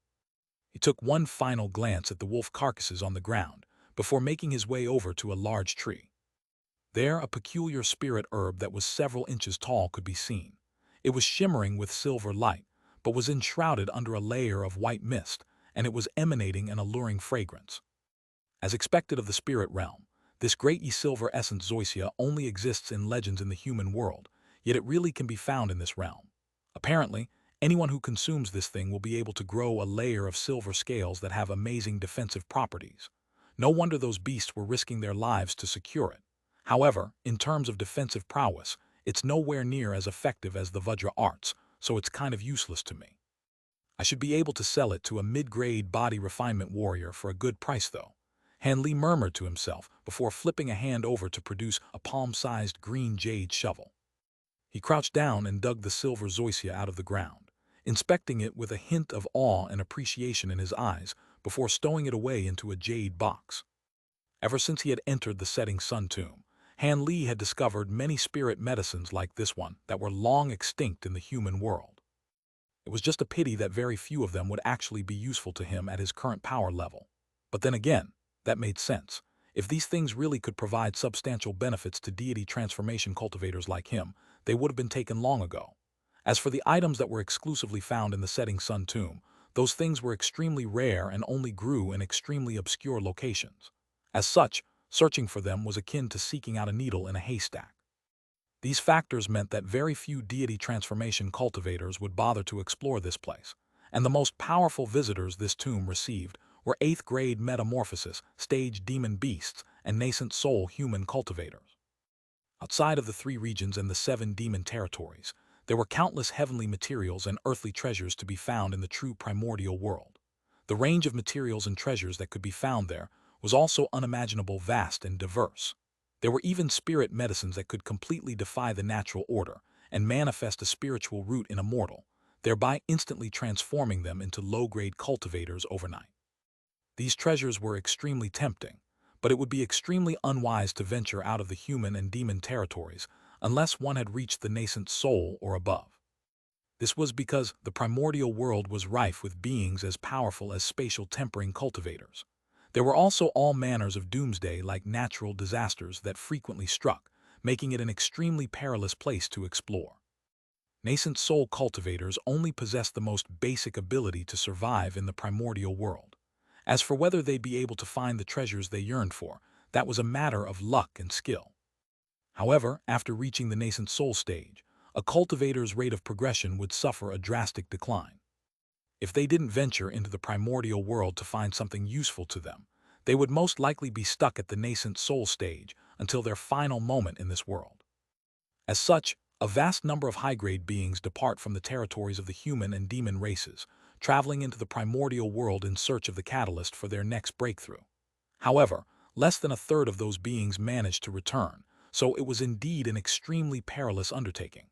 He took one final glance at the wolf carcasses on the ground before making his way over to a large tree. There, a peculiar spirit herb that was several inches tall could be seen. It was shimmering with silver light, but was enshrouded under a layer of white mist, and it was emanating an alluring fragrance. As expected of the spirit realm, this great silver essence zoysia only exists in legends in the human world, yet it really can be found in this realm. Apparently, anyone who consumes this thing will be able to grow a layer of silver scales that have amazing defensive properties. No wonder those beasts were risking their lives to secure it. However, in terms of defensive prowess, it's nowhere near as effective as the Vajra arts, so it's kind of useless to me. I should be able to sell it to a mid-grade body refinement warrior for a good price though. Han Li murmured to himself before flipping a hand over to produce a palm-sized green jade shovel. He crouched down and dug the silver zoysia out of the ground, inspecting it with a hint of awe and appreciation in his eyes before stowing it away into a jade box. Ever since he had entered the setting sun tomb, Han Li had discovered many spirit medicines like this one that were long extinct in the human world. It was just a pity that very few of them would actually be useful to him at his current power level. But then again, that made sense. If these things really could provide substantial benefits to deity transformation cultivators like him, they would have been taken long ago. As for the items that were exclusively found in the setting sun tomb, those things were extremely rare and only grew in extremely obscure locations. As such, searching for them was akin to seeking out a needle in a haystack. These factors meant that very few deity transformation cultivators would bother to explore this place, and the most powerful visitors this tomb received were 8th grade metamorphosis, stage demon beasts, and nascent soul human cultivators. Outside of the 3 regions and the 7 demon territories, there were countless heavenly materials and earthly treasures to be found in the true primordial world. The range of materials and treasures that could be found there was also unimaginable vast and diverse. There were even spirit medicines that could completely defy the natural order and manifest a spiritual root in a mortal, thereby instantly transforming them into low-grade cultivators overnight. These treasures were extremely tempting, but it would be extremely unwise to venture out of the human and demon territories unless one had reached the nascent soul or above. This was because the primordial world was rife with beings as powerful as spatial tempering cultivators. There were also all manners of doomsday-like natural disasters that frequently struck, making it an extremely perilous place to explore. Nascent soul cultivators only possessed the most basic ability to survive in the primordial world. As for whether they'd be able to find the treasures they yearned for, that was a matter of luck and skill. However, after reaching the nascent soul stage, a cultivator's rate of progression would suffer a drastic decline. If they didn't venture into the primordial world to find something useful to them, they would most likely be stuck at the nascent soul stage until their final moment in this world. As such, a vast number of high-grade beings depart from the territories of the human and demon races, traveling into the primordial world in search of the catalyst for their next breakthrough. However, less than a third of those beings managed to return, so it was indeed an extremely perilous undertaking.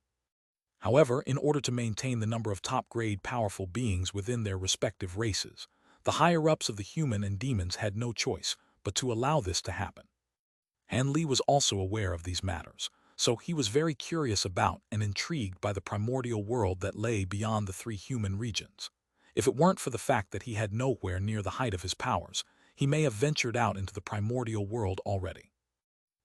However, in order to maintain the number of top-grade powerful beings within their respective races, the higher-ups of the human and demons had no choice but to allow this to happen. Han Li was also aware of these matters, so he was very curious about and intrigued by the primordial world that lay beyond the 3 human regions. If it weren't for the fact that he had nowhere near the height of his powers, he may have ventured out into the primordial world already.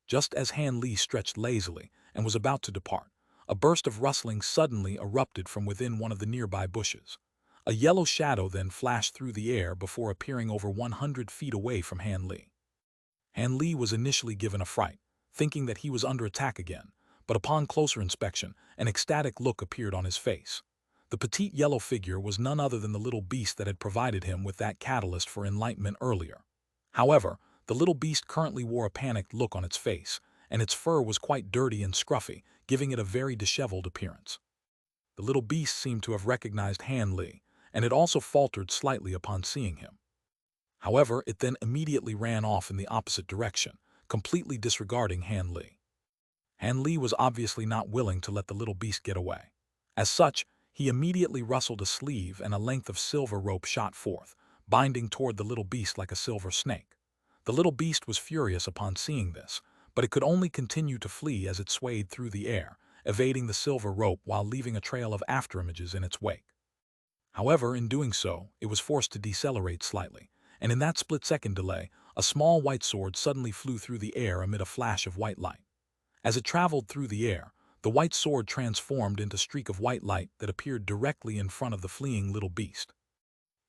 Just as Han Li stretched lazily and was about to depart, a burst of rustling suddenly erupted from within one of the nearby bushes. A yellow shadow then flashed through the air before appearing over 100 feet away from Han Li. Han Li was initially given a fright, thinking that he was under attack again, but upon closer inspection, an ecstatic look appeared on his face. The petite yellow figure was none other than the little beast that had provided him with that catalyst for enlightenment earlier. However, the little beast currently wore a panicked look on its face, and its fur was quite dirty and scruffy, giving it a very disheveled appearance. The little beast seemed to have recognized Han Li, and it also faltered slightly upon seeing him. However, it then immediately ran off in the opposite direction, completely disregarding Han Li. Han Li was obviously not willing to let the little beast get away. As such, he immediately rustled a sleeve and a length of silver rope shot forth, binding toward the little beast like a silver snake. The little beast was furious upon seeing this, but it could only continue to flee as it swayed through the air, evading the silver rope while leaving a trail of afterimages in its wake. However, in doing so, it was forced to decelerate slightly, and in that split-second delay, a small white sword suddenly flew through the air amid a flash of white light. As it traveled through the air, the white sword transformed into a streak of white light that appeared directly in front of the fleeing little beast.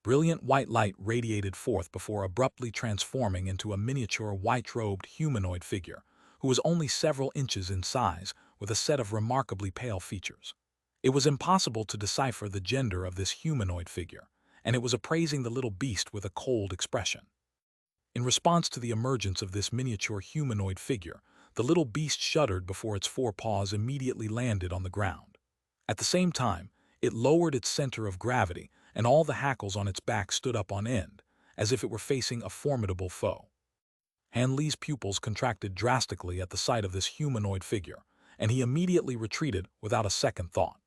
Brilliant white light radiated forth before abruptly transforming into a miniature white-robed humanoid figure, who was only several inches in size, with a set of remarkably pale features. It was impossible to decipher the gender of this humanoid figure, and it was appraising the little beast with a cold expression. In response to the emergence of this miniature humanoid figure, the little beast shuddered before its forepaws immediately landed on the ground. At the same time, it lowered its center of gravity, and all the hackles on its back stood up on end, as if it were facing a formidable foe. Han Li's pupils contracted drastically at the sight of this humanoid figure, and he immediately retreated without a second thought.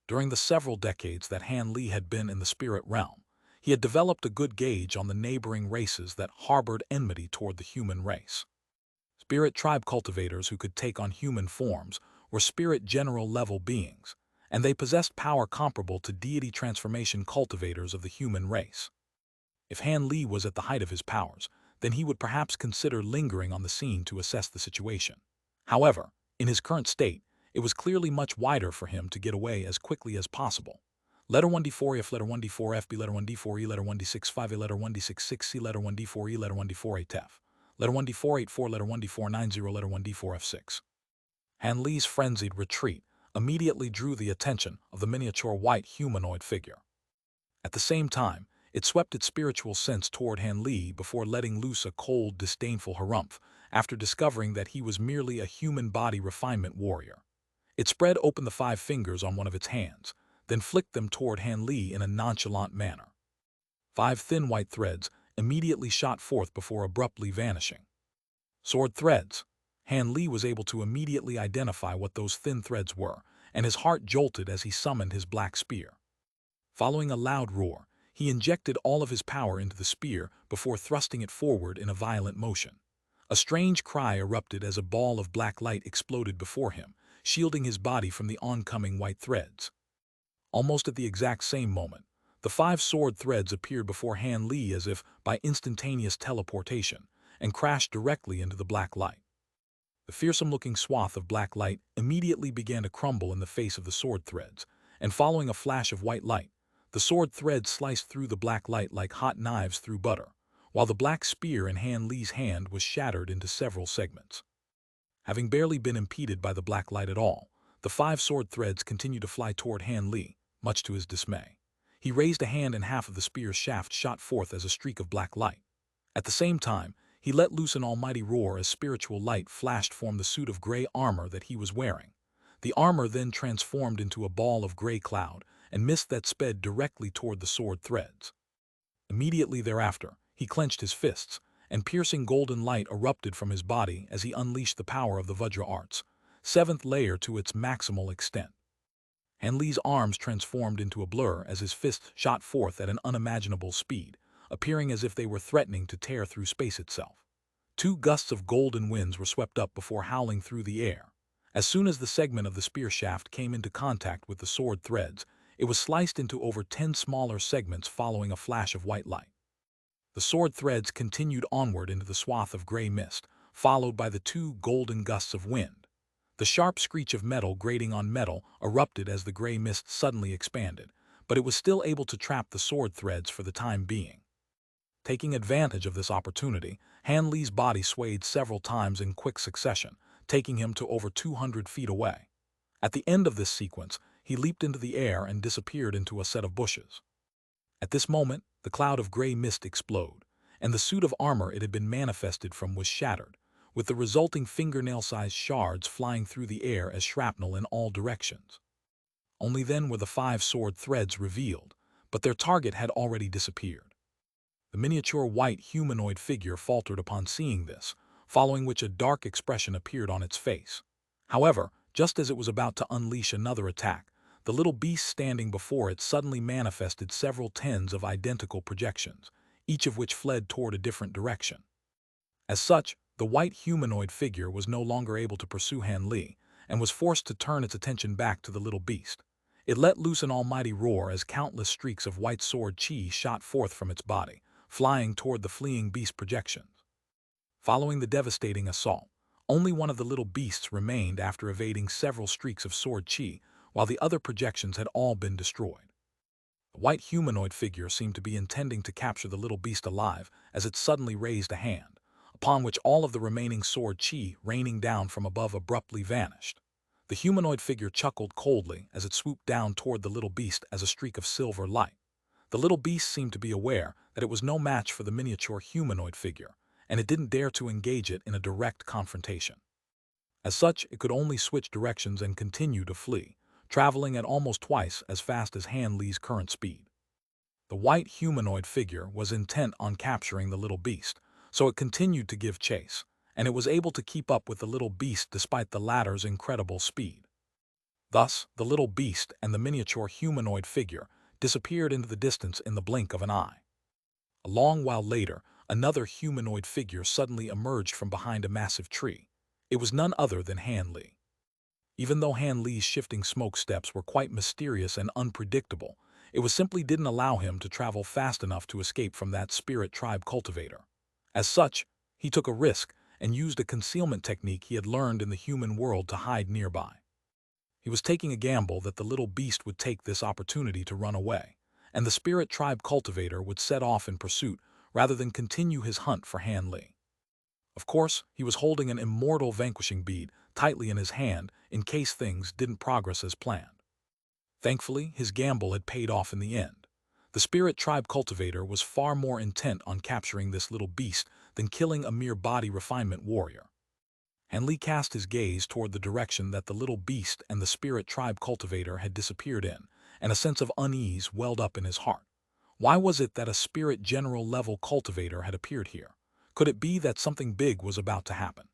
During the several decades that Han Li had been in the spirit realm, he had developed a good gauge on the neighboring races that harbored enmity toward the human race. Spirit tribe cultivators who could take on human forms were spirit general-level beings, and they possessed power comparable to deity transformation cultivators of the human race. If Han Li was at the height of his powers, then he would perhaps consider lingering on the scene to assess the situation. However, in his current state, it was clearly much wider for him to get away as quickly as possible. Letter 1D4F, letter 1D4FB, letter 1D4E, letter 1D65A, letter 1D66C, letter 1D4E, letter 1D48F, letter 1D484, letter 1D490, letter 1D4F6. Han Li's frenzied retreat immediately drew the attention of the miniature white humanoid figure. At the same time, it swept its spiritual sense toward Han Li before letting loose a cold, disdainful harumph after discovering that he was merely a human body refinement warrior. It spread open the 5 fingers on one of its hands, then flicked them toward Han Li in a nonchalant manner. 5 thin white threads immediately shot forth before abruptly vanishing. Sword threads. Han Li was able to immediately identify what those thin threads were, and his heart jolted as he summoned his black spear. Following a loud roar, he injected all of his power into the spear before thrusting it forward in a violent motion. A strange cry erupted as a ball of black light exploded before him, shielding his body from the oncoming white threads. Almost at the exact same moment, the 5 sword threads appeared before Han Li as if by instantaneous teleportation, and crashed directly into the black light. The fearsome-looking swath of black light immediately began to crumble in the face of the sword threads, and following a flash of white light, the sword threads sliced through the black light like hot knives through butter, while the black spear in Han Li's hand was shattered into several segments. Having barely been impeded by the black light at all, the 5 sword threads continued to fly toward Han Li, much to his dismay. He raised a hand and half of the spear's shaft shot forth as a streak of black light. At the same time, he let loose an almighty roar as spiritual light flashed from the suit of gray armor that he was wearing. The armor then transformed into a ball of gray cloud and mist that sped directly toward the sword threads. Immediately thereafter, he clenched his fists, and piercing golden light erupted from his body as he unleashed the power of the Vajra arts, 7th layer to its maximal extent. Han Li's arms transformed into a blur as his fists shot forth at an unimaginable speed, appearing as if they were threatening to tear through space itself. 2 gusts of golden winds were swept up before howling through the air. As soon as the segment of the spear shaft came into contact with the sword threads, it was sliced into over 10 smaller segments following a flash of white light. The sword threads continued onward into the swath of gray mist, followed by the 2 golden gusts of wind. The sharp screech of metal grating on metal erupted as the gray mist suddenly expanded, but it was still able to trap the sword threads for the time being. Taking advantage of this opportunity, Han Li's body swayed several times in quick succession, taking him to over 200 feet away. At the end of this sequence, he leaped into the air and disappeared into a set of bushes. At this moment, the cloud of gray mist exploded, and the suit of armor it had been manifested from was shattered, with the resulting fingernail-sized shards flying through the air as shrapnel in all directions. Only then were the 5 sword threads revealed, but their target had already disappeared. The miniature white humanoid figure faltered upon seeing this, following which a dark expression appeared on its face. However, just as it was about to unleash another attack, the little beast standing before it suddenly manifested several tens of identical projections, each of which fled toward a different direction. As such, the white humanoid figure was no longer able to pursue Han Li, and was forced to turn its attention back to the little beast. It let loose an almighty roar as countless streaks of white sword chi shot forth from its body, flying toward the fleeing beast projections. Following the devastating assault, only one of the little beasts remained after evading several streaks of sword chi, while the other projections had all been destroyed. The white humanoid figure seemed to be intending to capture the little beast alive as it suddenly raised a hand, upon which all of the remaining sword chi raining down from above abruptly vanished. The humanoid figure chuckled coldly as it swooped down toward the little beast as a streak of silver light. The little beast seemed to be aware that it was no match for the miniature humanoid figure, and it didn't dare to engage it in a direct confrontation. As such, it could only switch directions and continue to flee, traveling at almost twice as fast as Han Li's current speed. The white humanoid figure was intent on capturing the little beast, so it continued to give chase, and it was able to keep up with the little beast despite the latter's incredible speed. Thus, the little beast and the miniature humanoid figure disappeared into the distance in the blink of an eye. A long while later, another humanoid figure suddenly emerged from behind a massive tree. It was none other than Han Li. Even though Han Li's shifting smoke steps were quite mysterious and unpredictable, it simply didn't allow him to travel fast enough to escape from that spirit tribe cultivator. As such, he took a risk and used a concealment technique he had learned in the human world to hide nearby. He was taking a gamble that the little beast would take this opportunity to run away, and the spirit tribe cultivator would set off in pursuit rather than continue his hunt for Han Li. Of course, he was holding an immortal vanquishing bead tightly in his hand in case things didn't progress as planned. Thankfully, his gamble had paid off in the end. The spirit tribe cultivator was far more intent on capturing this little beast than killing a mere body refinement warrior. Han Li cast his gaze toward the direction that the little beast and the spirit tribe cultivator had disappeared in, and a sense of unease welled up in his heart. Why was it that a spirit general level cultivator had appeared here? Could it be that something big was about to happen?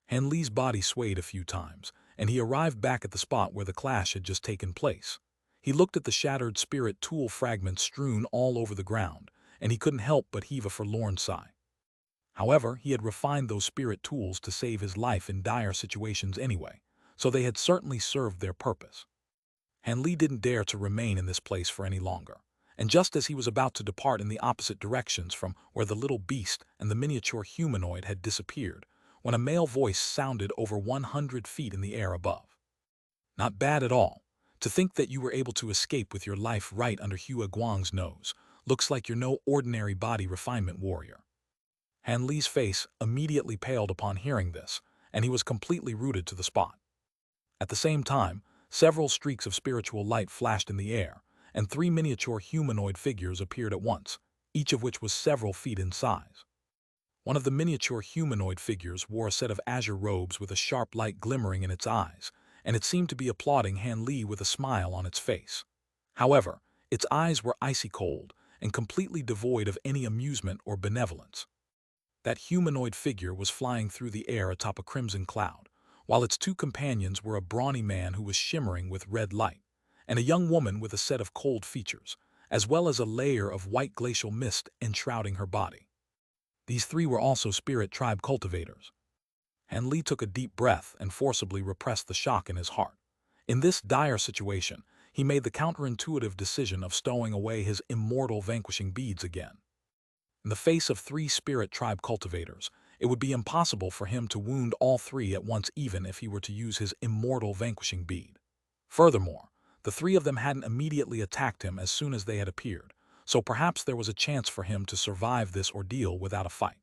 Han Li's body swayed a few times, and he arrived back at the spot where the clash had just taken place. He looked at the shattered spirit tool fragments strewn all over the ground, and he couldn't help but heave a forlorn sigh. However, he had refined those spirit tools to save his life in dire situations anyway, so they had certainly served their purpose. Han Li didn't dare to remain in this place for any longer, and just as he was about to depart in the opposite directions from where the little beast and the miniature humanoid had disappeared, when a male voice sounded over 100 feet in the air above. "Not bad at all. To think that you were able to escape with your life right under Hua Guang's nose. Looks like you're no ordinary body refinement warrior." Han Li's face immediately paled upon hearing this, and he was completely rooted to the spot. At the same time, several streaks of spiritual light flashed in the air, and 3 miniature humanoid figures appeared at once, each of which was several feet in size. One of the miniature humanoid figures wore a set of azure robes with a sharp light glimmering in its eyes, and it seemed to be applauding Han Li with a smile on its face. However, its eyes were icy cold and completely devoid of any amusement or benevolence. That humanoid figure was flying through the air atop a crimson cloud, while its 2 companions were a brawny man who was shimmering with red light, and a young woman with a set of cold features, as well as a layer of white glacial mist enshrouding her body. These 3 were also spirit tribe cultivators. Han Li took a deep breath and forcibly repressed the shock in his heart. In this dire situation, he made the counterintuitive decision of stowing away his immortal vanquishing beads again. In the face of 3 spirit tribe cultivators, it would be impossible for him to wound all 3 at once even if he were to use his immortal vanquishing bead. Furthermore, the 3 of them hadn't immediately attacked him as soon as they had appeared, so perhaps there was a chance for him to survive this ordeal without a fight.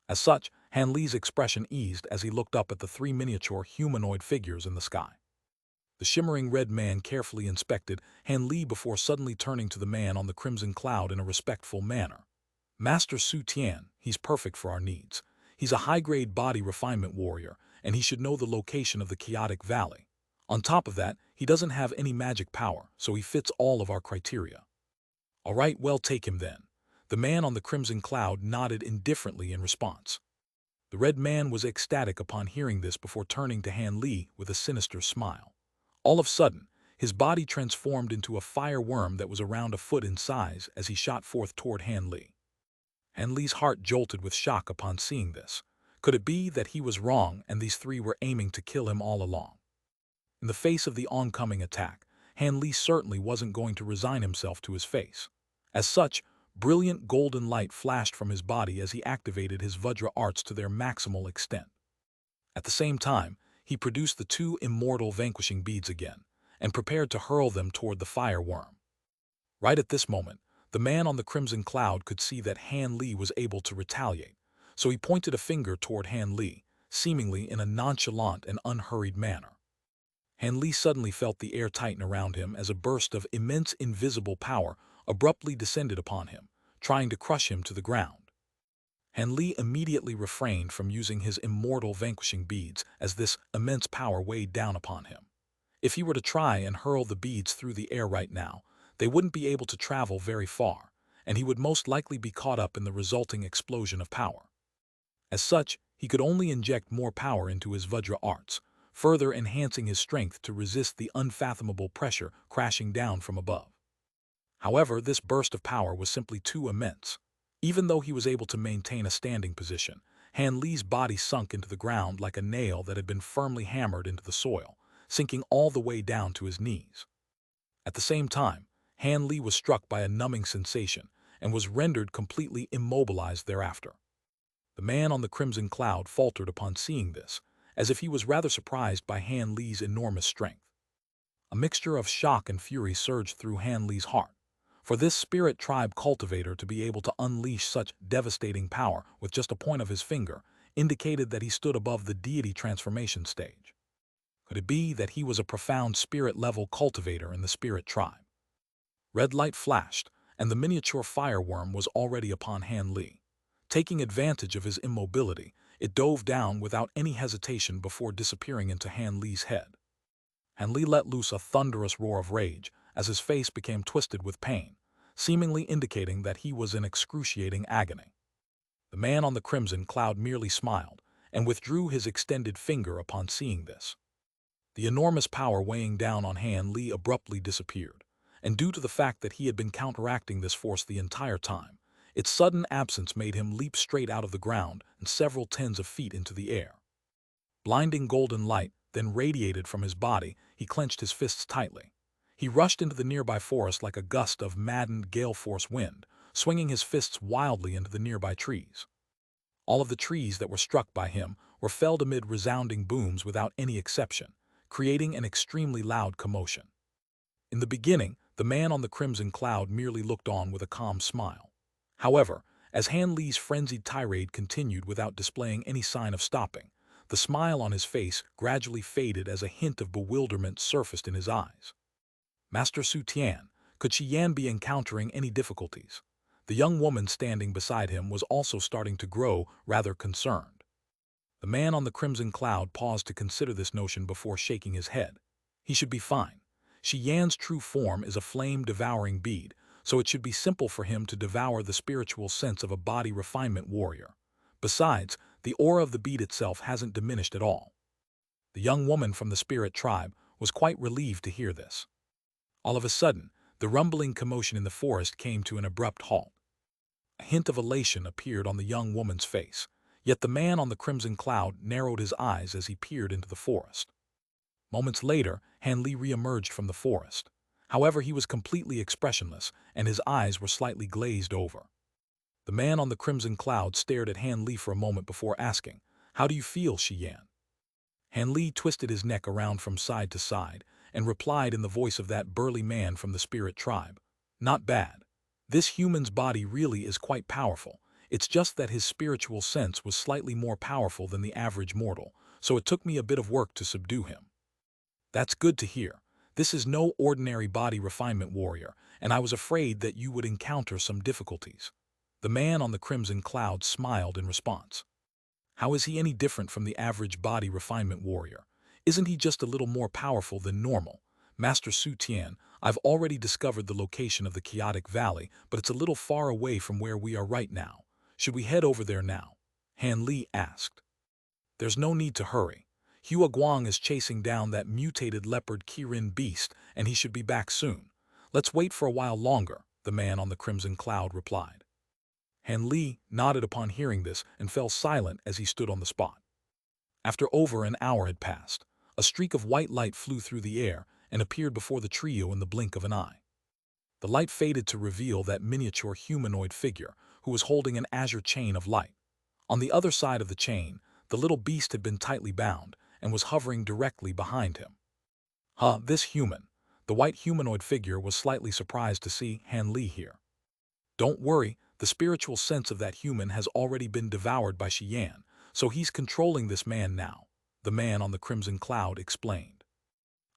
As such, Han Li's expression eased as he looked up at the 3 miniature humanoid figures in the sky. The shimmering red man carefully inspected Han Li before suddenly turning to the man on the crimson cloud in a respectful manner. "Master Su Tian, he's perfect for our needs. He's a high-grade body refinement warrior, and he should know the location of the chaotic valley. On top of that, he doesn't have any magic power, so he fits all of our criteria." "All right, well, take him then." The man on the crimson cloud nodded indifferently in response. The red man was ecstatic upon hearing this before turning to Han Li with a sinister smile. All of a sudden, His body transformed into a fire worm that was around a foot in size as he shot forth toward Han Li. Han Li's heart jolted with shock upon seeing this. Could it be that he was wrong and these three were aiming to kill him all along? In the face of the oncoming attack, Han Li certainly wasn't going to resign himself to his face. As such, brilliant golden light flashed from his body as he activated his Vajra arts to their maximal extent. At the same time, he produced the two immortal vanquishing beads again, and prepared to hurl them toward the fire worm. Right at this moment, the man on the crimson cloud could see that Han Li was able to retaliate, so he pointed a finger toward Han Li, seemingly in a nonchalant and unhurried manner. Han Li suddenly felt the air tighten around him as a burst of immense invisible power abruptly descended upon him, trying to crush him to the ground. Han Li immediately refrained from using his immortal vanquishing beads as this immense power weighed down upon him. If he were to try and hurl the beads through the air right now, they wouldn't be able to travel very far, and he would most likely be caught up in the resulting explosion of power. As such, he could only inject more power into his Vajra arts, further enhancing his strength to resist the unfathomable pressure crashing down from above. However, this burst of power was simply too immense. Even though he was able to maintain a standing position, Han Li's body sunk into the ground like a nail that had been firmly hammered into the soil, sinking all the way down to his knees. At the same time, Han Li was struck by a numbing sensation and was rendered completely immobilized thereafter. The man on the crimson cloud faltered upon seeing this, as if he was rather surprised by Han Li's enormous strength. A mixture of shock and fury surged through Han Li's heart. For this spirit tribe cultivator to be able to unleash such devastating power with just a point of his finger indicated that he stood above the deity transformation stage. Could it be that he was a profound spirit-level cultivator in the spirit tribe? Red light flashed, and the miniature fireworm was already upon Han Li. Taking advantage of his immobility, it dove down without any hesitation before disappearing into Han Li's head. Han Li let loose a thunderous roar of rage as his face became twisted with pain, seemingly indicating that he was in excruciating agony. The man on the crimson cloud merely smiled and withdrew his extended finger upon seeing this. The enormous power weighing down on Han Li abruptly disappeared, and due to the fact that he had been counteracting this force the entire time, its sudden absence made him leap straight out of the ground and several tens of feet into the air. Blinding golden light then radiated from his body. He clenched his fists tightly. He rushed into the nearby forest like a gust of maddened gale-force wind, swinging his fists wildly into the nearby trees. All of the trees that were struck by him were felled amid resounding booms without any exception, creating an extremely loud commotion. In the beginning, the man on the crimson cloud merely looked on with a calm smile. However, as Han Li's frenzied tirade continued without displaying any sign of stopping, the smile on his face gradually faded as a hint of bewilderment surfaced in his eyes. Master Su Tian, could Xian be encountering any difficulties? The young woman standing beside him was also starting to grow rather concerned. The man on the crimson cloud paused to consider this notion before shaking his head. He should be fine. Xian's true form is a flame-devouring bead, so it should be simple for him to devour the spiritual sense of a body refinement warrior. Besides, the aura of the bead itself hasn't diminished at all. The young woman from the spirit tribe was quite relieved to hear this. All of a sudden, the rumbling commotion in the forest came to an abrupt halt. A hint of elation appeared on the young woman's face, yet the man on the crimson cloud narrowed his eyes as he peered into the forest. Moments later, Han Li re-emerged from the forest. However, he was completely expressionless, and his eyes were slightly glazed over. The man on the crimson cloud stared at Han Li for a moment before asking, "How do you feel, Xian?" Han Li twisted his neck around from side to side and replied in the voice of that burly man from the spirit tribe, "Not bad. This human's body really is quite powerful. It's just that his spiritual sense was slightly more powerful than the average mortal, so it took me a bit of work to subdue him." "That's good to hear. This is no ordinary body refinement warrior, and I was afraid that you would encounter some difficulties." The man on the crimson cloud smiled in response. "How is he any different from the average body refinement warrior? Isn't he just a little more powerful than normal? Master Su Tian, I've already discovered the location of the chaotic valley, but it's a little far away from where we are right now. Should we head over there now?" Han Li asked. "There's no need to hurry. Hua Guang is chasing down that mutated leopard Kirin beast, and he should be back soon. Let's wait for a while longer, the man on the crimson cloud replied. Han Li nodded upon hearing this and fell silent as he stood on the spot. After over an hour had passed, a streak of white light flew through the air and appeared before the trio in the blink of an eye. The light faded to reveal that miniature humanoid figure who was holding an azure chain of light. On the other side of the chain, the little beast had been tightly bound and was hovering directly behind him. This human. The white humanoid figure was slightly surprised to see Han Li here. Don't worry, the spiritual sense of that human has already been devoured by Xian, so he's controlling this man now, the man on the crimson cloud explained.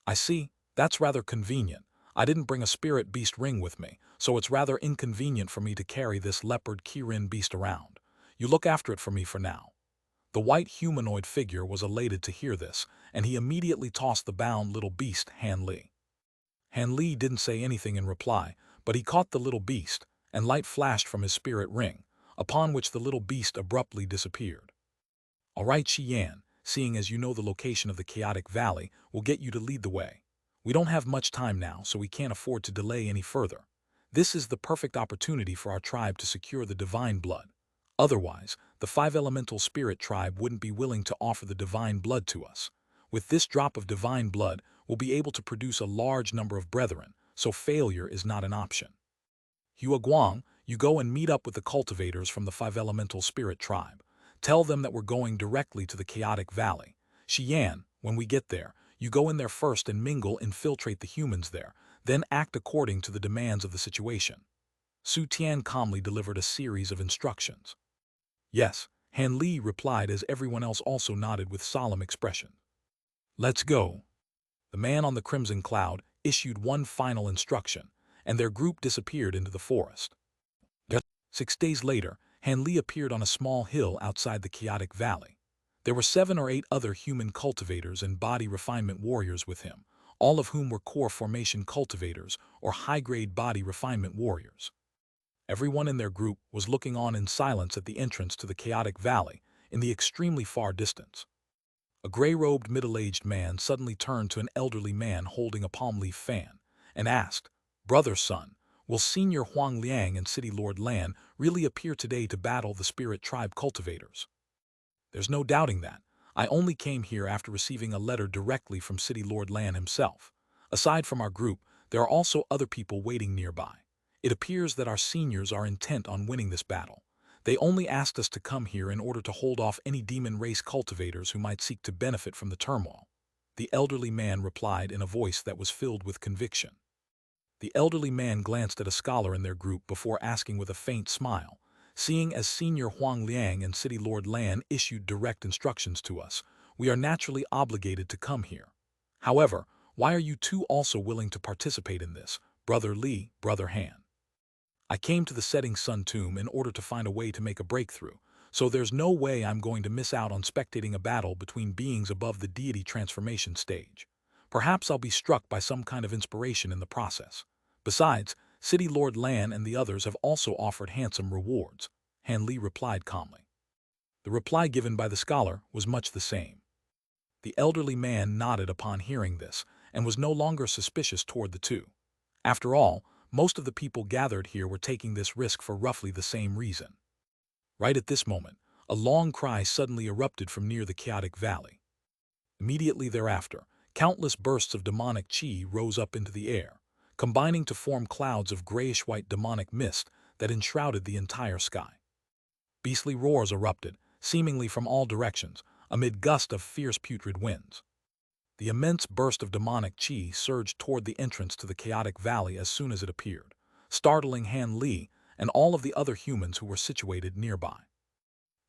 I see, that's rather convenient. I didn't bring a spirit beast ring with me, so it's rather inconvenient for me to carry this leopard Kirin beast around. You look after it for me for now. The white humanoid figure was elated to hear this, and he immediately tossed the bound little beast Han Li. Han Li didn't say anything in reply, but he caught the little beast, and light flashed from his spirit ring, upon which the little beast abruptly disappeared. All right, Xian, seeing as you know the location of the chaotic valley, we'll get you to lead the way. We don't have much time now, so we can't afford to delay any further. This is the perfect opportunity for our tribe to secure the divine blood. Otherwise, the five elemental spirit tribe wouldn't be willing to offer the divine blood to us. With this drop of divine blood, we'll be able to produce a large number of brethren, so failure is not an option. Hua Guang, you go and meet up with the cultivators from the five elemental spirit tribe. Tell them that we're going directly to the chaotic valley. Xian, when we get there, you go in there first and infiltrate the humans there, then act according to the demands of the situation. Su Tian calmly delivered a series of instructions. Yes, Han Li replied as everyone else also nodded with solemn expression. Let's go. The man on the crimson cloud issued one final instruction, and their group disappeared into the forest. 6 days later, Han Li appeared on a small hill outside the chaotic valley. There were 7 or 8 other human cultivators and body refinement warriors with him, all of whom were core formation cultivators or high-grade body refinement warriors. Everyone in their group was looking on in silence at the entrance to the chaotic valley in the extremely far distance. A gray-robed middle-aged man suddenly turned to an elderly man holding a palm leaf fan and asked, "Brother son, will Senior Huang Liang and City Lord Lan really appear today to battle the spirit tribe cultivators?" "There's no doubting that. I only came here after receiving a letter directly from City Lord Lan himself. Aside from our group, there are also other people waiting nearby. It appears that our seniors are intent on winning this battle. They only asked us to come here in order to hold off any demon race cultivators who might seek to benefit from the turmoil," the elderly man replied in a voice that was filled with conviction. The elderly man glanced at a scholar in their group before asking with a faint smile, "Seeing as Senior Huang Liang and City Lord Lan issued direct instructions to us, we are naturally obligated to come here. However, why are you two also willing to participate in this, Brother Li, Brother Han?" "I came to the Setting Sun Tomb in order to find a way to make a breakthrough, so there's no way I'm going to miss out on spectating a battle between beings above the deity transformation stage. Perhaps I'll be struck by some kind of inspiration in the process. Besides, City Lord Lan and the others have also offered handsome rewards," Han Li replied calmly. The reply given by the scholar was much the same. The elderly man nodded upon hearing this and was no longer suspicious toward the two. After all, most of the people gathered here were taking this risk for roughly the same reason. Right at this moment, a long cry suddenly erupted from near the chaotic valley. Immediately thereafter, countless bursts of demonic chi rose up into the air, combining to form clouds of grayish-white demonic mist that enshrouded the entire sky. Beastly roars erupted, seemingly from all directions, amid gusts of fierce putrid winds. The immense burst of demonic chi surged toward the entrance to the chaotic valley as soon as it appeared, startling Han Li and all of the other humans who were situated nearby.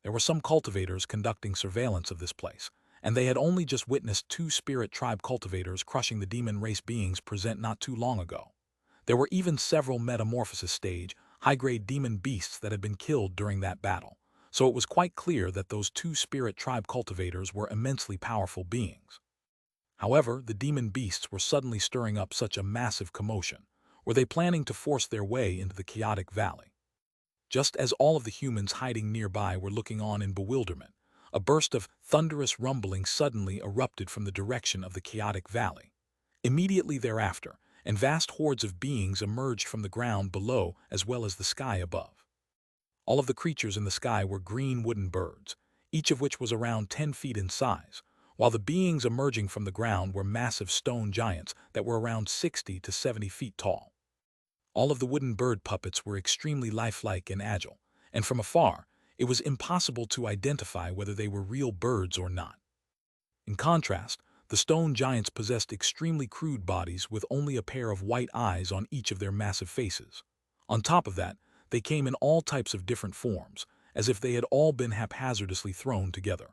There were some cultivators conducting surveillance of this place, and they had only just witnessed 2 spirit tribe cultivators crushing the demon race beings present not too long ago. There were even several metamorphosis stage, high-grade demon beasts that had been killed during that battle, so it was quite clear that those 2 spirit tribe cultivators were immensely powerful beings. However, the demon beasts were suddenly stirring up such a massive commotion. Were they planning to force their way into the chaotic valley? Just as all of the humans hiding nearby were looking on in bewilderment, a burst of thunderous rumbling suddenly erupted from the direction of the chaotic valley. Immediately thereafter, and vast hordes of beings emerged from the ground below as well as the sky above. All of the creatures in the sky were green wooden birds, each of which was around 10 feet in size, while the beings emerging from the ground were massive stone giants that were around 60 to 70 feet tall. All of the wooden bird puppets were extremely lifelike and agile, and from afar, it was impossible to identify whether they were real birds or not. In contrast, the stone giants possessed extremely crude bodies with only a pair of white eyes on each of their massive faces. On top of that, they came in all types of different forms, as if they had all been haphazardly thrown together.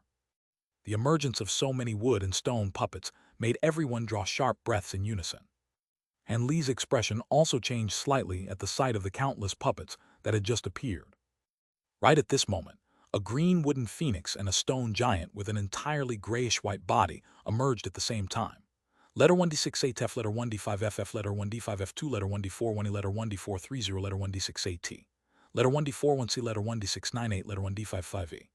The emergence of so many wood and stone puppets made everyone draw sharp breaths in unison. Han Li's expression also changed slightly at the sight of the countless puppets that had just appeared. Right at this moment, a green wooden phoenix and a stone giant with an entirely grayish-white body emerged at the same time. Letter 1D6ATF, letter 1D5FF, letter 1D5F2, letter 1D4, 1E, letter 1D430, letter 1D6AT, letter 1D41C, letter 1D698, letter 1D55E.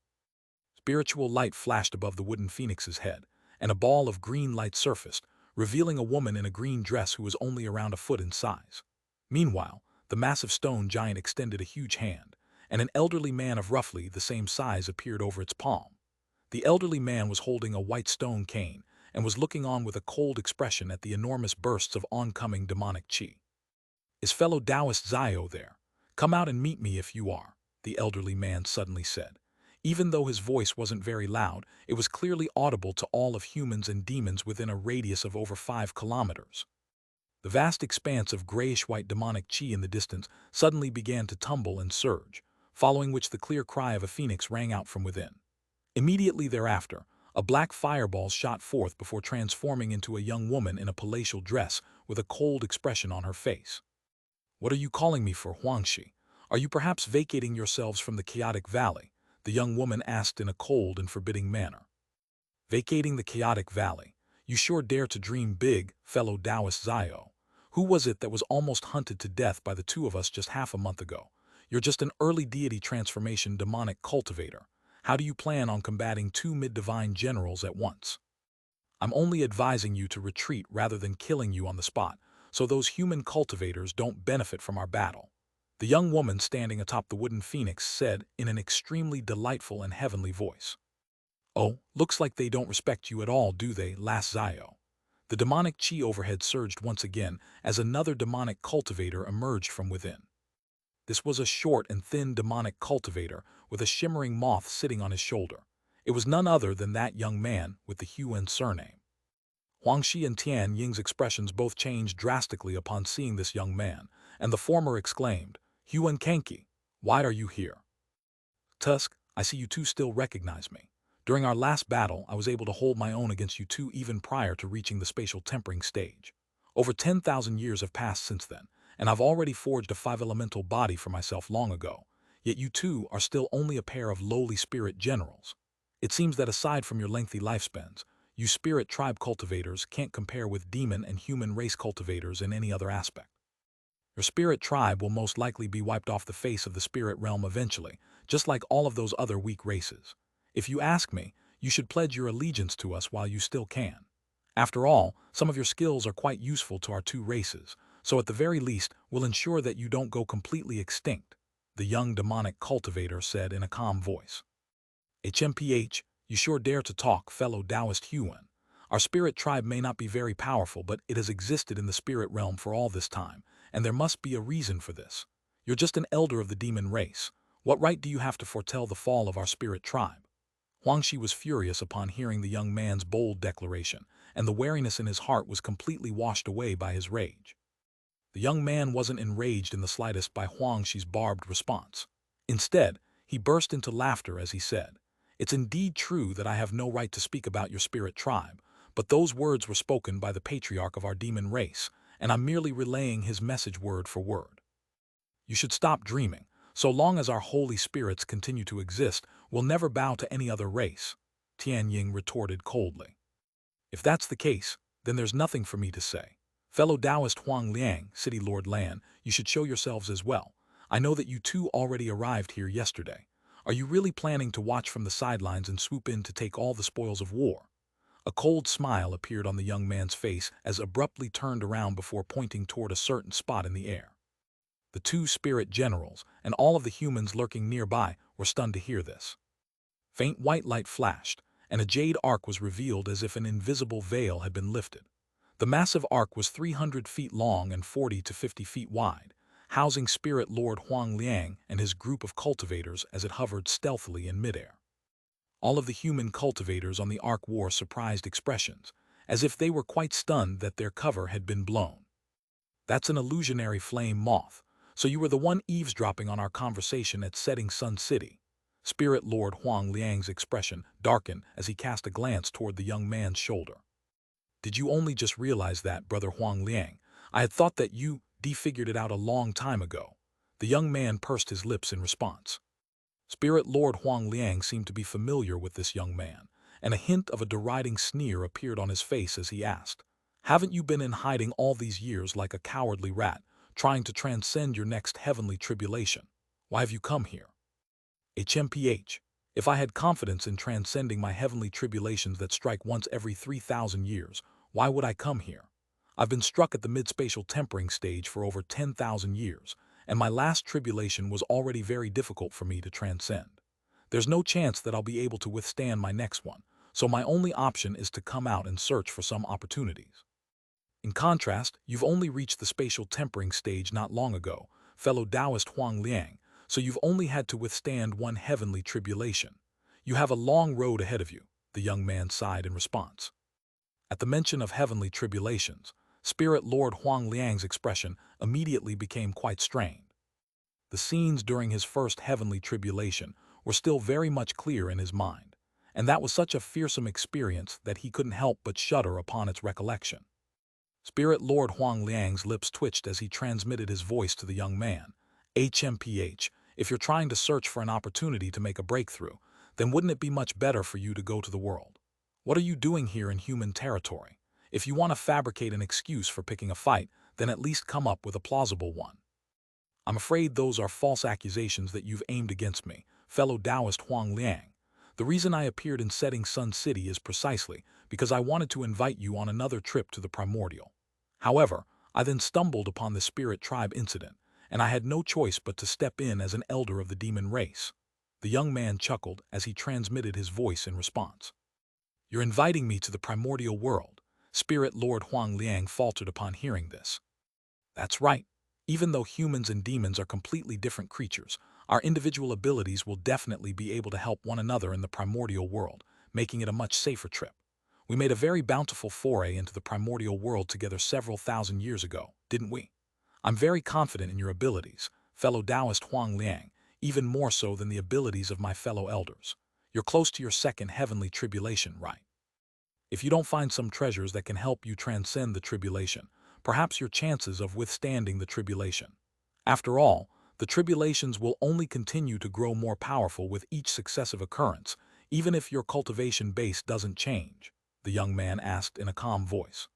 Spiritual light flashed above the wooden phoenix's head, and a ball of green light surfaced, revealing a woman in a green dress who was only around a foot in size. Meanwhile, the massive stone giant extended a huge hand, and an elderly man of roughly the same size appeared over its palm. The elderly man was holding a white stone cane and was looking on with a cold expression at the enormous bursts of oncoming demonic chi. "Is fellow Taoist Zio there? Come out and meet me if you are," the elderly man suddenly said. Even though his voice wasn't very loud, it was clearly audible to all of humans and demons within a radius of over 5 kilometers. The vast expanse of grayish-white demonic chi in the distance suddenly began to tumble and surge, following which the clear cry of a phoenix rang out from within. Immediately thereafter, a black fireball shot forth before transforming into a young woman in a palatial dress with a cold expression on her face. "What are you calling me for, Huangshi? Are you perhaps vacating yourselves from the chaotic valley?" the young woman asked in a cold and forbidding manner. "Vacating the chaotic valley? You sure dare to dream big, fellow Taoist Zio. Who was it that was almost hunted to death by the two of us just half a month ago? You're just an early deity transformation demonic cultivator. How do you plan on combating two mid-divine generals at once? I'm only advising you to retreat rather than killing you on the spot, so those human cultivators don't benefit from our battle," the young woman standing atop the wooden phoenix said in an extremely delightful and heavenly voice. "Oh, looks like they don't respect you at all, do they, lass Zio?" The demonic chi overhead surged once again as another demonic cultivator emerged from within. This was a short and thin demonic cultivator with a shimmering moth sitting on his shoulder. It was none other than that young man with the Huan surname. Huangshi and Tian Ying's expressions both changed drastically upon seeing this young man, and the former exclaimed, "Huan Kanki, why are you here? Tusk, I see you two still recognize me. During our last battle, I was able to hold my own against you two even prior to reaching the spatial tempering stage. Over 10,000 years have passed since then, and I've already forged a 5-elemental body for myself long ago, yet you two are still only a pair of lowly spirit generals. It seems that aside from your lengthy lifespans, you spirit tribe cultivators can't compare with demon and human race cultivators in any other aspect. Your spirit tribe will most likely be wiped off the face of the spirit realm eventually, just like all of those other weak races. If you ask me, you should pledge your allegiance to us while you still can. After all, some of your skills are quite useful to our two races, so at the very least, we'll ensure that you don't go completely extinct," the young demonic cultivator said in a calm voice. "HMPH, you sure dare to talk, fellow Taoist Huan. Our spirit tribe may not be very powerful, but it has existed in the spirit realm for all this time, and there must be a reason for this. You're just an elder of the demon race. What right do you have to foretell the fall of our spirit tribe?" Huangshi was furious upon hearing the young man's bold declaration, and the wariness in his heart was completely washed away by his rage. The young man wasn't enraged in the slightest by Huangshi's barbed response. Instead, he burst into laughter as he said, "It's indeed true that I have no right to speak about your spirit tribe, but those words were spoken by the patriarch of our demon race, and I'm merely relaying his message word for word. You should stop dreaming. So long as our holy spirits continue to exist, we'll never bow to any other race," Tian Ying retorted coldly. "If that's the case, then there's nothing for me to say. Fellow Taoist Huang Liang, City Lord Lan, you should show yourselves as well. I know that you two already arrived here yesterday. Are you really planning to watch from the sidelines and swoop in to take all the spoils of war? A cold smile appeared on the young man's face as abruptly turned around before pointing toward a certain spot in the air. The two spirit generals and all of the humans lurking nearby were stunned to hear this. Faint white light flashed, and a jade arc was revealed as if an invisible veil had been lifted. The massive arc was 300 feet long and 40 to 50 feet wide, housing Spirit Lord Huang Liang and his group of cultivators as it hovered stealthily in midair. All of the human cultivators on the arc wore surprised expressions, as if they were quite stunned that their cover had been blown. That's an illusionary flame moth, so you were the one eavesdropping on our conversation at Setting Sun City. Spirit Lord Huang Liang's expression darkened as he cast a glance toward the young man's shoulder. Did you only just realize that, Brother Huang Liang? I had thought that you figured it out a long time ago. The young man pursed his lips in response. Spirit Lord Huang Liang seemed to be familiar with this young man, and a hint of a deriding sneer appeared on his face as he asked, "Haven't you been in hiding all these years like a cowardly rat, trying to transcend your next heavenly tribulation? Why have you come here?" HMPH. If I had confidence in transcending my heavenly tribulations that strike once every 3,000 years, why would I come here? I've been struck at the mid-spatial tempering stage for over 10,000 years, and my last tribulation was already very difficult for me to transcend. There's no chance that I'll be able to withstand my next one, so my only option is to come out and search for some opportunities. In contrast, you've only reached the spatial tempering stage not long ago, fellow Taoist Huang Liang, so you've only had to withstand one heavenly tribulation. You have a long road ahead of you, the young man sighed in response. At the mention of heavenly tribulations, Spirit Lord Huang Liang's expression immediately became quite strained. The scenes during his first heavenly tribulation were still very much clear in his mind, and that was such a fearsome experience that he couldn't help but shudder upon its recollection. Spirit Lord Huang Liang's lips twitched as he transmitted his voice to the young man. HMPH, if you're trying to search for an opportunity to make a breakthrough, then wouldn't it be much better for you to go to the world? What are you doing here in human territory? If you want to fabricate an excuse for picking a fight, then at least come up with a plausible one. I'm afraid those are false accusations that you've aimed against me, fellow Taoist Huang Liang. The reason I appeared in Setting Sun City is precisely because I wanted to invite you on another trip to the primordial. However, I then stumbled upon the spirit tribe incident, and I had no choice but to step in as an elder of the demon race. The young man chuckled as he transmitted his voice in response. You're inviting me to the primordial world, Spirit Lord Huang Liang faltered upon hearing this. That's right. Even though humans and demons are completely different creatures, our individual abilities will definitely be able to help one another in the primordial world, making it a much safer trip. We made a very bountiful foray into the primordial world together several thousand years ago, didn't we? I'm very confident in your abilities, fellow Taoist Huang Liang, even more so than the abilities of my fellow elders. You're close to your second heavenly tribulation, right? If you don't find some treasures that can help you transcend the tribulation, perhaps your chances of withstanding the tribulation. After all, the tribulations will only continue to grow more powerful with each successive occurrence, even if your cultivation base doesn't change, the young man asked in a calm voice.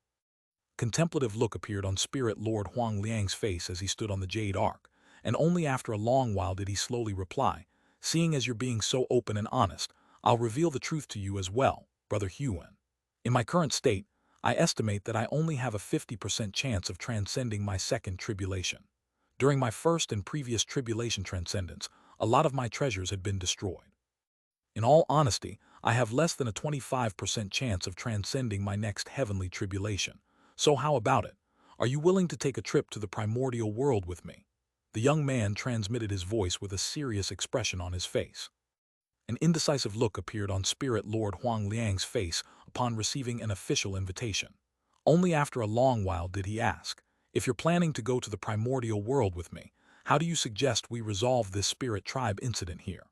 Contemplative look appeared on Spirit Lord Huang Liang's face as he stood on the Jade Arc, and only after a long while did he slowly reply, "Seeing as you're being so open and honest, I'll reveal the truth to you as well, Brother Huan. In my current state, I estimate that I only have a 50% chance of transcending my second tribulation. During my first and previous tribulation transcendence, a lot of my treasures had been destroyed. In all honesty, I have less than a 25% chance of transcending my next heavenly tribulation. So how about it? Are you willing to take a trip to the primordial world with me?" The young man transmitted his voice with a serious expression on his face. An indecisive look appeared on Spirit Lord Huang Liang's face upon receiving an official invitation. Only after a long while did he ask, "If you're planning to go to the primordial world with me, how do you suggest we resolve this spirit tribe incident here?"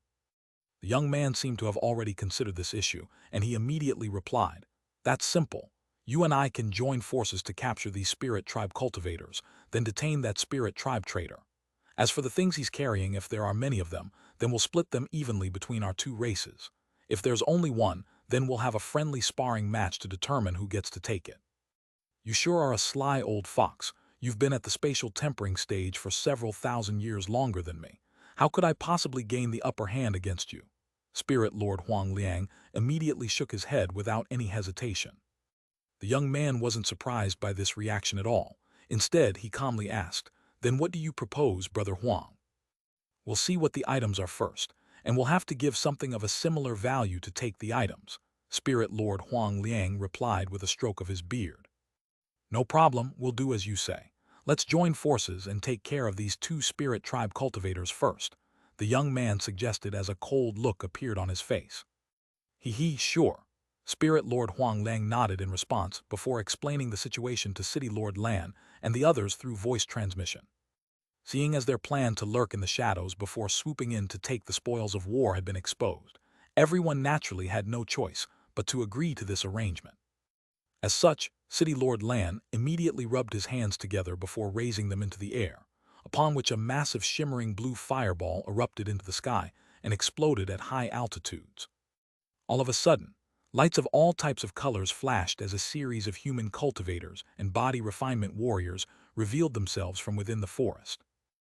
The young man seemed to have already considered this issue, and he immediately replied, "That's simple. You and I can join forces to capture these spirit tribe cultivators, then detain that spirit tribe traitor. As for the things he's carrying, if there are many of them, then we'll split them evenly between our two races. If there's only one, then we'll have a friendly sparring match to determine who gets to take it." You sure are a sly old fox. You've been at the spatial tempering stage for several thousand years longer than me. How could I possibly gain the upper hand against you? Spirit Lord Huang Liang immediately shook his head without any hesitation. The young man wasn't surprised by this reaction at all. Instead, he calmly asked, "Then what do you propose, Brother Huang?" "We'll see what the items are first, and we'll have to give something of a similar value to take the items," Spirit Lord Huang Liang replied with a stroke of his beard. "No problem, we'll do as you say. Let's join forces and take care of these two spirit tribe cultivators first," the young man suggested as a cold look appeared on his face. Sure." Spirit Lord Huang Liang nodded in response before explaining the situation to City Lord Lan and the others through voice transmission. Seeing as their plan to lurk in the shadows before swooping in to take the spoils of war had been exposed, everyone naturally had no choice but to agree to this arrangement. As such, City Lord Lan immediately rubbed his hands together before raising them into the air, upon which a massive shimmering blue fireball erupted into the sky and exploded at high altitudes. All of a sudden, lights of all types of colors flashed as a series of human cultivators and body refinement warriors revealed themselves from within the forest.